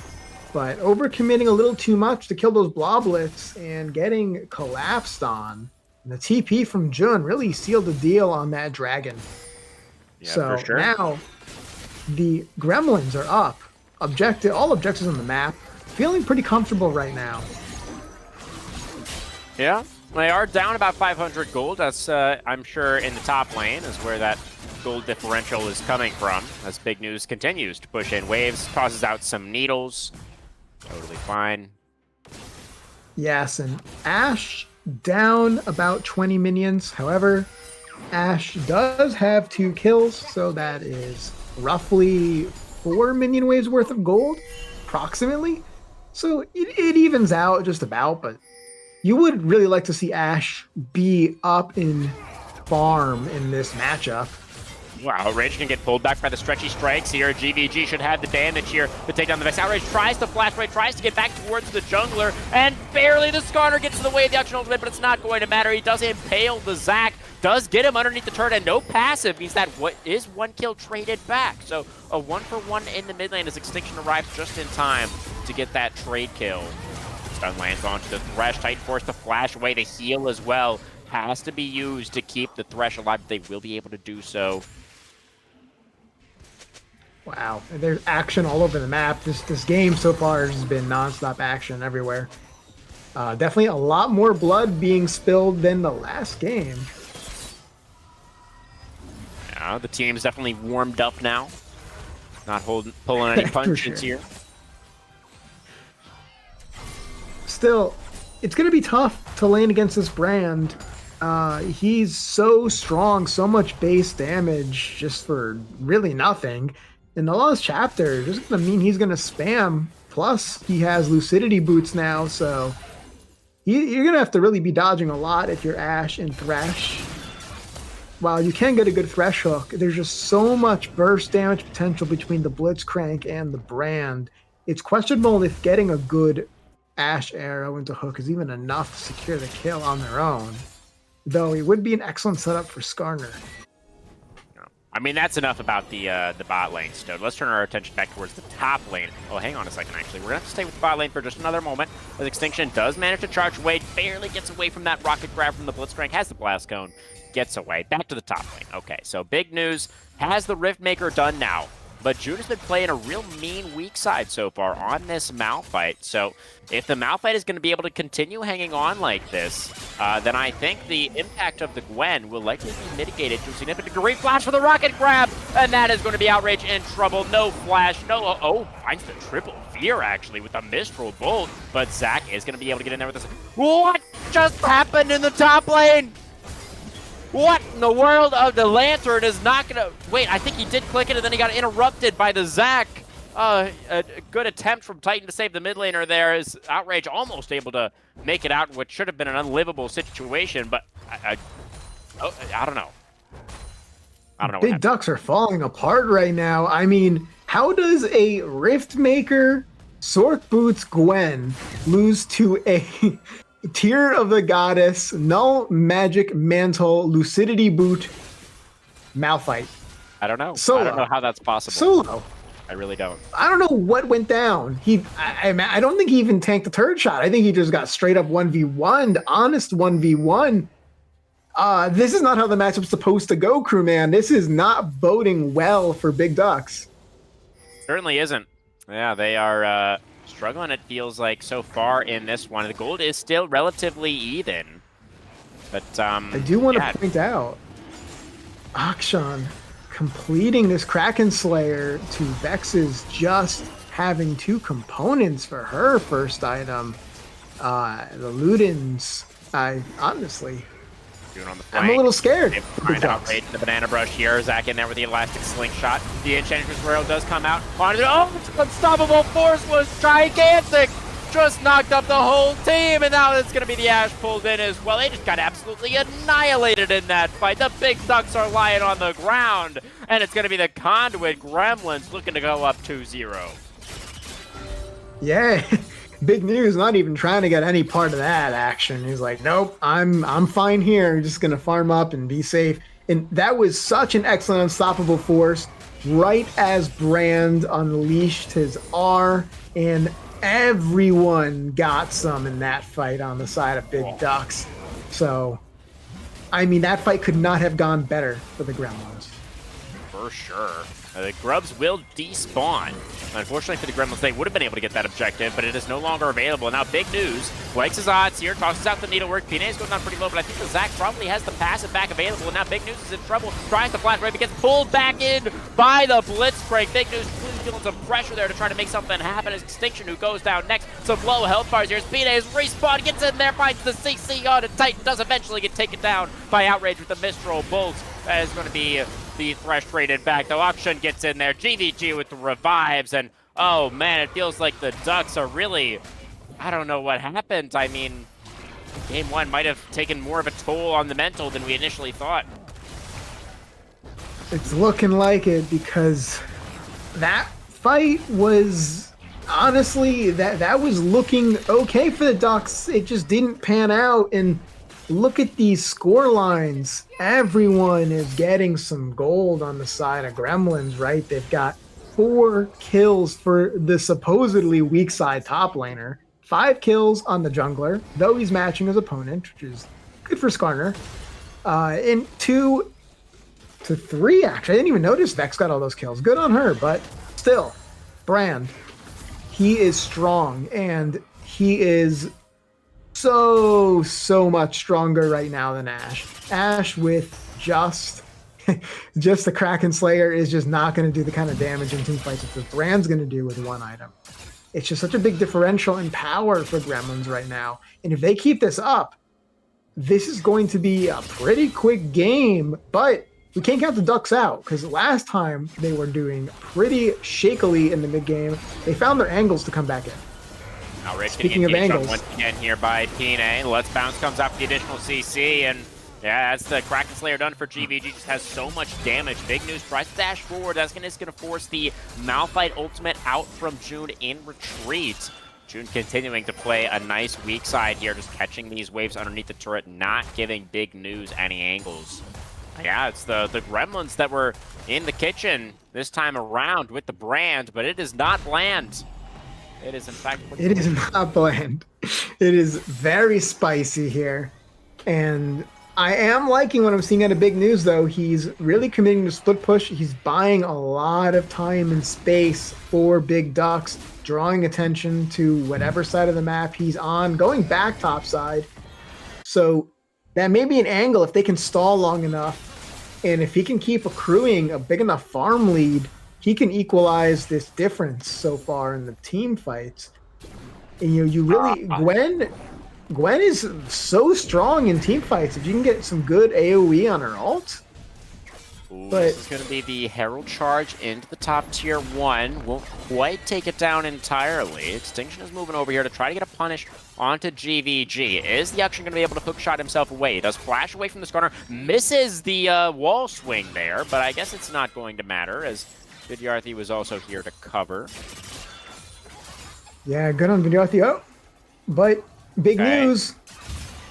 but overcommitting a little too much to kill those bloblets and getting collapsed on. And the TP from Jun really sealed the deal on that dragon. Yeah, so for sure. Now the Gremlins are up. All objectives on the map. Feeling pretty comfortable right now. Yeah, they are down about 500 gold. That's, I'm sure, in the top lane is where that gold differential is coming from, as Big News continues to push in waves, tosses out some needles. Totally fine. Yes, and Ashe down about 20 minions. However, Ashe does have 2 kills, so that is roughly 4 minion waves worth of gold, approximately. So it evens out just about, but you would really like to see Ashe be up in farm in this matchup. Wow, Outrage can get pulled back by the stretchy strikes here. GVG should have the damage here to take down the Vex. Outrage tries to flash right, tries to get back towards the jungler, and barely the Skarner gets in the way of the action ultimate, but it's not going to matter. He does impale the Zac, does get him underneath the turret, and no passive means that what is 1 kill traded back. So a 1-for-1 in the mid lane as Extinction arrives just in time to get that trade kill. Stun lands onto the Thresh, Titan forced to flash away. The heal as well has to be used to keep the Thresh alive. They will be able to do so. Wow, there's action all over the map. This game so far has been nonstop action everywhere. Definitely a lot more blood being spilled than the last game. Yeah, the team's definitely warmed up now. Not pulling any punches here. Still, it's going to be tough to lane against this brand. He's so strong, so much base damage just for really nothing. In the last chapter, this is going to mean he's going to spam. Plus, he has Lucidity boots now, so you're going to have to really be dodging a lot if you're Ashe and Thresh. While you can get a good Thresh hook, there's just so much burst damage potential between the Blitzcrank and the brand. It's questionable if getting a good Ashe arrow into hook is even enough to secure the kill on their own. Though it would be an excellent setup for Skarner. I mean, that's enough about the bot lane, Stone. Let's turn our attention back towards the top lane. Oh, hang on a second, actually. We're going to have to stay with the bot lane for just another moment. As Extinction does manage to charge away, barely gets away from that rocket grab from the Blitzcrank, has the Blast Cone, gets away. Back to the top lane. Okay, so big news. Has the Riftmaker done now? But June has been playing a real mean weak side so far on this Malphite. So if the Malphite is going to be able to continue hanging on like this, then I think the impact of the Gwen will likely be mitigated to a significant degree. Flash for the rocket grab, and that is going to be Outrage in trouble. No flash, no, oh, finds the triple fear actually with a Mistral Bolt, but Zac is going to be able to get in there with this. What just happened in the top lane? What in the world of the Lantern is not gonna... Wait, I think he did click it and then he got interrupted by the Zac. A good attempt from Titan to save the mid laner there as Outrage almost able to make it out in what should have been an unlivable situation, but I don't know. I don't know. Big Ducks are falling apart right now. I mean, how does a Riftmaker Sork Boots Gwen lose to a Tear of the Goddess, Null Magic Mantle, Lucidity Boot, Malphite? I don't know. Solo. I don't know how that's possible. Solo. I really don't. I don't know what went down. I don't think he even tanked the third shot. I think he just got straight up 1v1'd, honest 1v1. This is not how the matchup's supposed to go, crewman. This is not boding well for Big Ducks. Certainly isn't. Yeah, they are Struggling, it feels like, so far in this one. The gold is still relatively even. But, I do want to point out, Akshan completing this Kraken Slayer to Vex's just having 2 components for her first item. The Ludens, I honestly, on the I'm a little scared. Find outrage the banana brush here. Zach in there with the elastic slingshot. The Enchantress Rail does come out. Oh, unstoppable force was gigantic. Just knocked up the whole team, and now it's going to be the Ash pulled in as well. They just got absolutely annihilated in that fight. The big ducks are lying on the ground, and it's going to be the Conduit Gremlins looking to go up 2-0. Yeah. Big news, not even trying to get any part of that action. He's like, nope, I'm fine here. I'm just gonna farm up and be safe. And that was such an excellent unstoppable force. Right as Brand unleashed his R, and everyone got some in that fight on the side of Big Ducks. So, I mean, that fight could not have gone better for the Gremlins. For sure. The Grubs will despawn. Unfortunately for the Gremlins, they would have been able to get that objective, but it is no longer available. Now, big news. Likes his odds here, tosses out the needlework. Pina is going down pretty low, but I think the Zach probably has the passive back available. And now Big News is in trouble. Tries to flash right, but gets pulled back in by the Blitzcrank. Big News feeling some pressure there to try to make something happen. As Extinction, who goes down next. Some low health bars here. Pina is respawned, gets in there, finds the CC on it. Titan does eventually get taken down by Outrage with the Mistral Bolts. That is going to be the Thresh traded back. The Auction gets in there. GVG with the revives, and oh man, it feels like the Ducks are really, I don't know what happened. I mean, game 1 might have taken more of a toll on the mental than we initially thought. It's looking like it, because that fight was honestly, that was looking okay for the Ducks. It just didn't pan out, and look at these score lines. Everyone is getting some gold on the side of Gremlins, right? They've got 4 kills for the supposedly weak side top laner, 5 kills on the jungler, though he's matching his opponent, which is good for Skarner. And 2 to 3, actually. I didn't even notice Vex got all those kills. Good on her, but still, Brand, he is strong, and he is so much stronger right now than Ash. Ash with just the Kraken Slayer is just not going to do the kind of damage in team fights that the Brand's going to do with 1 item. It's just such a big differential in power for Gremlins right now. And if they keep this up, this is going to be a pretty quick game, but we can't count the Ducks out, because last time they were doing pretty shakily in the mid game. They found their angles to come back in. Outrage Speaking of angles, once again here by Pina. Let's Bounce comes out for the additional CC, and yeah, that's the Kraken Slayer done for GVG. Just has so much damage. Big News tries to dash forward. That's going to force the Malphite ultimate out from June in retreat. June continuing to play a nice weak side here, just catching these waves underneath the turret, not giving Big News any angles. Yeah, it's the Gremlins that were in the kitchen this time around with the Brand, but it is not bland. It is, in fact... It is not bland. It is very spicy here. And I am liking what I'm seeing out of Big News, though. He's really committing to split push. He's buying a lot of time and space for Big Ducks, drawing attention to whatever side of the map he's on, going back top side. So that may be an angle if they can stall long enough. And if he can keep accruing a big enough farm lead, he can equalize this difference so far in the team fights. And you really, Gwen is so strong in team fights. If you can get some good AoE on her ult. Ooh, but this is going to be the Herald charge into the top tier 1. Won't quite take it down entirely. Extinction is moving over here to try to get a punish onto GVG. Is the Action going to be able to hookshot himself away? He does flash away from the Skarner. Misses the wall swing there, but I guess it's not going to matter, as Vidyarthi was also here to cover. Yeah, good on Vidyarthi. Oh, but big news.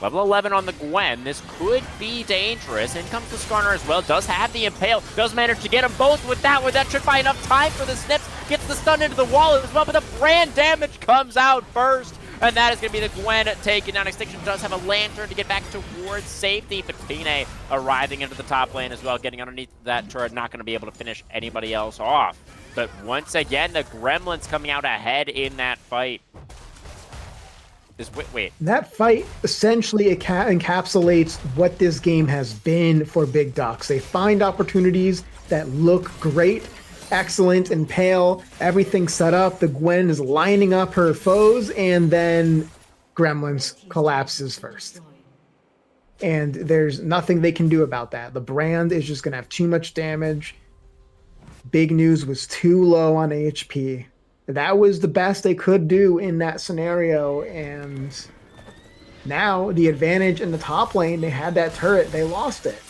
Level 11 on the Gwen. This could be dangerous. In comes the Skarner as well. Does have the Impale. Does manage to get them both with that one. That should buy enough time for the Snips. Gets the stun into the wall as well, but the Brand damage comes out first. and that is going to be the Gwen taken down. Extinction does have a lantern to get back towards safety, but Fine arriving into the top lane as well, getting underneath that turret, not going to be able to finish anybody else off. But once again, the Gremlins coming out ahead in that fight. Wait. That fight essentially encapsulates what this game has been for Big Ducks. They find opportunities that look great, excellent and pale, everything set up. The Gwen is lining up her foes, and then Gremlins collapses first. And there's nothing they can do about that. The brand is just going to have too much damage. Big News was too low on HP. That was the best they could do in that scenario, and now the advantage in the top lane, they had that turret, they lost it.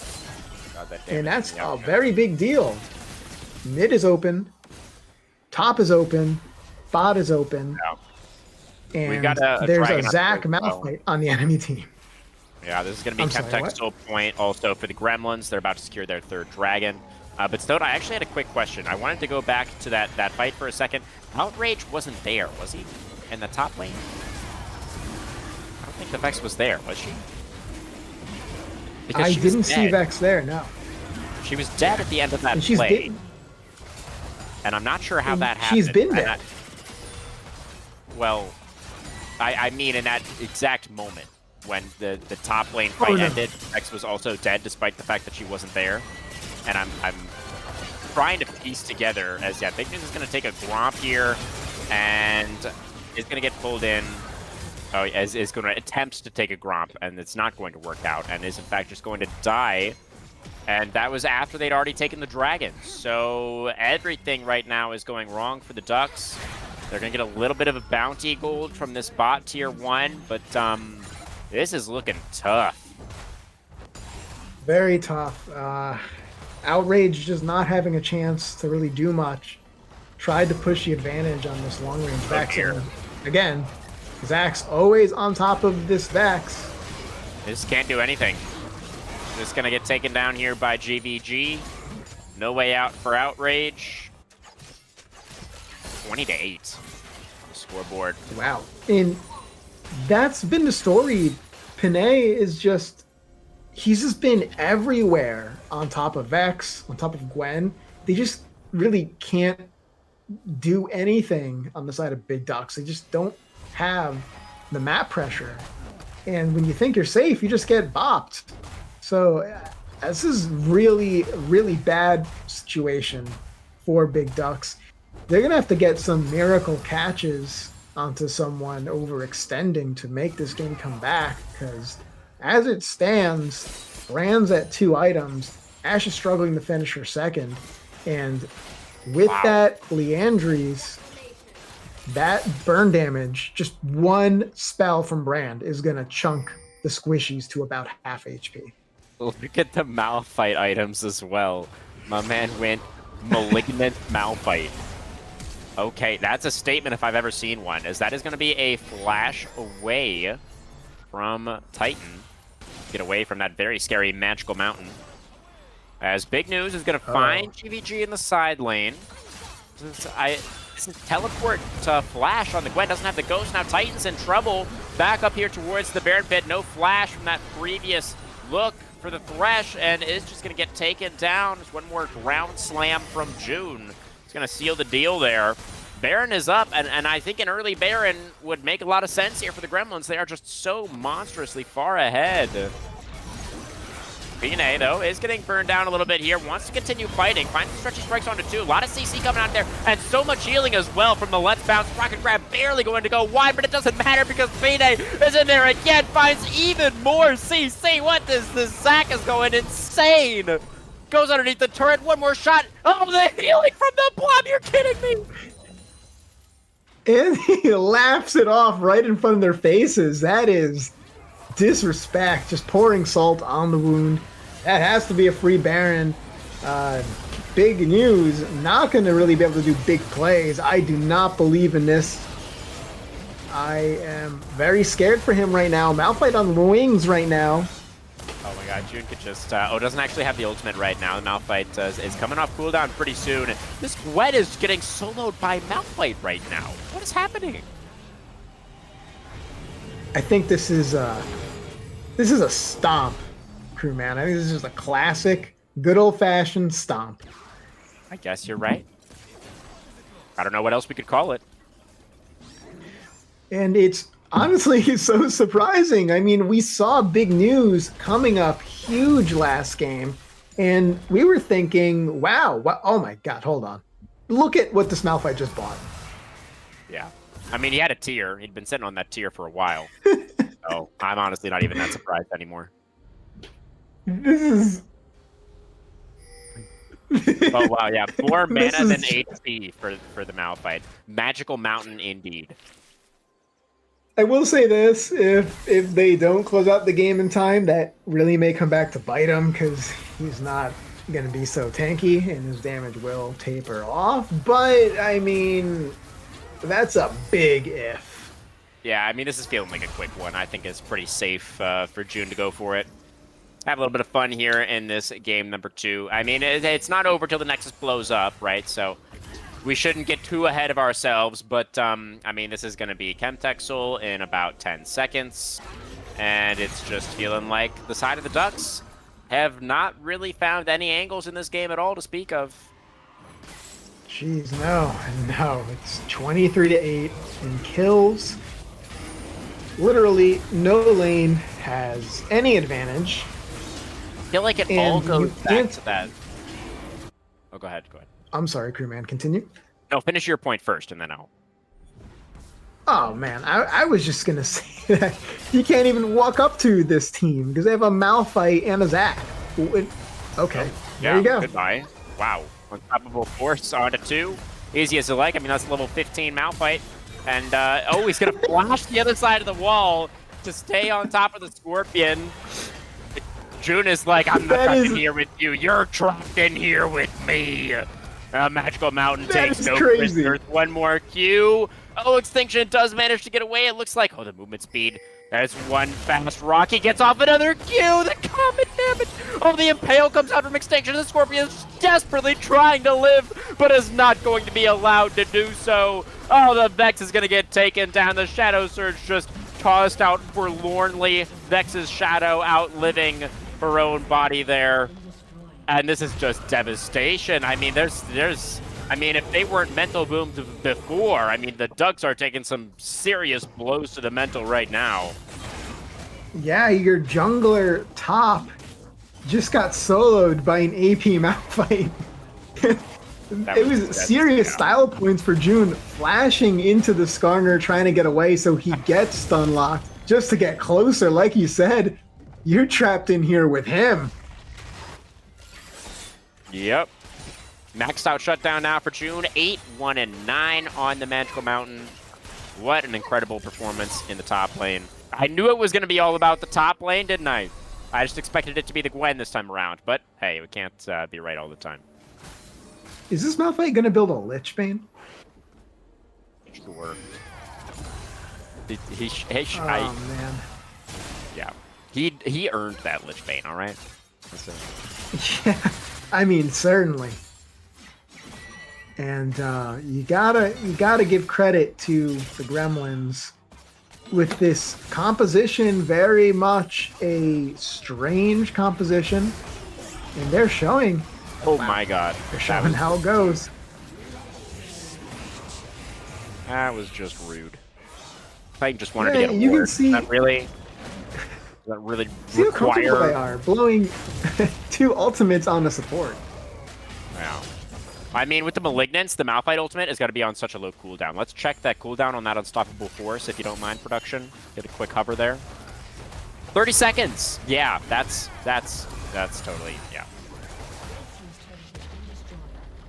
And that's a very big deal. Mid is open, top is open, bot is open, and there's a Zac Malphite on the enemy team. Yeah, this is going to be contextual point also for the Gremlins. They're about to secure their third dragon. But Stone, I actually had a quick question. I wanted to go back to that fight for a second. Outrage wasn't there, was he? In the top lane? I don't think the Vex was there, was she? Because I didn't see Vex there, no. She was dead at the end of that play. And I'm not sure how that happened. She's been dead. Well, I mean in that exact moment when the top lane fight ended, Vex was also dead despite the fact that she wasn't there. And I'm trying to piece together as, Big News is going to take a Gromp here and is going to get pulled in. Oh, is going to attempt to take a Gromp, and it's not going to work out, and is in fact just going to die. And that was after they'd already taken the dragon. So everything right now is going wrong for the Ducks. They're going to get a little bit of a bounty gold from this bot tier 1, but this is looking tough. Very tough. Outrage just not having a chance to really do much. Tried to push the advantage on this long range Vex. Again, Zac's always on top of this Vex. This can't do anything. Just gonna get taken down here by GVG. No way out for Outrage. 20-8. Scoreboard. Wow. And that's been the story. Panay is just... He's just been everywhere on top of Vex, on top of Gwen. They just really can't do anything on the side of Big Ducks. They just don't have the map pressure. And when you think you're safe, you just get bopped. So this is really, really bad situation for Big Ducks. They're going to have to get some miracle catches onto someone overextending to make this game come back, because as it stands, Brand's at 2 items. Ash is struggling to finish her second. And with that Leandries, that burn damage, just one spell from Brand is going to chunk the squishies to about half HP. Look at the Malphite items as well. My man went Malignant Malphite. Okay, that's a statement if I've ever seen one, as that is going to be a flash away from Titan. Get away from that very scary magical mountain. As Big News is going to find GVG in the side lane. This is teleport to flash on the Gwen. Doesn't have the ghost. Now Titan's in trouble. Back up here towards the Baron Pit. No flash from that previous look for the Thresh, and is just going to get taken down. There's one more ground slam from June. It's going to seal the deal there. Baron is up, and I think an early Baron would make a lot of sense here for the Gremlins. They are just so monstrously far ahead. Fine, though, is getting burned down a little bit here. Wants to continue fighting. Finds the stretchy strikes onto 2. A lot of CC coming out there, and so much healing as well from the Let's Bounce. Rocket Grab barely going to go wide, but it doesn't matter because Fine is in there again. Finds even more CC. What is this? Zac is going insane. Goes underneath the turret. One more shot. Oh, the healing from the blob. You're kidding me. And he laughs it off right in front of their faces. That is disrespect. Just pouring salt on the wound. That has to be a free Baron. Big News, not going to really be able to do big plays. I do not believe in this. I am very scared for him right now. Malphite on the wings right now. Oh my god, June could just... doesn't actually have the ultimate right now. The Malphite is coming off cooldown pretty soon. This Gwen is getting soloed by Malphite right now. What is happening? I think this is a stomp, crewman. I think this is just a classic, good old-fashioned stomp. I guess you're right. I don't know what else we could call it. And it's honestly so surprising. I mean, we saw big news coming up huge last game, and we were thinking, wow, oh my God, hold on. Look at what this Malphite just bought. Yeah. I mean, he had a tier. He'd been sitting on that tier for a while. So I'm honestly not even that surprised anymore. This is... Oh, wow, yeah. 4 mana, This is- then HP for the Malphite. Magical Mountain indeed. I will say this, if they don't close out the game in time, that really may come back to bite him, because he's not going to be so tanky, and his damage will taper off. But, I mean, that's a big if. Yeah, I mean, this is feeling like a quick one. I think it's pretty safe for June to go for it. Have a little bit of fun here in this game number 2. I mean, it's not over till the Nexus blows up, right? So we shouldn't get too ahead of ourselves, but I mean, this is going to be Chemtech Soul in about 10 seconds, and it's just feeling like the side of the Ducks have not really found any angles in this game at all to speak of. Jeez, no. It's 23-8 in kills. Literally, no lane has any advantage. I feel like it all And goes you back can't- to that. Oh, go ahead. I'm sorry, crewman, continue. No, finish your point first, and then I'll... Oh man, I was just gonna say that you can't even walk up to this team because they have a Malphite and a Zac. Okay, there you go. Goodbye. Wow. Unstoppable Force onto 2. Easy as you like. I mean, that's level 15 Malphite. And, oh, he's going to flash the other side of the wall to stay on top of the Scorpion. June is like, I'm not trapped in here with you. You're trapped in here with me. Magical Mountain takes no crazy. prisoners. One more Q. Oh, Extinction does manage to get away. It looks like, oh, the movement speed. There's one fast Rocky gets off another Q. The comet damage. Oh, the Impale comes out from Extinction. The Scorpion is desperately trying to live, but is not going to be allowed to do so. Oh, the Vex is going to get taken down. The Shadow Surge just tossed out forlornly. Vex's Shadow outliving her own body there. And this is just devastation. I mean, I mean, if they weren't mental boomed before, I mean, the Ducks are taking some serious blows to the mental right now. Yeah, your jungler top just got soloed by an AP Malphite. It was serious style points for June, flashing into the Skarner, trying to get away so he gets stun locked just to get closer. Like you said, you're trapped in here with him. Yep. Maxed out shutdown now for June. 8, 1, and 9 on the Magical Mountain. What an incredible performance in the top lane. I knew it was going to be all about the top lane, didn't I? I just expected it to be the Gwen this time around. But hey, we can't be right all the time. Is this Malphite going to build a Lich Bane? Sure. Man. Yeah. He earned that Lich Bane, all right? Yeah, I mean, certainly. And you gotta give credit to the Gremlins with this composition, very much a strange composition, and they're showing. Oh my God. They're showing how it goes. That was just rude. Titan just wanted Yeah, to get a you can ward. see- Does that really See how comfortable they require... are, blowing 2 ultimates on the support. Yeah. I mean, with the Malignance, the Malphite ultimate has got to be on such a low cooldown. Let's check that cooldown on that Unstoppable Force, if you don't mind, production. Get a quick hover there. 30 seconds! Yeah, that's totally, yeah.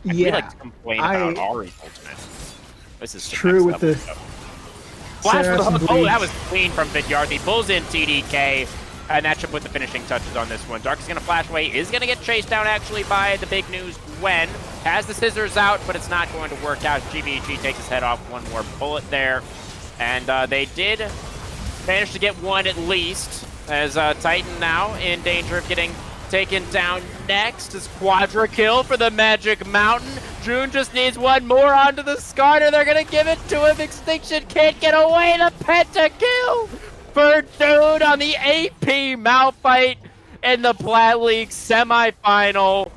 We Yeah, like to complain about Ari's ultimate. This is some true next with level the stuff. Flash for the Saracen hook. Oh, that was Bleeds. clean from Vidyarthi. Pulls in TDK, and that should put the finishing touches on this one. Dark is going to flash away. Is going to get chased down, actually, by the big news Gwen. Has the scissors out, but it's not going to work out. GBG takes his head off. One more bullet there. And they did manage to get one at least, as Titan now in danger of getting taken down next. Is Quadra kill for the Magic Mountain. June just needs one more onto the Skarner. They're going to give it to him. Extinction can't get away. The pentakill for Dude on the AP Malphite in the Plat League semifinal.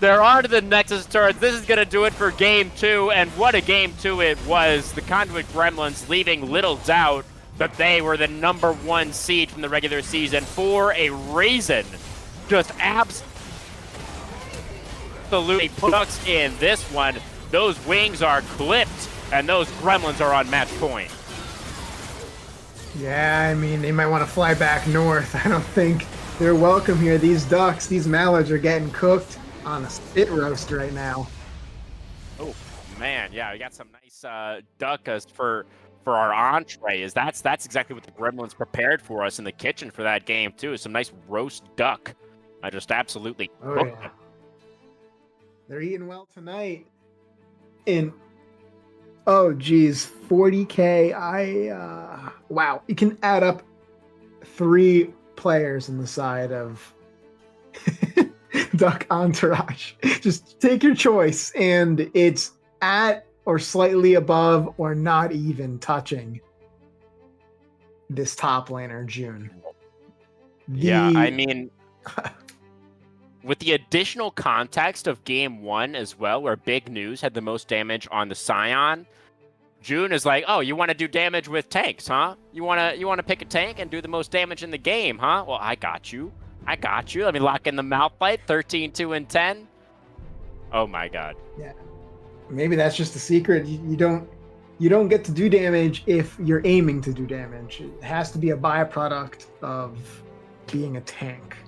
They're on to the Nexus turns. This is going to do it for Game 2, and what a Game 2 it was. The Conduit Gremlins leaving little doubt that they were the #1 seed from the regular season for a reason. Just absolutely pucks in this one. Those wings are clipped, and those Gremlins are on match point. Yeah, I mean, they might want to fly back north. I don't think they're welcome here. These ducks, these mallards are getting cooked on a spit roast right now. Oh, man, yeah, we got some nice duck for our entree. That's exactly what the Gremlins prepared for us in the kitchen for that game, too. Some nice roast duck. I just absolutely cooked Yeah. it. They're eating well tonight. And oh geez, 40K. Wow, you can add up 3 players on the side of Duck Entourage. Just take your choice, and it's at or slightly above or not even touching this top laner, June. Yeah, I mean, with the additional context of Game 1 as well, where Big News had the most damage on the Scion, June is like, oh, you want to do damage with tanks, huh? You want to pick a tank and do the most damage in the game, huh? Well, I got you. Let me lock in the Malphite, 13, 2, and 10. Oh my god. Yeah, maybe that's just the secret. You don't get to do damage if you're aiming to do damage. It has to be a byproduct of being a tank.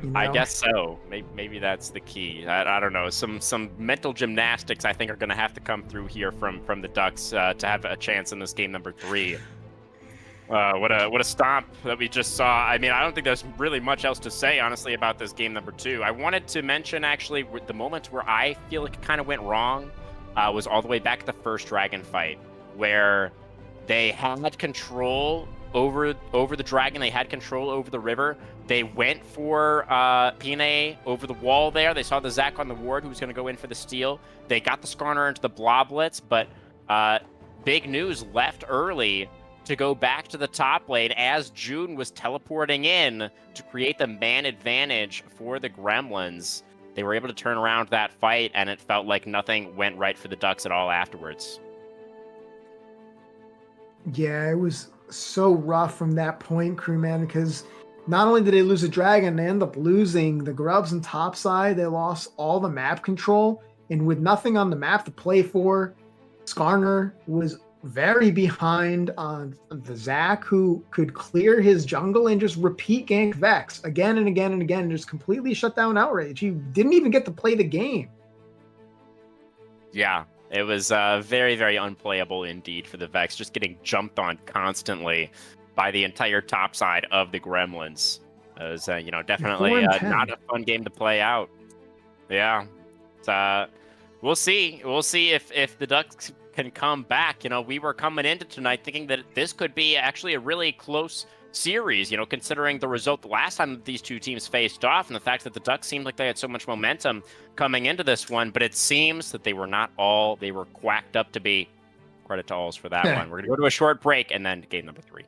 You know? I guess so. Maybe that's the key. I don't know. Some mental gymnastics I think are going to have to come through here from the Ducks to have a chance in this game number 3. What a stomp that we just saw. I mean, I don't think there's really much else to say, honestly, about this game number 2. I wanted to mention, actually, the moment where I feel like it kind of went wrong was all the way back at the first Dragon fight, where they had control over the dragon. They had control over the river. They went for Pine over the wall there. They saw the Zac on the ward who was going to go in for the steal. They got the Skarner into the Bloblets, but Big News left early to go back to the top lane as June was teleporting in to create the man advantage for the Gremlins. They were able to turn around that fight, and it felt like nothing went right for the Ducks at all afterwards. Yeah, it was so rough from that point, crewman, because not only did they lose a dragon, they end up losing the Grubs and topside. They lost all the map control, and with nothing on the map to play for, Skarner was very behind on the Zac, who could clear his jungle and just repeat gank Vex again and again and again, and just completely shut down Outrage. He didn't even get to play the game. Yeah, it was very, very unplayable indeed for the Vex, just getting jumped on constantly by the entire top side of the Gremlins. It was, definitely 4-10. not a fun game to play out. Yeah, we'll see. We'll see if the Ducks can come back. We were coming into tonight thinking that this could be actually a really close series, considering the result the last time that these two teams faced off and the fact that the Ducks seemed like they had so much momentum coming into this one, but it seems that they were not all they were quacked up to be. Credit to alls for that one. We're going to go to a short break and then game number 3.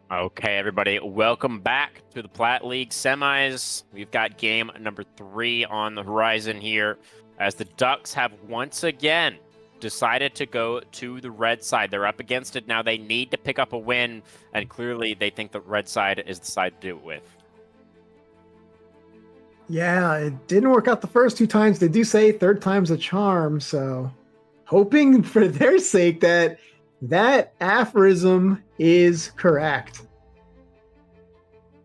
Okay, everybody, welcome back to the Plat League semis. We've got game number 3 on the horizon here, as the Ducks have once again decided to go to the red side. They're up against it now. They need to pick up a win, and clearly they think the red side is the side to do it with. Yeah, it didn't work out the first 2 times. They do say third time's a charm, so hoping for their sake that aphorism is correct.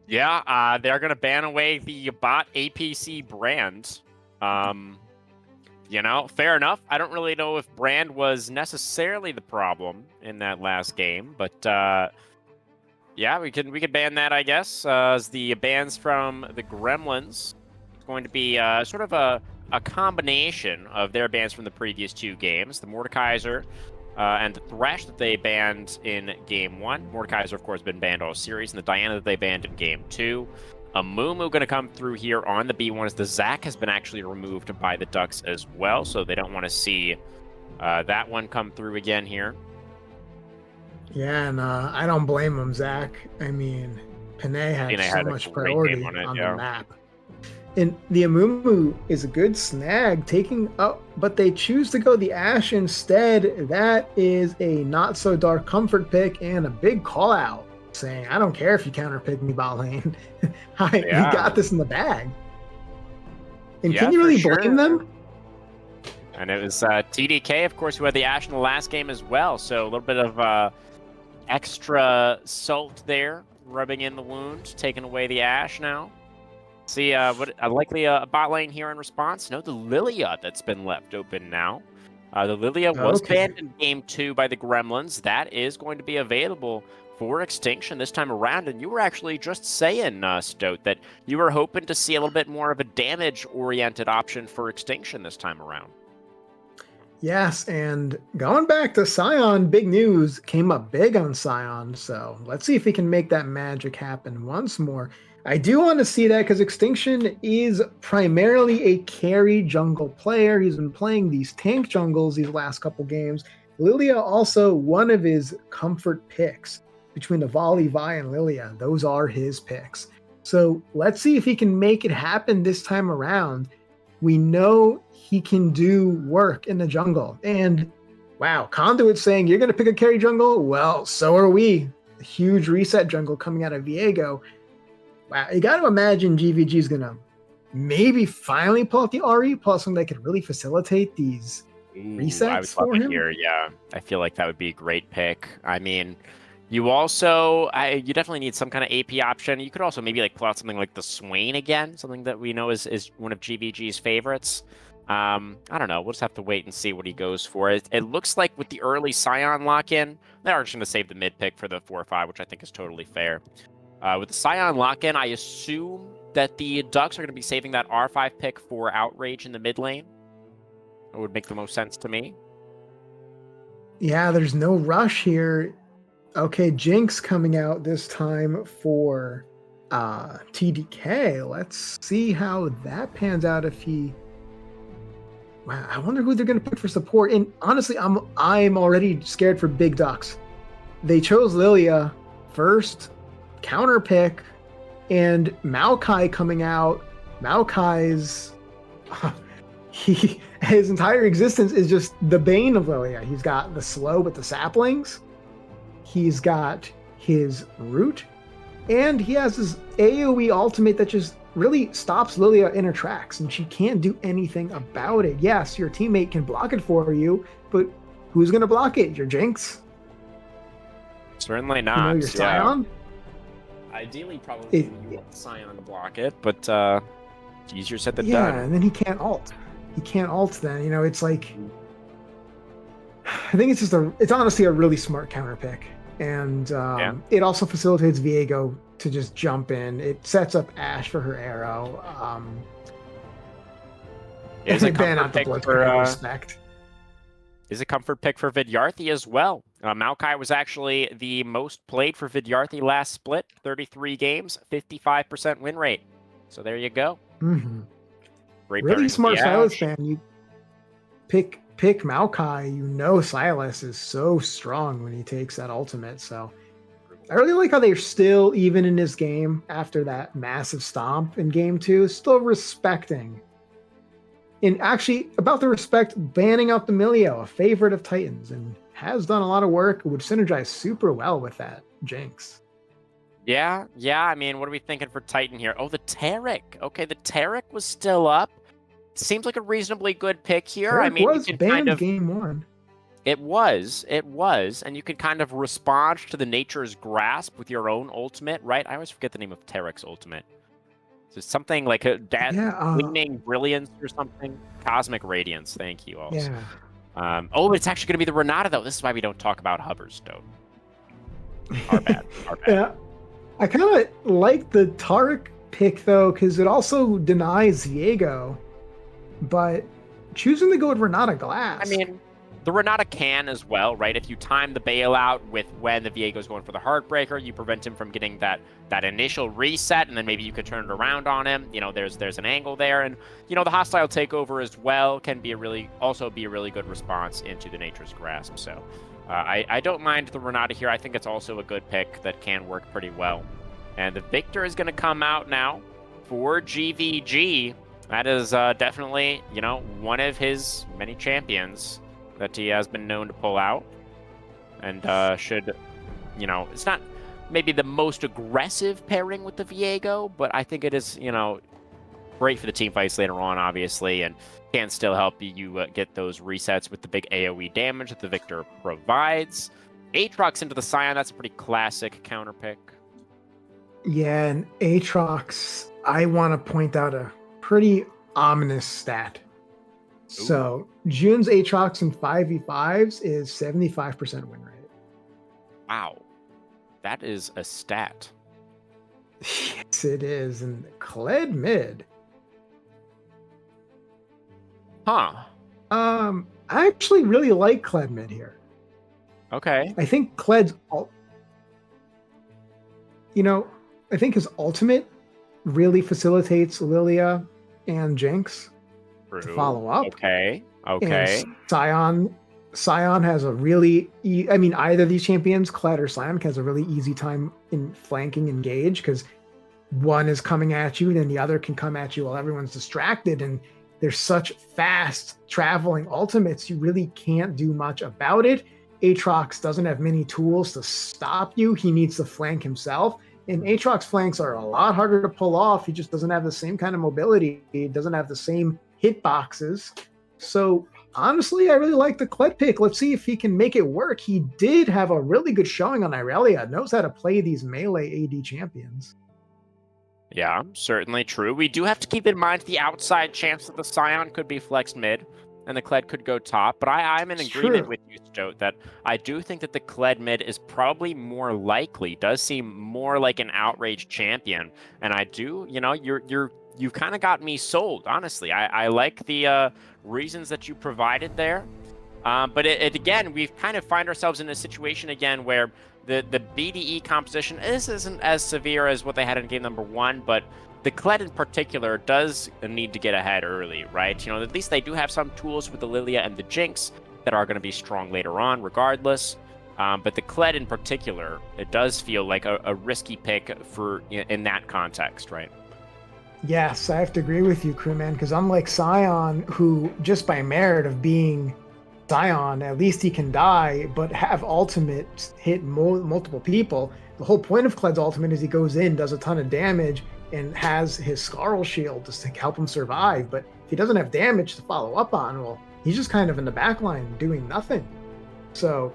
Yeah, they're going to ban away the bot APC brand. You know, fair enough. I don't really know if brand was necessarily the problem in that last game, but yeah, we could ban that, I guess, as the bans from the Gremlins. It's going to be sort of a combination of their bans from the previous 2 games. The Mordekaiser and the Thresh that they banned in Game 1. Mordekaiser, of course, has been banned all series, and the Diana that they banned in Game 2. A Mumu going to come through here on the B1 as the Zac has been actually removed by the Ducks as well, so they don't want to see that one come through again here. Yeah, and I don't blame him, Zac. I mean, Panay had so much priority on the map. And the Amumu is a good snag, taking up, but they choose to go the Ashe instead. That is a not so dark comfort pick and a big call out, saying, I don't care if you counter pick me bot lane. We got this in the bag. And can you really blame them? And it was TDK, of course, who had the Ashe in the last game as well. So a little bit of extra salt there, rubbing in the wound, taking away the Ashe now. See, what likely a bot lane here in response. No, the Lilia that's been left open now. The Lilia was banned in Game 2 by the Gremlins. That is going to be available for extinction this time around. And you were actually just saying, Stoat, that you were hoping to see a little bit more of a damage-oriented option for extinction this time around. Yes, and going back to Sion, big news came up big on Sion. So let's see if he can make that magic happen once more. I do want to see that because Extinction is primarily a carry jungle player. He's been playing these tank jungles these last couple games. Lilia also one of his comfort picks between the Volley, Vi, and Lilia. Those are his picks. So let's see if he can make it happen this time around. We know he can do work in the jungle. And wow, Conduit saying you're going to pick a carry jungle? Well, so are we. A huge reset jungle coming out of Viego. Wow, you got to imagine GVG is going to maybe finally pull out the RE, pull out something that could really facilitate these resets I would love it here. Yeah, I feel like that would be a great pick. I mean, you also, you definitely need some kind of AP option. You could also maybe like pull out something like the Swain again, something that we know is one of GVG's favorites. I don't know. We'll just have to wait and see what he goes for. It looks like with the early Sion lock-in, they are just going to save the mid pick for the 4-5, which I think is totally fair. With the Sion lock-in, I assume that the Ducks are going to be saving that R5 pick for Outrage in the mid lane. It would make the most sense to me. Yeah, there's no rush here. Okay, Jinx coming out this time for TDK. Let's see how that pans out if he... Wow, I wonder who they're going to pick for support. And honestly, I'm already scared for Big Ducks. They chose Lilia first, counter pick, and Maokai coming out. Maokai's his entire existence is just the bane of Lilia. He's got the slow with the saplings. He's got his root, And he has his AoE ultimate that just really stops Lilia in her tracks, and she can't do anything about it. Yes, your teammate can block it for you, but who's going to block it? Your Jinx? Certainly not. You know, your yeah. Scion? Ideally, probably you want Scion to block it, but it's easier said than done. Yeah, and then he can't ult. He can't ult then. You know, it's like... I think it's honestly a really smart counter pick. And it also facilitates Viego to just jump in. It sets up Ashe for her arrow. Is a ban comfort out the pick blood for respect. Is a comfort pick for Vidyarthi as well. Maokai was actually the most played for Vidyarthi last split, 33 games, 55% win rate. So there you go. Mm-hmm. Great Really pairing with smart the Silas Ashe. fan. You pick Maokai, you know Silas is so strong when he takes that ultimate. So I really like how they're still, even in this game, after that massive stomp in game 2, still respecting. And actually, about the respect, banning out the Milio, a favorite of Titans, and has done a lot of work, would synergize super well with that Jinx. Yeah. I mean, what are we thinking for Titan here? Oh, the Taric. Okay, the Taric was still up. Seems like a reasonably good pick here. Taric I mean, was you can banned kind of... game 1. It was, and you can kind of respond to the Nature's Grasp with your own ultimate, right? I always forget the name of Taric's ultimate. So something like a Gleaming Brilliance or something. Cosmic Radiance, thank you also. Yeah. Oh, it's actually going to be the Renata, though. This is why we don't talk about Hoverstone. Our bad. Yeah. I kind of like the Taric pick, though, because it also denies Viego. But choosing to go with Renata Glass... I mean, the Renata can as well, right? If you time the bailout with when the Viego's going for the Heartbreaker, you prevent him from getting that initial reset, and then maybe you could turn it around on him. You know, there's an angle there, and you know the hostile takeover as well can be also be a really good response into the Nature's Grasp. So I don't mind the Renata here. I think it's also a good pick that can work pretty well. And the victor is going to come out now for GVG. That is definitely, you know, one of his many champions that he has been known to pull out, and should, you know, it's not maybe the most aggressive pairing with the Viego, but I think it is, you know, great for the team fights later on, obviously, and can still help you get those resets with the big AoE damage that the Victor provides. Aatrox into the Scion, that's a pretty classic counter pick. Yeah, and Aatrox, I want to point out a pretty ominous stat. So June's Aatrox in 5v5s is 75% win rate. Wow. That is a stat. Yes, it is. And Kled mid. Huh. I actually really like Kled mid here. Okay. I think Kled's I think his ultimate really facilitates Lilia and Jinx to follow up. Okay. And Scion has a really... either of these champions, Kled or Scion, has a really easy time in flanking Engage, because one is coming at you, and then the other can come at you while everyone's distracted, and there's such fast traveling ultimates, you really can't do much about it. Aatrox doesn't have many tools to stop you. He needs to flank himself. And Aatrox flanks are a lot harder to pull off. He just doesn't have the same kind of mobility. He doesn't have the same hitboxes. So honestly, I really like the Kled pick. Let's see if he can make it work. He did have a really good showing on Irelia. Knows how to play these melee AD champions. Yeah, certainly true. We do have to keep in mind the outside chance that the Scion could be flexed mid and the Kled could go top, but I'm in agreement with you, Stoat, that I do think that the Kled mid is probably more likely, does seem more like an outrage champion, and I do, you know, you've kind of got me sold, honestly. I like the reasons that you provided there, but again, we've kind of find ourselves in a situation again where the BDE composition isn't as severe as what they had in game number 1, but the Kled in particular does need to get ahead early, right? You know, at least they do have some tools with the Lilia and the Jinx that are going to be strong later on regardless. But the Kled in particular, it does feel like a risky pick in that context, right? Yes, I have to agree with you, Crewman, because unlike Scion, who just by merit of being Scion, at least he can die, but have ultimate hit multiple people. The whole point of Kled's ultimate is he goes in, does a ton of damage, and has his Scarl shield just to help him survive. But if he doesn't have damage to follow up on, well, he's just kind of in the back line doing nothing. So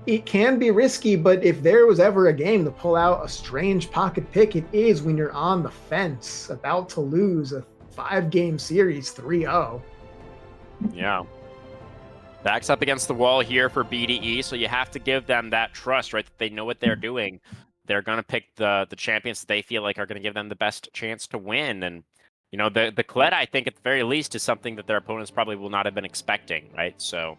it can be risky, but if there was ever a game to pull out a strange pocket pick, it is when you're on the fence, about to lose a 5-game series 3-0. Yeah. Backs up against the wall here for BDE, so you have to give them that trust, right? That they know what they're doing. They're going to pick the champions that they feel like are going to give them the best chance to win. And, you know, the Kled, I think, at the very least, is something that their opponents probably will not have been expecting, right? So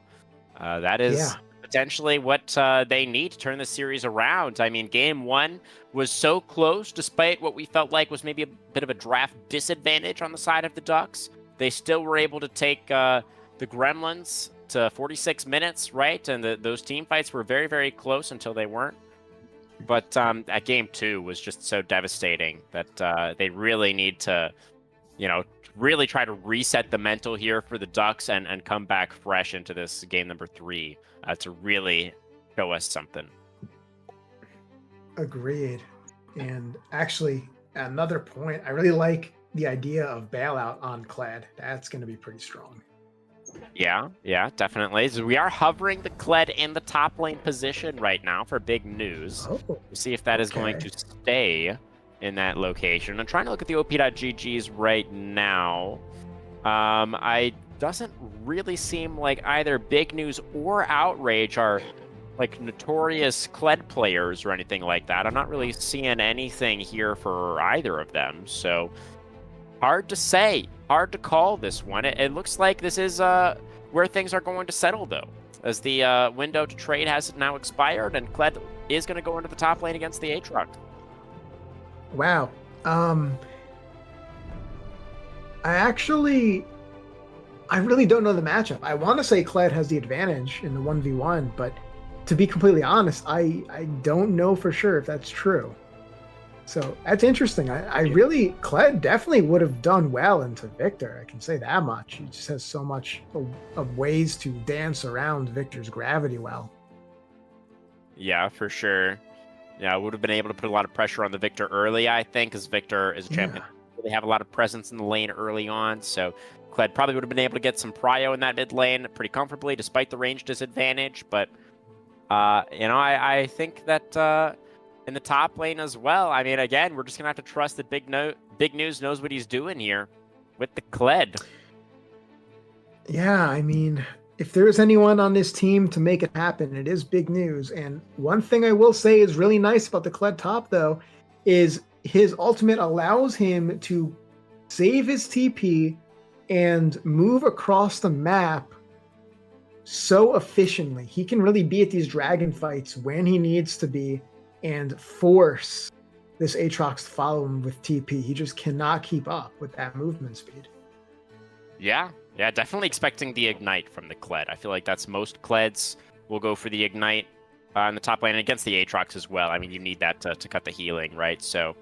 that is potentially what they need to turn the series around. I mean, game one was so close, despite what we felt like was maybe a bit of a draft disadvantage on the side of the Ducks. They still were able to take the Gremlins to 46 minutes, right? And those team fights were very, very close until they weren't. But that game two was just so devastating that they really need to, you know, really try to reset the mental here for the Ducks and come back fresh into this game number 3 to really show us something. Agreed. And actually, another point, I really like the idea of bailout on Kled. That's going to be pretty strong. Yeah, definitely. So we are hovering the Kled in the top lane position right now for big news. Oh, We'll see if that is going to stay in that location. I'm trying to look at the OP.GGs right now. I doesn't really seem like either Big News or Outrage are like notorious Kled players or anything like that. I'm not really seeing anything here for either of them, so hard to say. Hard to call this one. It looks like this is where things are going to settle, though, as the window to trade has now expired, and Kled is going to go into the top lane against the Aatrox. Wow. I really don't know the matchup. I want to say Kled has the advantage in the 1v1, but to be completely honest, I don't know for sure if that's true. So that's interesting. Kled definitely would have done well into Victor. I can say that much. He just has so much of ways to dance around Victor's gravity well. Yeah, for sure. Yeah, I would have been able to put a lot of pressure on the Victor early, I think, because Victor is a champion. They have a lot of presence in the lane early on, so Kled probably would have been able to get some prio in that mid lane pretty comfortably, despite the range disadvantage. But, you know, I think that in the top lane as well, I mean, again, we're just going to have to trust that Big News knows what he's doing here with the Kled. Yeah, I mean, if there's anyone on this team to make it happen, it is Big News. And one thing I will say is really nice about the Kled top, though, is his ultimate allows him to save his TP and move across the map so efficiently. He can really be at these dragon fights when he needs to be and force this Aatrox to follow him with TP. He just cannot keep up with that movement speed. Yeah, definitely expecting the Ignite from the Kled. I feel like that's most Kleds will go for the Ignite in the top lane and against the Aatrox as well. I mean, you need that to cut the healing, right? So,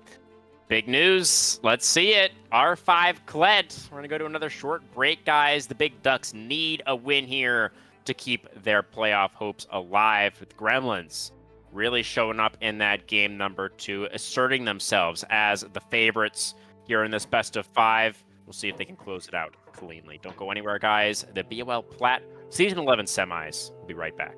big news. Let's see it. R5 Kled. We're going to go to another short break, guys. The Big Ducks need a win here to keep their playoff hopes alive, with Gremlins really showing up in that game number 2, asserting themselves as the favorites here in this best of 5. We'll see if they can close it out cleanly. Don't go anywhere, guys. The BOL Plat Season 11 semis. We'll be right back.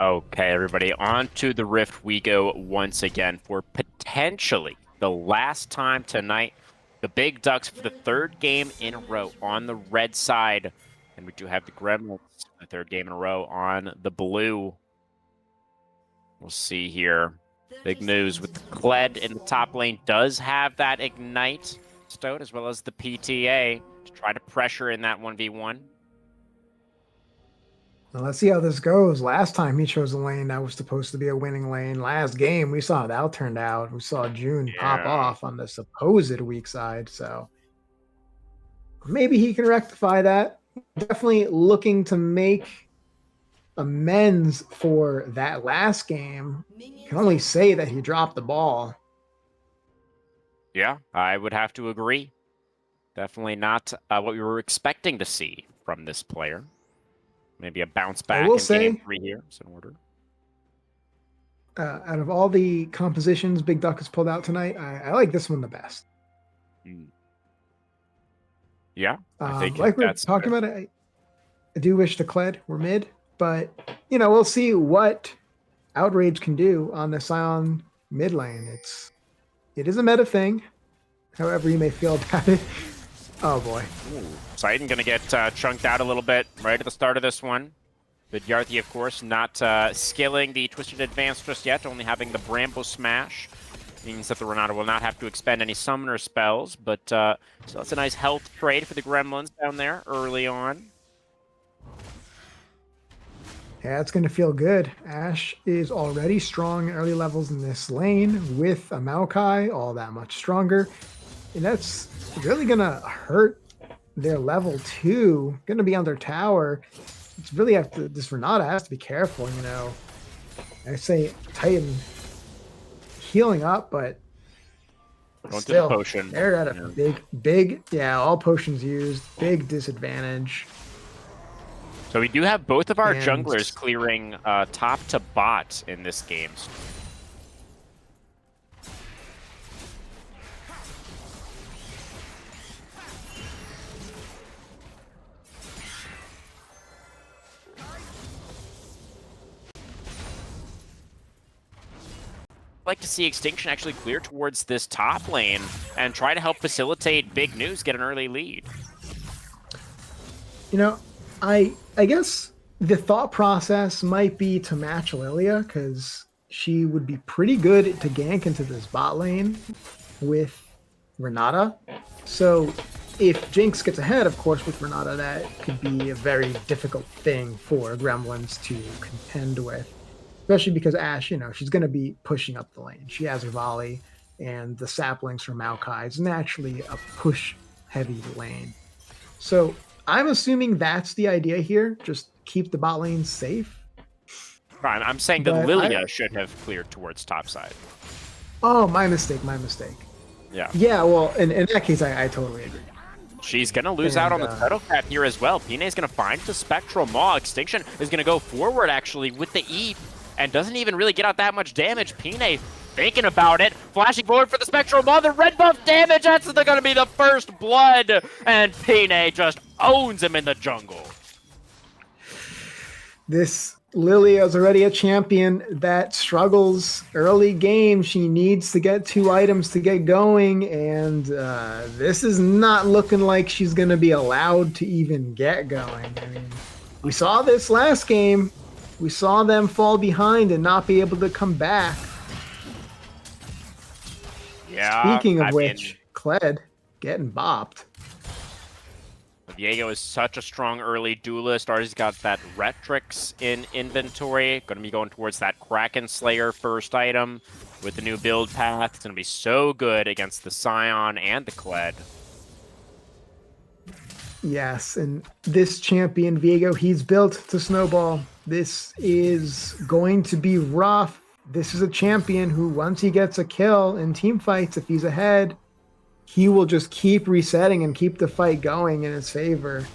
Okay, everybody, on to the Rift we go once again for potentially the last time tonight. The Big Ducks for the third game in a row on the red side. And we do have the Gremlins, the third game in a row on the blue. We'll see here. Big news with the Kled in the top lane does have that Ignite stowed as well as the PTA to try to pressure in that 1v1. Well, let's see how this goes. Last time he chose a lane that was supposed to be a winning lane. Last game, we saw how that turned out. We saw June pop Yeah. off on the supposed weak side. So maybe he can rectify that. Definitely looking to make amends for that last game. Can only say that he dropped the ball. Yeah, I would have to agree. Definitely not what we were expecting to see from this player. Maybe a bounce back will in say- game 3 here. It's in order. Out of all the compositions Big Duck has pulled out tonight, I like this one the best. Yeah, I think like we're that's talking about, I do wish the Kled were mid, but we'll see what Outrage can do on the Scion mid lane. It is a meta thing, however you may feel about it. Oh boy. Titan gonna get chunked out a little bit right at the start of this one. Vidyarthi, of course, not skilling the Twisted Advance just yet, only having the Bramble Smash. Means that the Renata will not have to expend any summoner spells, but so that's a nice health trade for the Gremlins down there early on. Yeah, it's going to feel good. Ashe is already strong early levels in this lane with a Maokai, all that much stronger. And that's really going to hurt their level 2. Going to be on their tower. It's really this Renata has to be careful, I say Titan healing up, but Going still, through the potion. They're at a big, all potions used, big disadvantage. So we do have both of our And- junglers clearing top to bot in this game. Like to see Extinction actually clear towards this top lane and try to help facilitate Big News get an early lead. I guess the thought process might be to match Lilia because she would be pretty good to gank into this bot lane with Renata. So if Jinx gets ahead, of course, with Renata, that could be a very difficult thing for Gremlins to contend with. Especially because Ashe, she's going to be pushing up the lane. She has her volley, and the saplings from Maokai is naturally a push-heavy lane. So I'm assuming that's the idea here. Just keep the bot lane safe. Right, I'm saying that Lilia should have cleared towards top side. Oh, my mistake. Yeah. Yeah, well, in that case, I totally agree. She's going to lose out on the title cap here as well. Pine's going to find the Spectral Maw. Extinction is going to go forward, actually, with the E, and doesn't even really get out that much damage. Pine thinking about it, flashing forward for the Spectral Maw. The red buff damage, that's going to be the first blood, and Pine just owns him in the jungle. This Lilia is already a champion that struggles early game. She needs to get 2 items to get going, and this is not looking like she's going to be allowed to even get going. I mean, we saw this last game. We saw them fall behind and not be able to come back. Yeah. Speaking of which, Kled getting bopped. Viego is such a strong early duelist. Already got that Retrix in inventory. Going to be going towards that Kraken Slayer first item with the new build path. It's going to be so good against the Scion and the Kled. Yes, and this champion, Viego, he's built to snowball. This is going to be rough. This is a champion who, once he gets a kill in team fights, if he's ahead, he will just keep resetting and keep the fight going in his favor.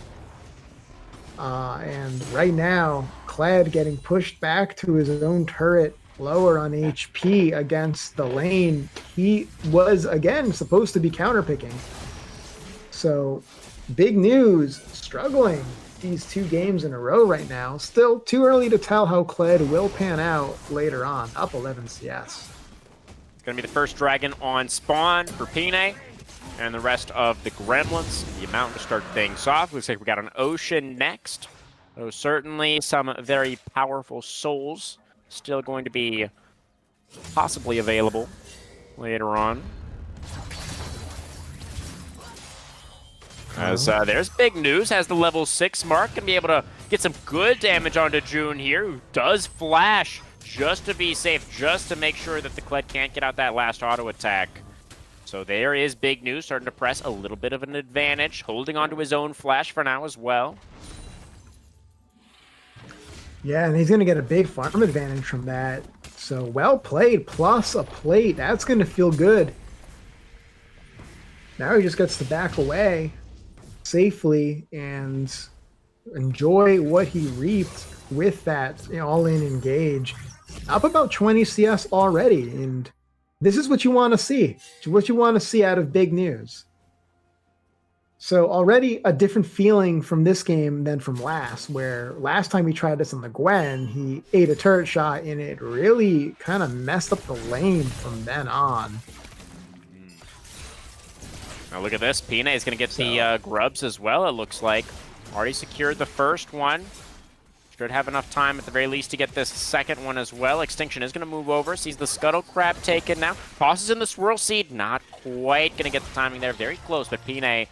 And right now, Kled getting pushed back to his own turret, lower on HP against the lane. He was, again, supposed to be counterpicking. So, Big News, struggling. these 2 games in a row right now. Still too early to tell how Kled will pan out later on. Up 11 CS. It's going to be the first dragon on spawn for Pine and the rest of the Gremlins. The amount to start things off. Looks like we got an Ocean next. So certainly some very powerful souls still going to be possibly available later on. As there's big news, has the level 6 mark, gonna be able to get some good damage onto June here, who does flash just to be safe, just to make sure that the Kled can't get out that last auto attack. So there is big news, starting to press a little bit of an advantage, holding onto his own flash for now as well. Yeah, and he's going to get a big farm advantage from that. So well played, plus a plate. That's going to feel good. Now he just gets to back away safely and enjoy what he reaped with that all-in engage. Up about 20 CS already, and this is what you want to see. What you want to see out of big news. So already a different feeling from this game than from last, where last time we tried this on the Gwen, he ate a turret shot and it really kind of messed up the lane from then on. Now look at this, Pina is going to get the grubs as well, it looks like. Already secured the first one. Should have enough time at the very least to get this second one as well. Extinction is going to move over, sees the Scuttle Crab taken now. Tosses in the Swirl Seed, not quite going to get the timing there, very close, but Pina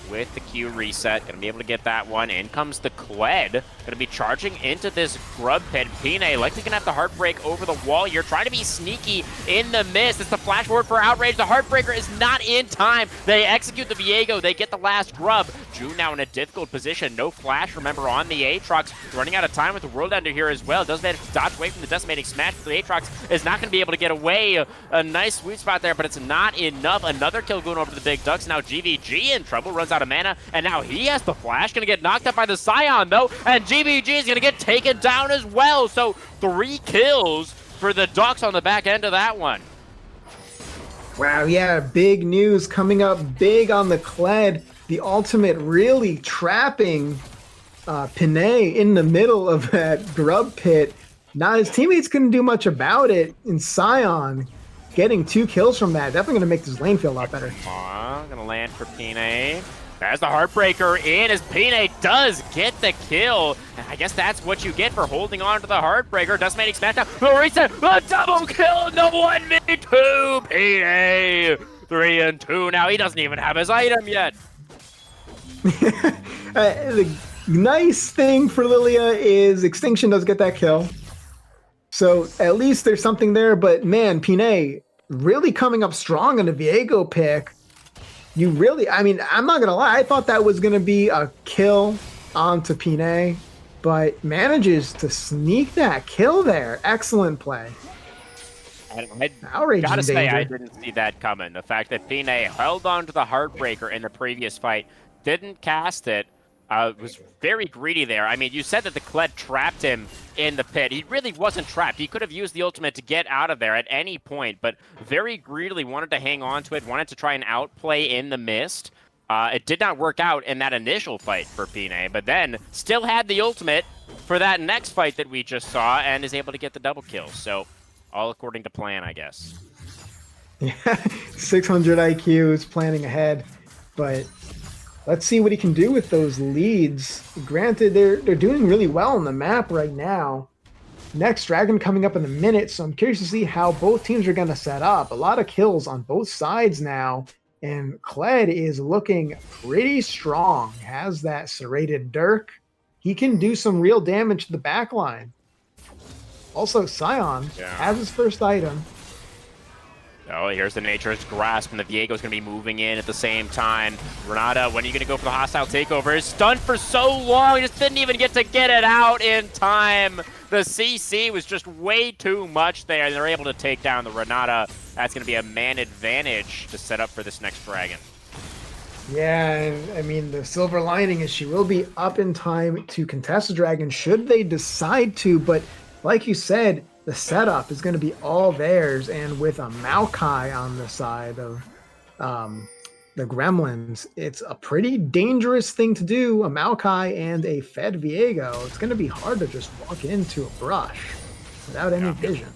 with the Q reset, going to be able to get that one. In comes the Kled, going to be charging into this grub pit. Pina likely going to have the Heartbreak over the wall here, trying to be sneaky in the mist. It's the flash forward for Outrage. The Heartbreaker is not in time. They execute the Viego. They get the last grub. June now in a difficult position. No flash, remember, on the Aatrox. Running out of time with the World Ender here as well. Does manage to dodge away from the Decimating Smash, but the Aatrox is not going to be able to get away. A nice sweet spot there, but it's not enough. Another kill going over to the Big Ducks. Now GVG in trouble, runs out of mana, and now he has the flash. Going to get knocked up by the Scion, though, and GVG is going to get taken down as well. So 3 kills for the Ducks on the back end of that one. Wow, yeah, big news coming up big on the Kled. The ultimate really trapping Pinay in the middle of that grub pit. Now his teammates couldn't do much about it, and Scion getting 2 kills from that. Definitely going to make this lane feel a lot better. Going to land for Pinay. As the Heartbreaker in, as Pinay does get the kill. And I guess that's what you get for holding on to the Heartbreaker. Decimating Smackdown. Oh, reset. A double kill. No 1v2. Pinay. 3 and 2 now. He doesn't even have his item yet. The nice thing for Lilia is Extinction does get that kill. So at least there's something there. But man, Pinay really coming up strong in the Viego pick. You really, I mean, I'm not going to lie. I thought that was going to be a kill onto Pinay, but manages to sneak that kill there. Excellent play. I gotta say, I didn't see that coming. The fact that Pinay held on to the Heartbreaker in the previous fight, didn't cast it, was very greedy there. I mean, you said that the Kled trapped him in the pit. He really wasn't trapped. He could have used the ultimate to get out of there at any point, but very greedily wanted to hang on to it, wanted to try and outplay in the mist. It did not work out in that initial fight for Pinay, but then still had the ultimate for that next fight that we just saw and is able to get the double kill. So all according to plan, I guess. Yeah, 600 IQ is planning ahead, but let's see what he can do with those leads. Granted, they're doing really well on the map right now. Next dragon coming up in a minute, so I'm curious to see how both teams are going to set up. A lot of kills on both sides now, and Kled is looking pretty strong. Has that serrated Dirk. He can do some real damage to the backline. Also, Scion has his first item. Oh, here's the Nature's Grasp, and the Viego's going to be moving in at the same time. Renata, when are you going to go for the hostile takeover? He's stunned for so long, he just didn't even get to get it out in time. The CC was just way too much there, and they're able to take down the Renata. That's going to be a man advantage to set up for this next dragon. Yeah, and I mean, the silver lining is she will be up in time to contest the dragon should they decide to, but like you said, the setup is going to be all theirs, and with a Maokai on the side of the Gremlins, it's a pretty dangerous thing to do. A Maokai and a Fed Viego. It's going to be hard to just walk into a brush without any vision.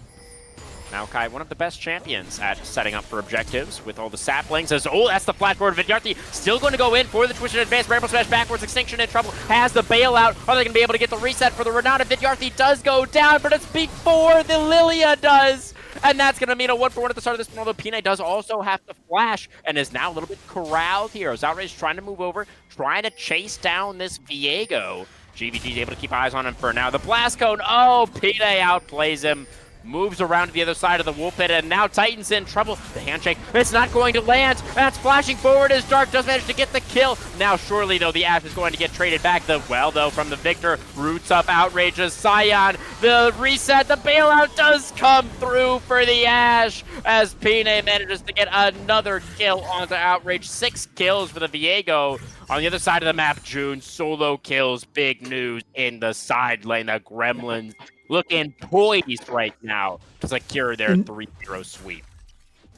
Maokai, one of the best champions at setting up for objectives with all the saplings. As that's the flat forward. Vidyarthi still going to go in for the twisted advance. Bramble Smash backwards. Extinction in trouble. Has the bailout. Are they going to be able to get the reset for the Renata? Vidyarthi does go down, but it's before the Lilia does. And that's going to mean a 1-for-1 at the start of this one, although Pine does also have to flash and is now a little bit corralled here. As Outrage trying to move over, trying to chase down this Viego. GVG's able to keep eyes on him for now. The Blast Cone, Pine outplays him. Moves around to the other side of the Wolf Pit, and now Titan's in trouble. The handshake, it's not going to land. That's flashing forward as Dark does manage to get the kill. Now, surely, though, the Ash is going to get traded back. Though, from the Victor, roots up Outrage's Scion. The reset, the bailout does come through for the Ash as Pine manages to get another kill onto Outrage. 6 kills for the Viego. On the other side of the map, June solo kills. Big news in the side lane. The Gremlins looking poised right now to secure their 3-0 sweep.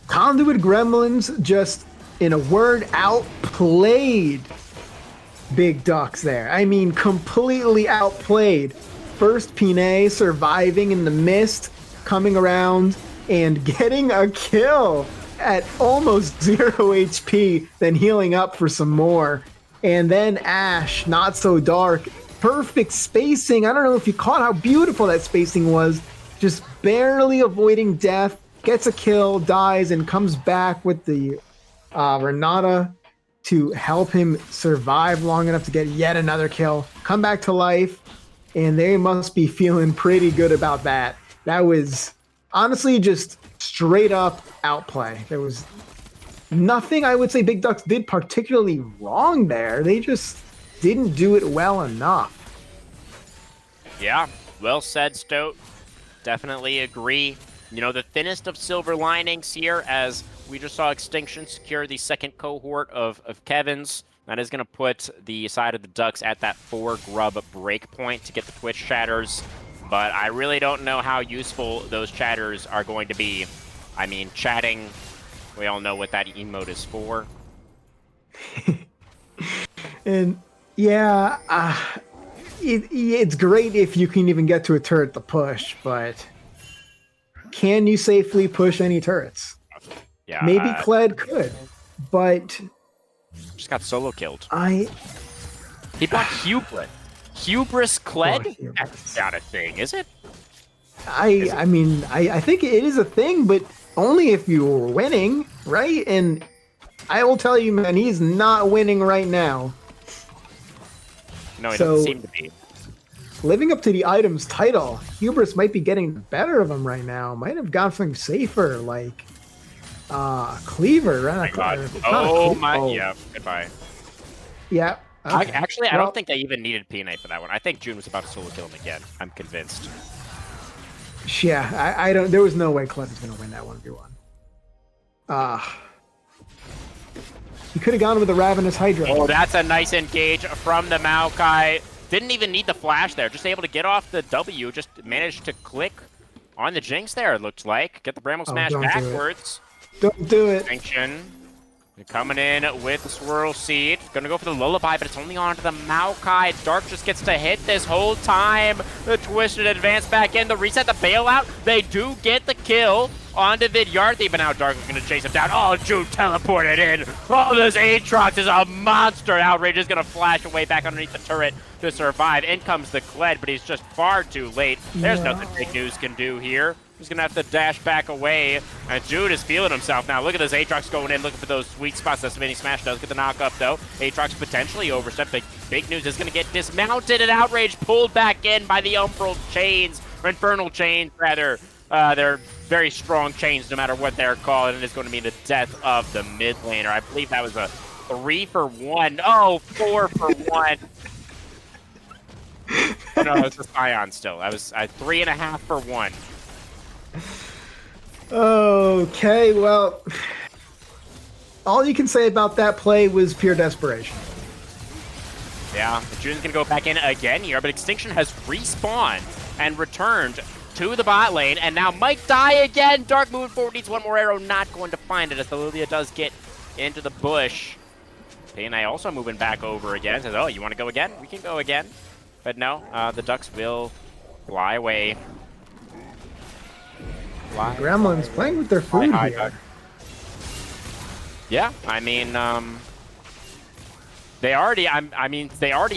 Conduit Gremlins just, in a word, outplayed Big Ducks there. I mean, completely outplayed. First, Pine surviving in the mist, coming around and getting a kill at almost 0 HP, then healing up for some more. And then Ash, not so dark. Perfect spacing. I don't know if you caught how beautiful that spacing was. Just barely avoiding death. Gets a kill, dies, and comes back with the Renata to help him survive long enough to get yet another kill. Come back to life, and they must be feeling pretty good about that. That was honestly just straight up outplay. There was nothing I would say Big Ducks did particularly wrong there. They just didn't do it well enough. Yeah, well said, Stoat. Definitely agree. You know, the thinnest of silver linings here, as we just saw Extinction secure the second cohort of Kevin's. That is going to put the side of the Ducks at that 4 grub break point to get the Twitch chatters. But I really don't know how useful those chatters are going to be. I mean, chatting, we all know what that emote is for. And yeah, it's great if you can even get to a turret to push, but can you safely push any turrets? Yeah, maybe Kled could, but just got solo killed. He bought Hubris. Hubris Kled? Hubris. That's not a thing, is it? I mean, I think it is a thing, but only if you're winning, right? And I will tell you, man, he's not winning right now. No, he doesn't seem to be. Living up to the item's title, Hubris might be getting the better of him right now. Might have gone something safer, like Cleaver. Yeah, goodbye. Yeah. Okay. I don't think they even needed Pine for that one. I think June was about to solo kill him again. I'm convinced. Yeah, I don't. There was no way Clint was going to win that 1v1. He could have gone with the Ravenous Hydra. Oh, that's a nice engage from the Maokai. Didn't even need the flash there. Just able to get off the W. Just managed to click on the Jinx there, it looked like. Get the Bramble Smash backwards. Don't do it. Extinction. Coming in with the Swirl Seed. Gonna go for the Lullaby, but it's only onto the Maokai. Dark just gets to hit this whole time. The Twisted advance back in. The reset, the bailout. They do get the kill onto Vidyarthi, but now Dark is gonna chase him down. Oh, June teleported in. Oh, this Aatrox is a monster. Outrage is gonna flash away back underneath the turret to survive. In comes the Kled, but he's just far too late. There's nothing Big News can do here. He's going to have to dash back away. And Jude is feeling himself now. Look at this Aatrox going in, looking for those sweet spots. That Spinning Smash does get the knock up, though. Aatrox potentially overstepped. Big News is going to get dismounted, and Outrage pulled back in by the Umbral Chains, or Infernal Chains, rather. They're very strong chains, no matter what they're called, and it's going to mean the death of the mid laner. I believe that was a 3-for-1. Oh, 4-for-1. Oh, no, it's a Scion still. I was 3.5-for-1. Okay, well, all you can say about that play was pure desperation. Yeah, June's gonna go back in again here, but Extinction has respawned and returned to the bot lane, and now might die again. Dark moving forward, needs one more arrow, not going to find it as the Lilia does get into the bush. PNA also moving back over again. Says, oh, you want to go again? We can go again. But no, the Ducks will fly away. Gremlins playing with their food high, here. Duck. Yeah, I mean, they already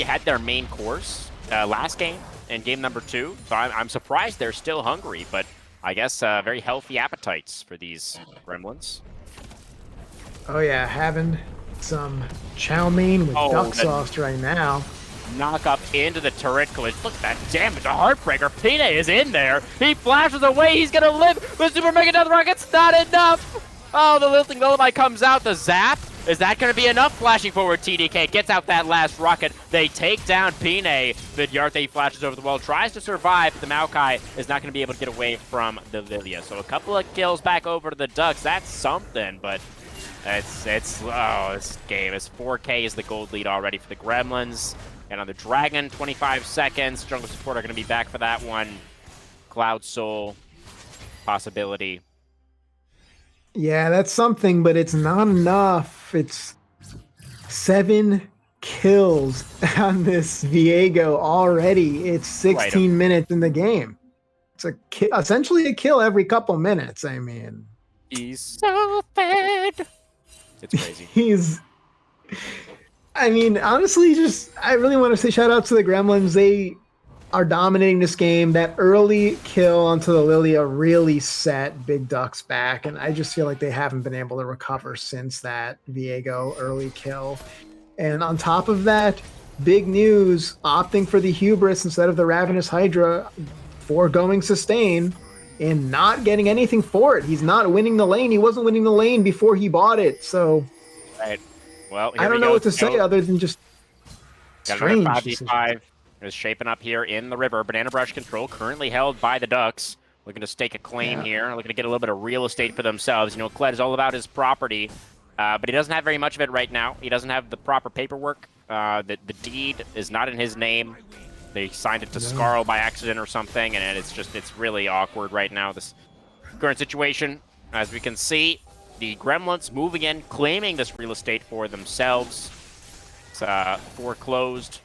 had their main course last game in game number 2. So I'm surprised they're still hungry, but I guess very healthy appetites for these Gremlins. Oh yeah, having some chow mein with duck sauce right now. Knock up into the turret glitch. Look at that damage, a heartbreaker. Pina is in there. He flashes away. He's gonna live. The Super Mega Death Rocket's not enough. Oh, the Lilting Lullaby comes out. The zap. Is that gonna be enough? Flashing forward, TDK gets out that last rocket. They take down Pina. Vidyarte flashes over the wall, tries to survive. But the Maokai is not gonna be able to get away from the Lilia. So a couple of kills back over to the Ducks. That's something, but this game is 4K is the gold lead already for the Gremlins. And on the Dragon, 25 seconds. Jungle support are going to be back for that one. Cloud Soul possibility. Yeah, that's something, but it's not enough. It's 7 kills on this Viego already. It's 16 minutes in the game. It's essentially a kill every couple minutes. I mean, he's so fed. It's crazy. I mean, honestly, I really want to say shout out to the Gremlins. They are dominating this game. That early kill onto the Lilia really set Big Ducks back, and I just feel like they haven't been able to recover since that Viego early kill. And on top of that, big news, opting for the Hubris instead of the Ravenous Hydra, foregoing sustain, and not getting anything for it. He's not winning the lane. He wasn't winning the lane before he bought it, so... Right. Well, I don't know what to say other than just strange. 5v5 is shaping up here in the river. Banana Brush control currently held by the Ducks. Looking to stake a claim here. Looking to get a little bit of real estate for themselves. You know, Kled is all about his property, but he doesn't have very much of it right now. He doesn't have the proper paperwork. The deed is not in his name. They signed it to Scarl by accident or something, and it's really awkward right now, this current situation. As we can see, the Gremlins moving in, claiming this real estate for themselves. It's foreclosed.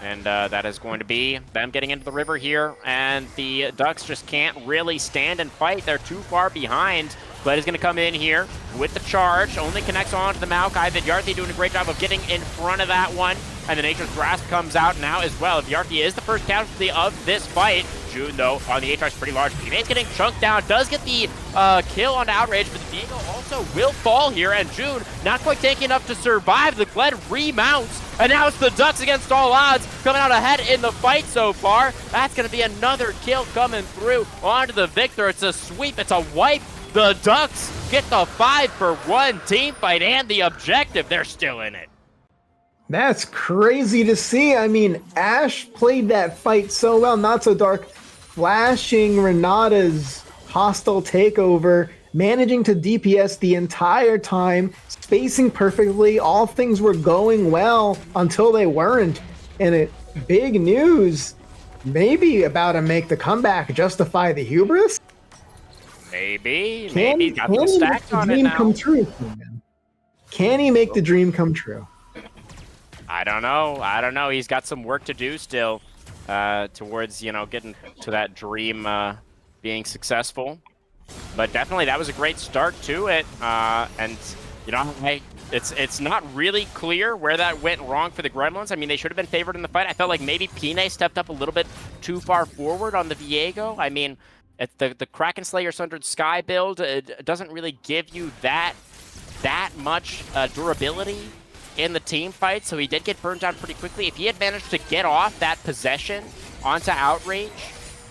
And that is going to be them getting into the river here. And the Ducks just can't really stand and fight. They're too far behind. Bled is going to come in here with the charge. Only connects on to the Maokai. Vidyarte doing a great job of getting in front of that one. And the Nature's Grasp comes out now as well. Vidyarte is the first casualty of this fight. June, though, on the Aatrox pretty large. Teammate's getting chunked down. Does get the kill on Outrage, but the Viego also will fall here. And June not quite taking enough to survive. The Gled remounts. And now it's the Ducks against all odds, coming out ahead in the fight so far. That's going to be another kill coming through onto the Victor. It's a sweep. It's a wipe. The Ducks get the 5-for-1 team fight and the objective. They're still in it. That's crazy to see. I mean, Ash played that fight so well. Not So Dark flashing Renata's hostile takeover, managing to DPS the entire time, spacing perfectly. All things were going well until they weren't. And big news, maybe about to make the comeback, justify the hubris. Maybe got can the he stack make the on it dream now. come true? Can he make the dream come true? I don't know. He's got some work to do still towards, getting to that dream being successful. But definitely that was a great start to it. And, it's not really clear where that went wrong for the Gremlins. I mean, they should have been favored in the fight. I felt like maybe Pine stepped up a little bit too far forward on the Viego. I mean, the Kraken Slayer Sundered Sky build, it doesn't really give you that much durability in the team fight, so he did get burned down pretty quickly. If he had managed to get off that possession onto Outrage,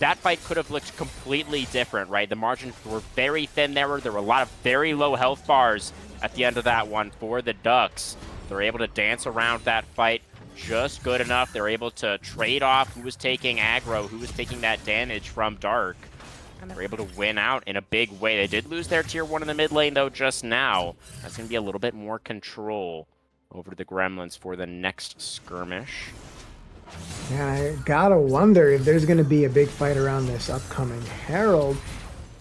that fight could have looked completely different, right? The margins were very thin there. There were a lot of very low health bars at the end of that one for the Ducks. They're able to dance around that fight just good enough. They're able to trade off who was taking aggro, who was taking that damage from Dark. And they're able to win out in a big way. They did lose their tier 1 in the mid lane, though, just now. That's going to be a little bit more control over to the Gremlins for the next skirmish. Yeah, I gotta wonder if there's going to be a big fight around this upcoming Herald.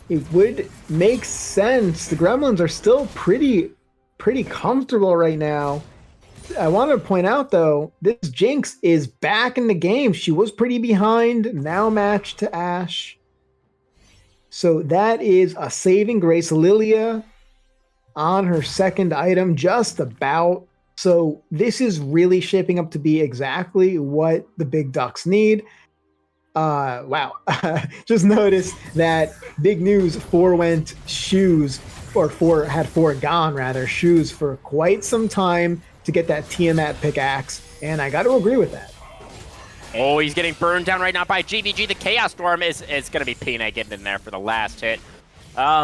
It would make sense. The Gremlins are still pretty pretty comfortable right now. I want to point out, though, this Jinx is back in the game. She was pretty behind, now matched to Ashe. So that is a saving grace. Lilia on her second item, just about. So this is really shaping up to be exactly what the Big Ducks need. Wow. Just noticed that big news, forewent shoes, or had foregone rather, shoes for quite some time to get that Tiamat pickaxe, and I got to agree with that. Oh, he's getting burned down right now by GVG. The Chaos Storm is going to be Pina getting in there for the last hit.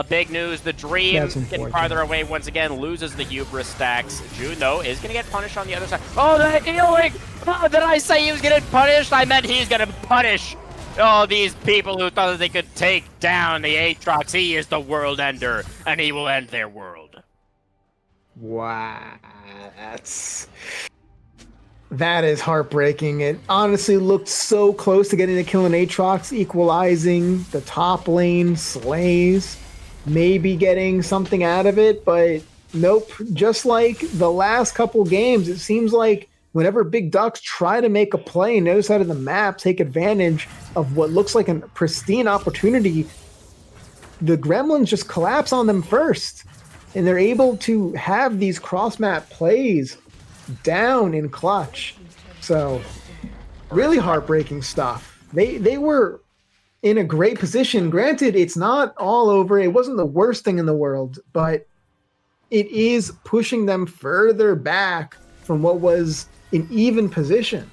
Big news, the Dream getting farther away once again, loses the Hubris stacks. June, though, is going to get punished on the other side. Oh, the healing! Oh, did I say he was getting punished? I meant he's going to punish all these people who thought that they could take down the Aatrox. He is the world ender, and he will end their world. Wow, that is heartbreaking. It honestly looked so close to getting the kill on Aatrox, equalizing the top lane, slays, maybe getting something out of it, but nope. Just like the last couple games, it seems like whenever Big Ducks try to make a play on the other side of the map, take advantage of what looks like a pristine opportunity, the Gremlins just collapse on them first. And they're able to have these cross-map plays down in clutch. So, really heartbreaking stuff. They were in a great position. Granted, it's not all over. It wasn't the worst thing in the world, but it is pushing them further back from what was an even position.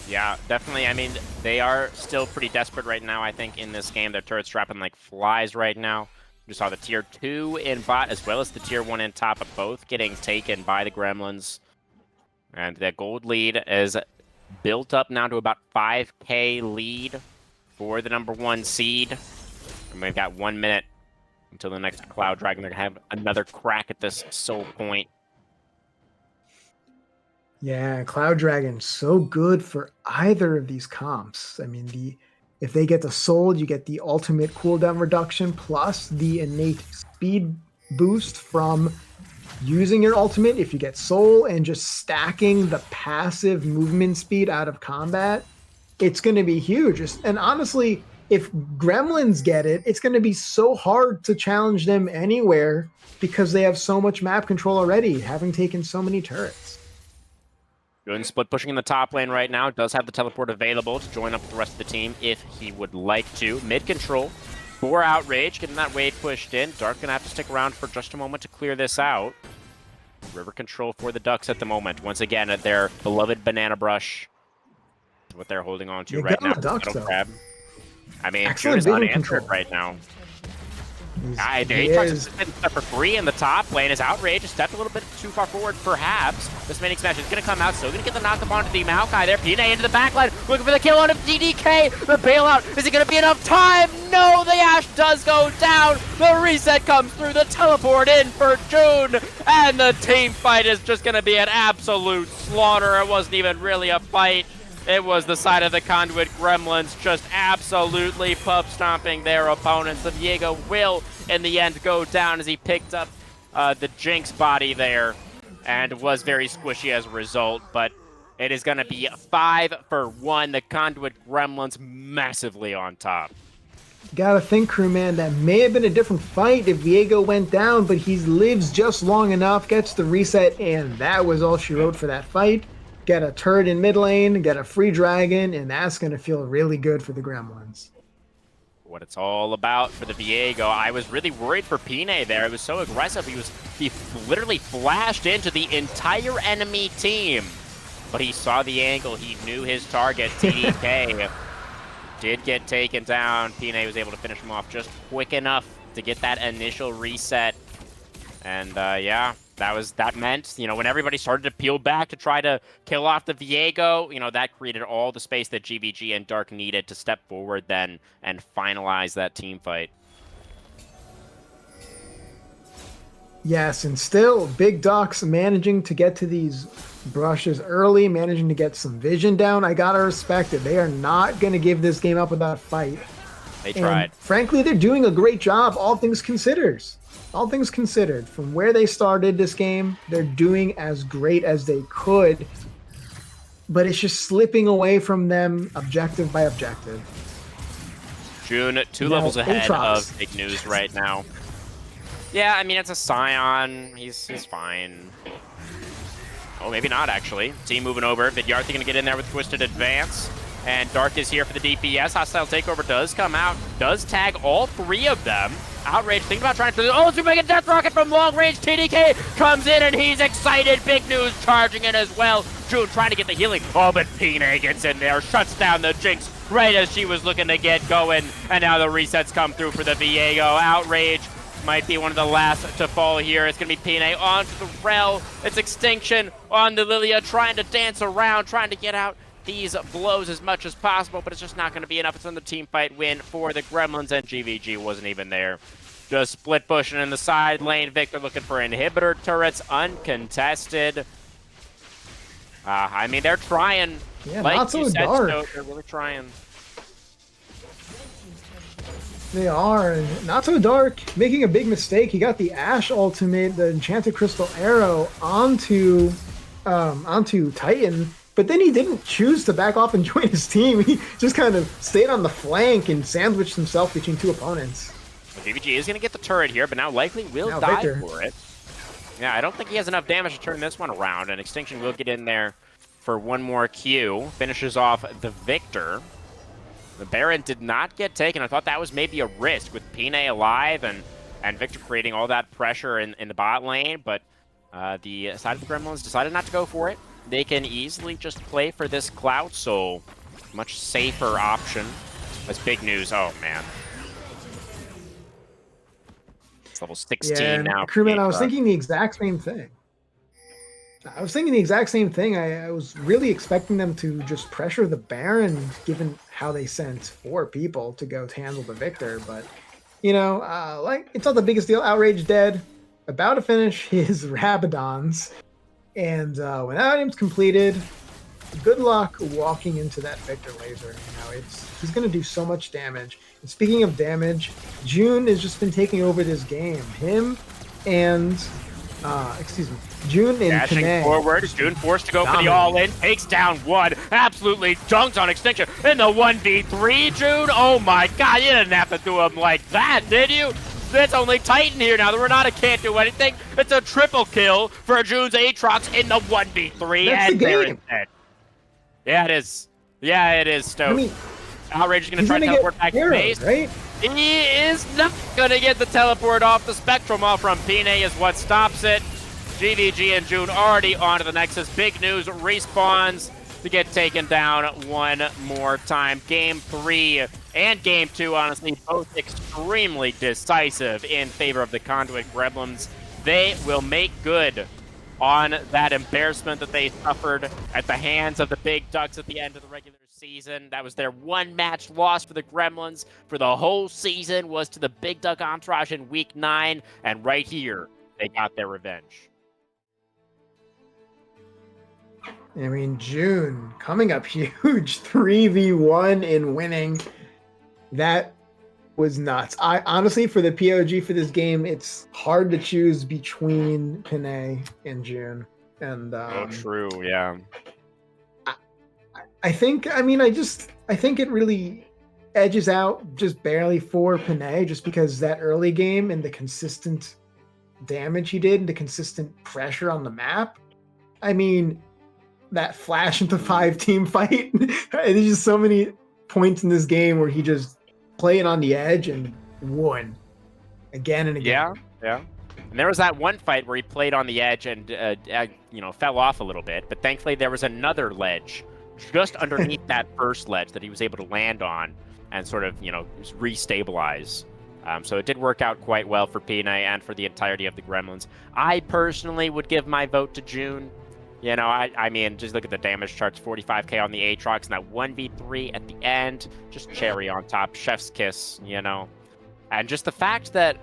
Yeah, definitely. I mean, they are still pretty desperate right now, I think, in this game. Their turret's dropping like flies right now. We saw the tier 2 in bot as well as the tier 1 in top, of both getting taken by the Gremlins. And the gold lead is built up now to about 5k lead for the #1 seed. And we've got 1 minute until the next Cloud Dragon. They're going to have another crack at this soul point. Yeah, Cloud Dragon, so good for either of these comps. I mean, if they get the soul, you get the ultimate cooldown reduction plus the innate speed boost from using your ultimate if you get soul, and just stacking the passive movement speed out of combat. It's going to be huge. And honestly, if Gremlins get it, it's going to be so hard to challenge them anywhere because they have so much map control already, having taken so many turrets. Good split pushing in the top lane right now. Does have the teleport available to join up with the rest of the team if he would like to. Mid control for Outrage, getting that wave pushed in. Dark gonna have to stick around for just a moment to clear this out. River control for the Ducks at the moment. Once again, at their beloved banana brush. What they're holding on to right now. Ducks, grab. I mean, excellent is unanswered right now. The Aatrox is set for free in the top lane. His Outrage has stepped a little bit too far forward, perhaps. This Manic Smash is going to come out, still going to get the knock-up onto the Maokai there. Pina into the backline, looking for the kill on him. DDK, the bailout. Is it going to be enough time? No, the Ashe does go down. The reset comes through, the teleport in for June. And the team fight is just going to be an absolute slaughter. It wasn't even really a fight. It was the side of the Conduit Gremlins just absolutely pub-stomping their opponents. The Viego will, in the end, go down as he picked up the Jinx body there and was very squishy as a result. But it is going to be 5-for-1. The Conduit Gremlins massively on top. Gotta think, crewman, that may have been a different fight if Viego went down, but he lives just long enough, gets the reset, and that was all she wrote for that fight. Get a turret in mid lane, get a free dragon, and that's going to feel really good for the Gremlins. What it's all about for the Viego. I was really worried for Pine there. It was so aggressive. He literally flashed into the entire enemy team. But he saw the angle. He knew his target, TDK. Did get taken down. Pine was able to finish him off just quick enough to get that initial reset. And yeah. That meant, you know, when everybody started to peel back to try to kill off the Viego, you know, that created all the space that GVG and Dark needed to step forward then and finalize that team fight. Yes, and still, Big Ducks managing to get to these brushes early, managing to get some vision down. I gotta respect it. They are not going to give this game up without a fight. They tried. And frankly, they're doing a great job, all things considered. all things considered, from where they started this game, they're doing as great as they could, but it's just slipping away from them objective by objective. June, two Now, levels ahead Aatrox. of Big News right now. Yeah, I mean, it's a Scion. He's fine. Oh, maybe not, actually. Team moving over. Vidyarthi going to get in there with Twisted Advance. And Dark is here for the DPS. Hostile Takeover does come out. Does tag all three of them. Outrage thinking about trying to... Oh, make a Death Rocket from long range. TDK comes in and he's excited. Big News charging in as well. June trying to get the healing. Oh, but Pina gets in there. Shuts down the Jinx right as she was looking to get going. And now the resets come through for the Viego. Outrage might be one of the last to fall here. It's going to be Pina onto the Rel. It's Extinction on the Lilia, trying to dance around, trying to get out these blows as much as possible, but it's just not going to be enough. It's another team fight win for the Gremlins, and GVG wasn't even there. Just split pushing in the side lane. Victor looking for inhibitor turrets, uncontested. I mean, they're trying. Yeah, like not so you said, dark. Stoke, they're really trying. They are. Not so dark, making a big mistake. He got the Ashe ultimate, the Enchanted Crystal Arrow, onto Titan, but then he didn't choose to back off and join his team. He just kind of stayed on the flank and sandwiched himself between two opponents. GVG is going to get the turret here, but now likely will Now die Victor. for it. Yeah, I don't think he has enough damage to turn this one around, and Extinction will get in there for one more Q. Finishes off the Victor. The Baron did not get taken. I thought that was maybe a risk with Pina alive and Victor creating all that pressure in the bot lane, but the side of the Gremlins decided not to go for it. They can easily just play for this Cloud Soul. Much safer option. That's Big News. Oh, man. It's level 16 Yeah, now. crewman, I was thinking the exact same thing. I was really expecting them to just pressure the Baron, given how they sent 4 people to go to handle the Victor. But, like, it's not the biggest deal. Outrage dead, about to finish his Rabadons. And when that item's completed, good luck walking into that Victor laser. He's going to do so much damage. And speaking of damage, June has just been taking over this game. Him and... June and Dashing Kane. forward, June forced to go for the all-in, takes down one, absolutely dunks on Extinction in the 1v3, June. Oh my god, you didn't have to do him like that, did you? It's only Titan here now. The Renata can't do anything. It's a triple kill for June's Aatrox in the 1v3. That's and the Baron's game. dead. Yeah, it is. Yeah, it is, Stoke. I mean, Outrage is going to he's try to gonna teleport get back to arrows, base. right? He is not going to get the teleport off. The Spectrum off from Pina is what stops it. GVG and June already onto the Nexus. Big News respawns to get taken down one more time. Game 3 and Game 2, honestly, both extremely decisive in favor of the Conduit Gremlins. They will make good on that embarrassment that they suffered at the hands of the Big Ducks at the end of the regular season. That was their one match loss for the Gremlins for the whole season, was to the Big Duck Entourage in Week 9, and right here, they got their revenge. I mean, June coming up huge 3v1 in winning. That was nuts. I honestly, for the POG for this game, it's hard to choose between Pinay and June. And Oh, true, yeah. I think it really edges out just barely for Pinay, just because that early game and the consistent damage he did and the consistent pressure on the map. I mean, that flash into 5 team fight. There's just so many points in this game where he just played on the edge and won again and again. Yeah. And there was that one fight where he played on the edge and fell off a little bit, but thankfully there was another ledge just underneath that first ledge that he was able to land on and sort of restabilize. So it did work out quite well for Pina and for the entirety of the Gremlins. I personally would give my vote to June. I mean, just look at the damage charts, 45k on the Aatrox, and that 1v3 at the end, just cherry on top, chef's kiss, And just the fact that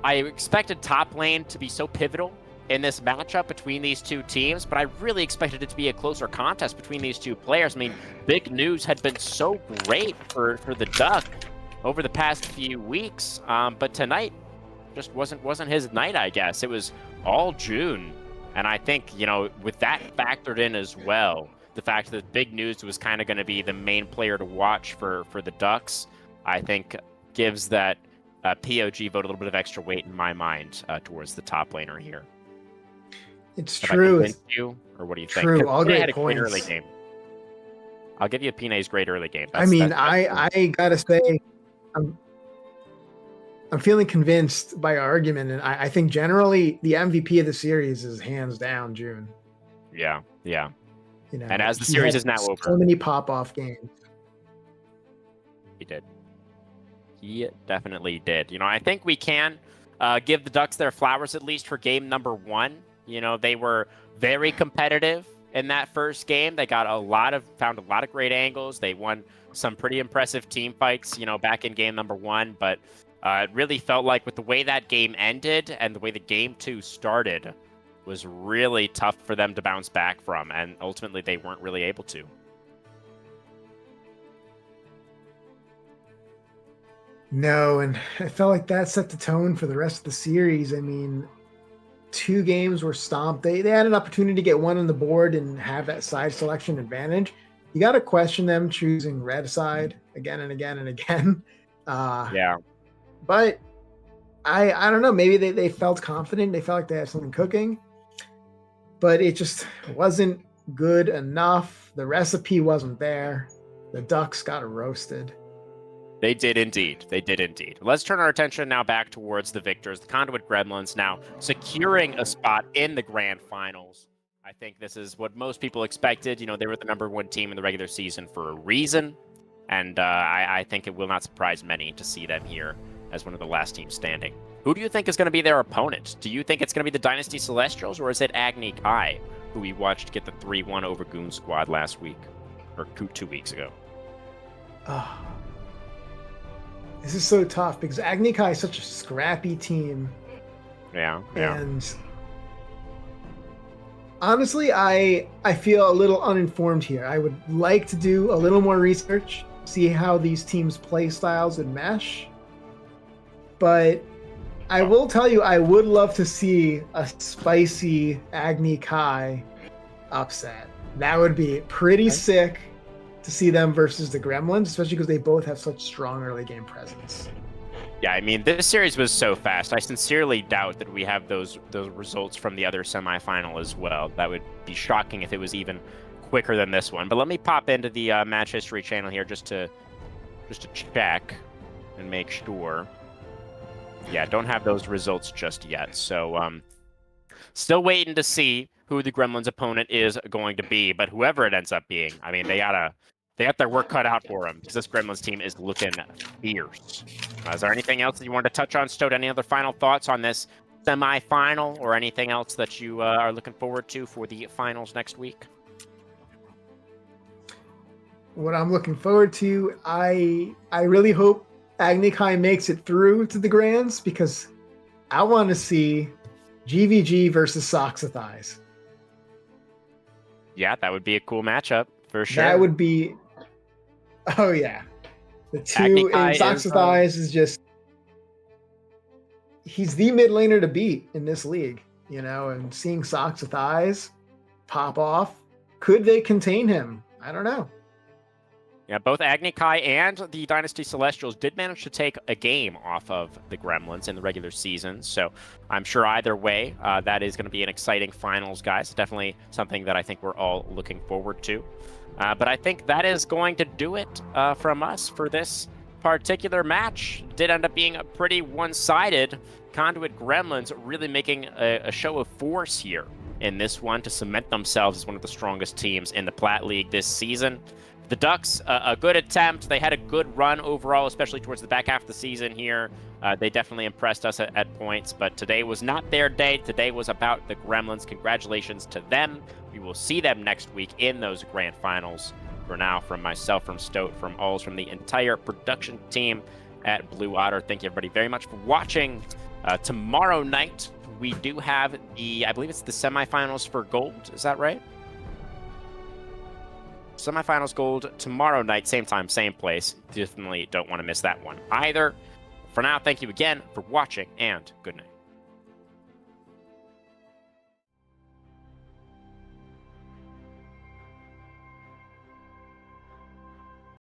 I expected top lane to be so pivotal in this matchup between these two teams, but I really expected it to be a closer contest between these two players. I mean, Big News had been so great for the Duck over the past few weeks. But tonight just wasn't his night, I guess. It was all June. And I think, with that factored in as well, the fact that Big News was kind of going to be the main player to watch for the Ducks, I think gives that POG vote a little bit of extra weight in my mind towards the top laner here. It's Have true. I convinced you, or what do you think? True. All Pinay great had a great early points. game. I'll give you Pinay's great early game. I gotta say, I'm feeling convinced by argument, and I think generally the MVP of the series is hands down June. Yeah. And as the series is now over, so many pop-off games. He did. He definitely did. I think we can give the Ducks their flowers at least for game number 1. They were very competitive in that first game. They found a lot of great angles. They won some pretty impressive team fights, back in game number 1. But it really felt like with the way that game ended and the way the game 2 started was really tough for them to bounce back from. And ultimately, they weren't really able to. No, and I felt like that set the tone for the rest of the series. I mean, 2 games were stomped. They had an opportunity to get one on the board and have that side selection advantage. You got to question them choosing red side again and again and again. Yeah. But I don't know. Maybe they felt confident. They felt like they had something cooking. But it just wasn't good enough. The recipe wasn't there. The Ducks got roasted. They did indeed. Let's turn our attention now back towards the victors, the Conduit Gremlins, now securing a spot in the grand finals. I think this is what most people expected. They were the number 1 team in the regular season for a reason. And I think it will not surprise many to see them here as one of the last teams standing. Who do you think is going to be their opponent? Do you think it's going to be the Dynasty Celestials, or is it Agni Kai, who we watched get the 3-1 over Goon Squad last week, or 2 weeks ago? Oh. This is so tough because Agni Kai is such a scrappy team. Yeah. And honestly, I feel a little uninformed here. I would like to do a little more research, see how these teams' play styles would mesh. But I will tell you, I would love to see a spicy Agni Kai upset. That would be pretty sick to see them versus the Gremlins, especially because they both have such strong early game presence. Yeah, I mean, this series was so fast. I sincerely doubt that we have those results from the other semifinal as well. That would be shocking if it was even quicker than this one. But let me pop into the match history channel here just to check and make sure. Yeah, don't have those results just yet. So still waiting to see who the Gremlins' opponent is going to be. But whoever it ends up being, I mean, they got their work cut out for them because this Gremlins team is looking fierce. Is there anything else that you wanted to touch on, Stoat? Any other final thoughts on this semi-final or anything else that you are looking forward to for the finals next week? What I'm looking forward to, I really hope Agni Kai makes it through to the Grands because I want to see GVG versus Socks of Thighs. Yeah, that would be a cool matchup for sure. That would be. Oh yeah, the Agni two Kai and Socks of Thighs is just. He's the mid laner to beat in this league, and seeing Socks of Thighs pop off, could they contain him? I don't know. Yeah, both Agni Kai and the Dynasty Celestials did manage to take a game off of the Gremlins in the regular season. So I'm sure either way, that is going to be an exciting finals, guys. Definitely something that I think we're all looking forward to. But I think that is going to do it from us for this particular match. It did end up being a pretty one-sided. Conduit Gremlins really making a show of force here in this one to cement themselves as one of the strongest teams in the Plat League this season. The Ducks, a good attempt. They had a good run overall, especially towards the back half of the season here. They definitely impressed us at points, but today was not their day. Today was about the Gremlins. Congratulations to them. We will see them next week in those grand finals. For now, from myself, from Stoat, from Alls, from the entire production team at Blue Otter, thank you everybody very much for watching. Tomorrow night, we do have I believe it's the semifinals for gold. Is that right? Semifinals Gold tomorrow night, same time, same place. Definitely don't want to miss that one either. For now, thank you again for watching, and good night.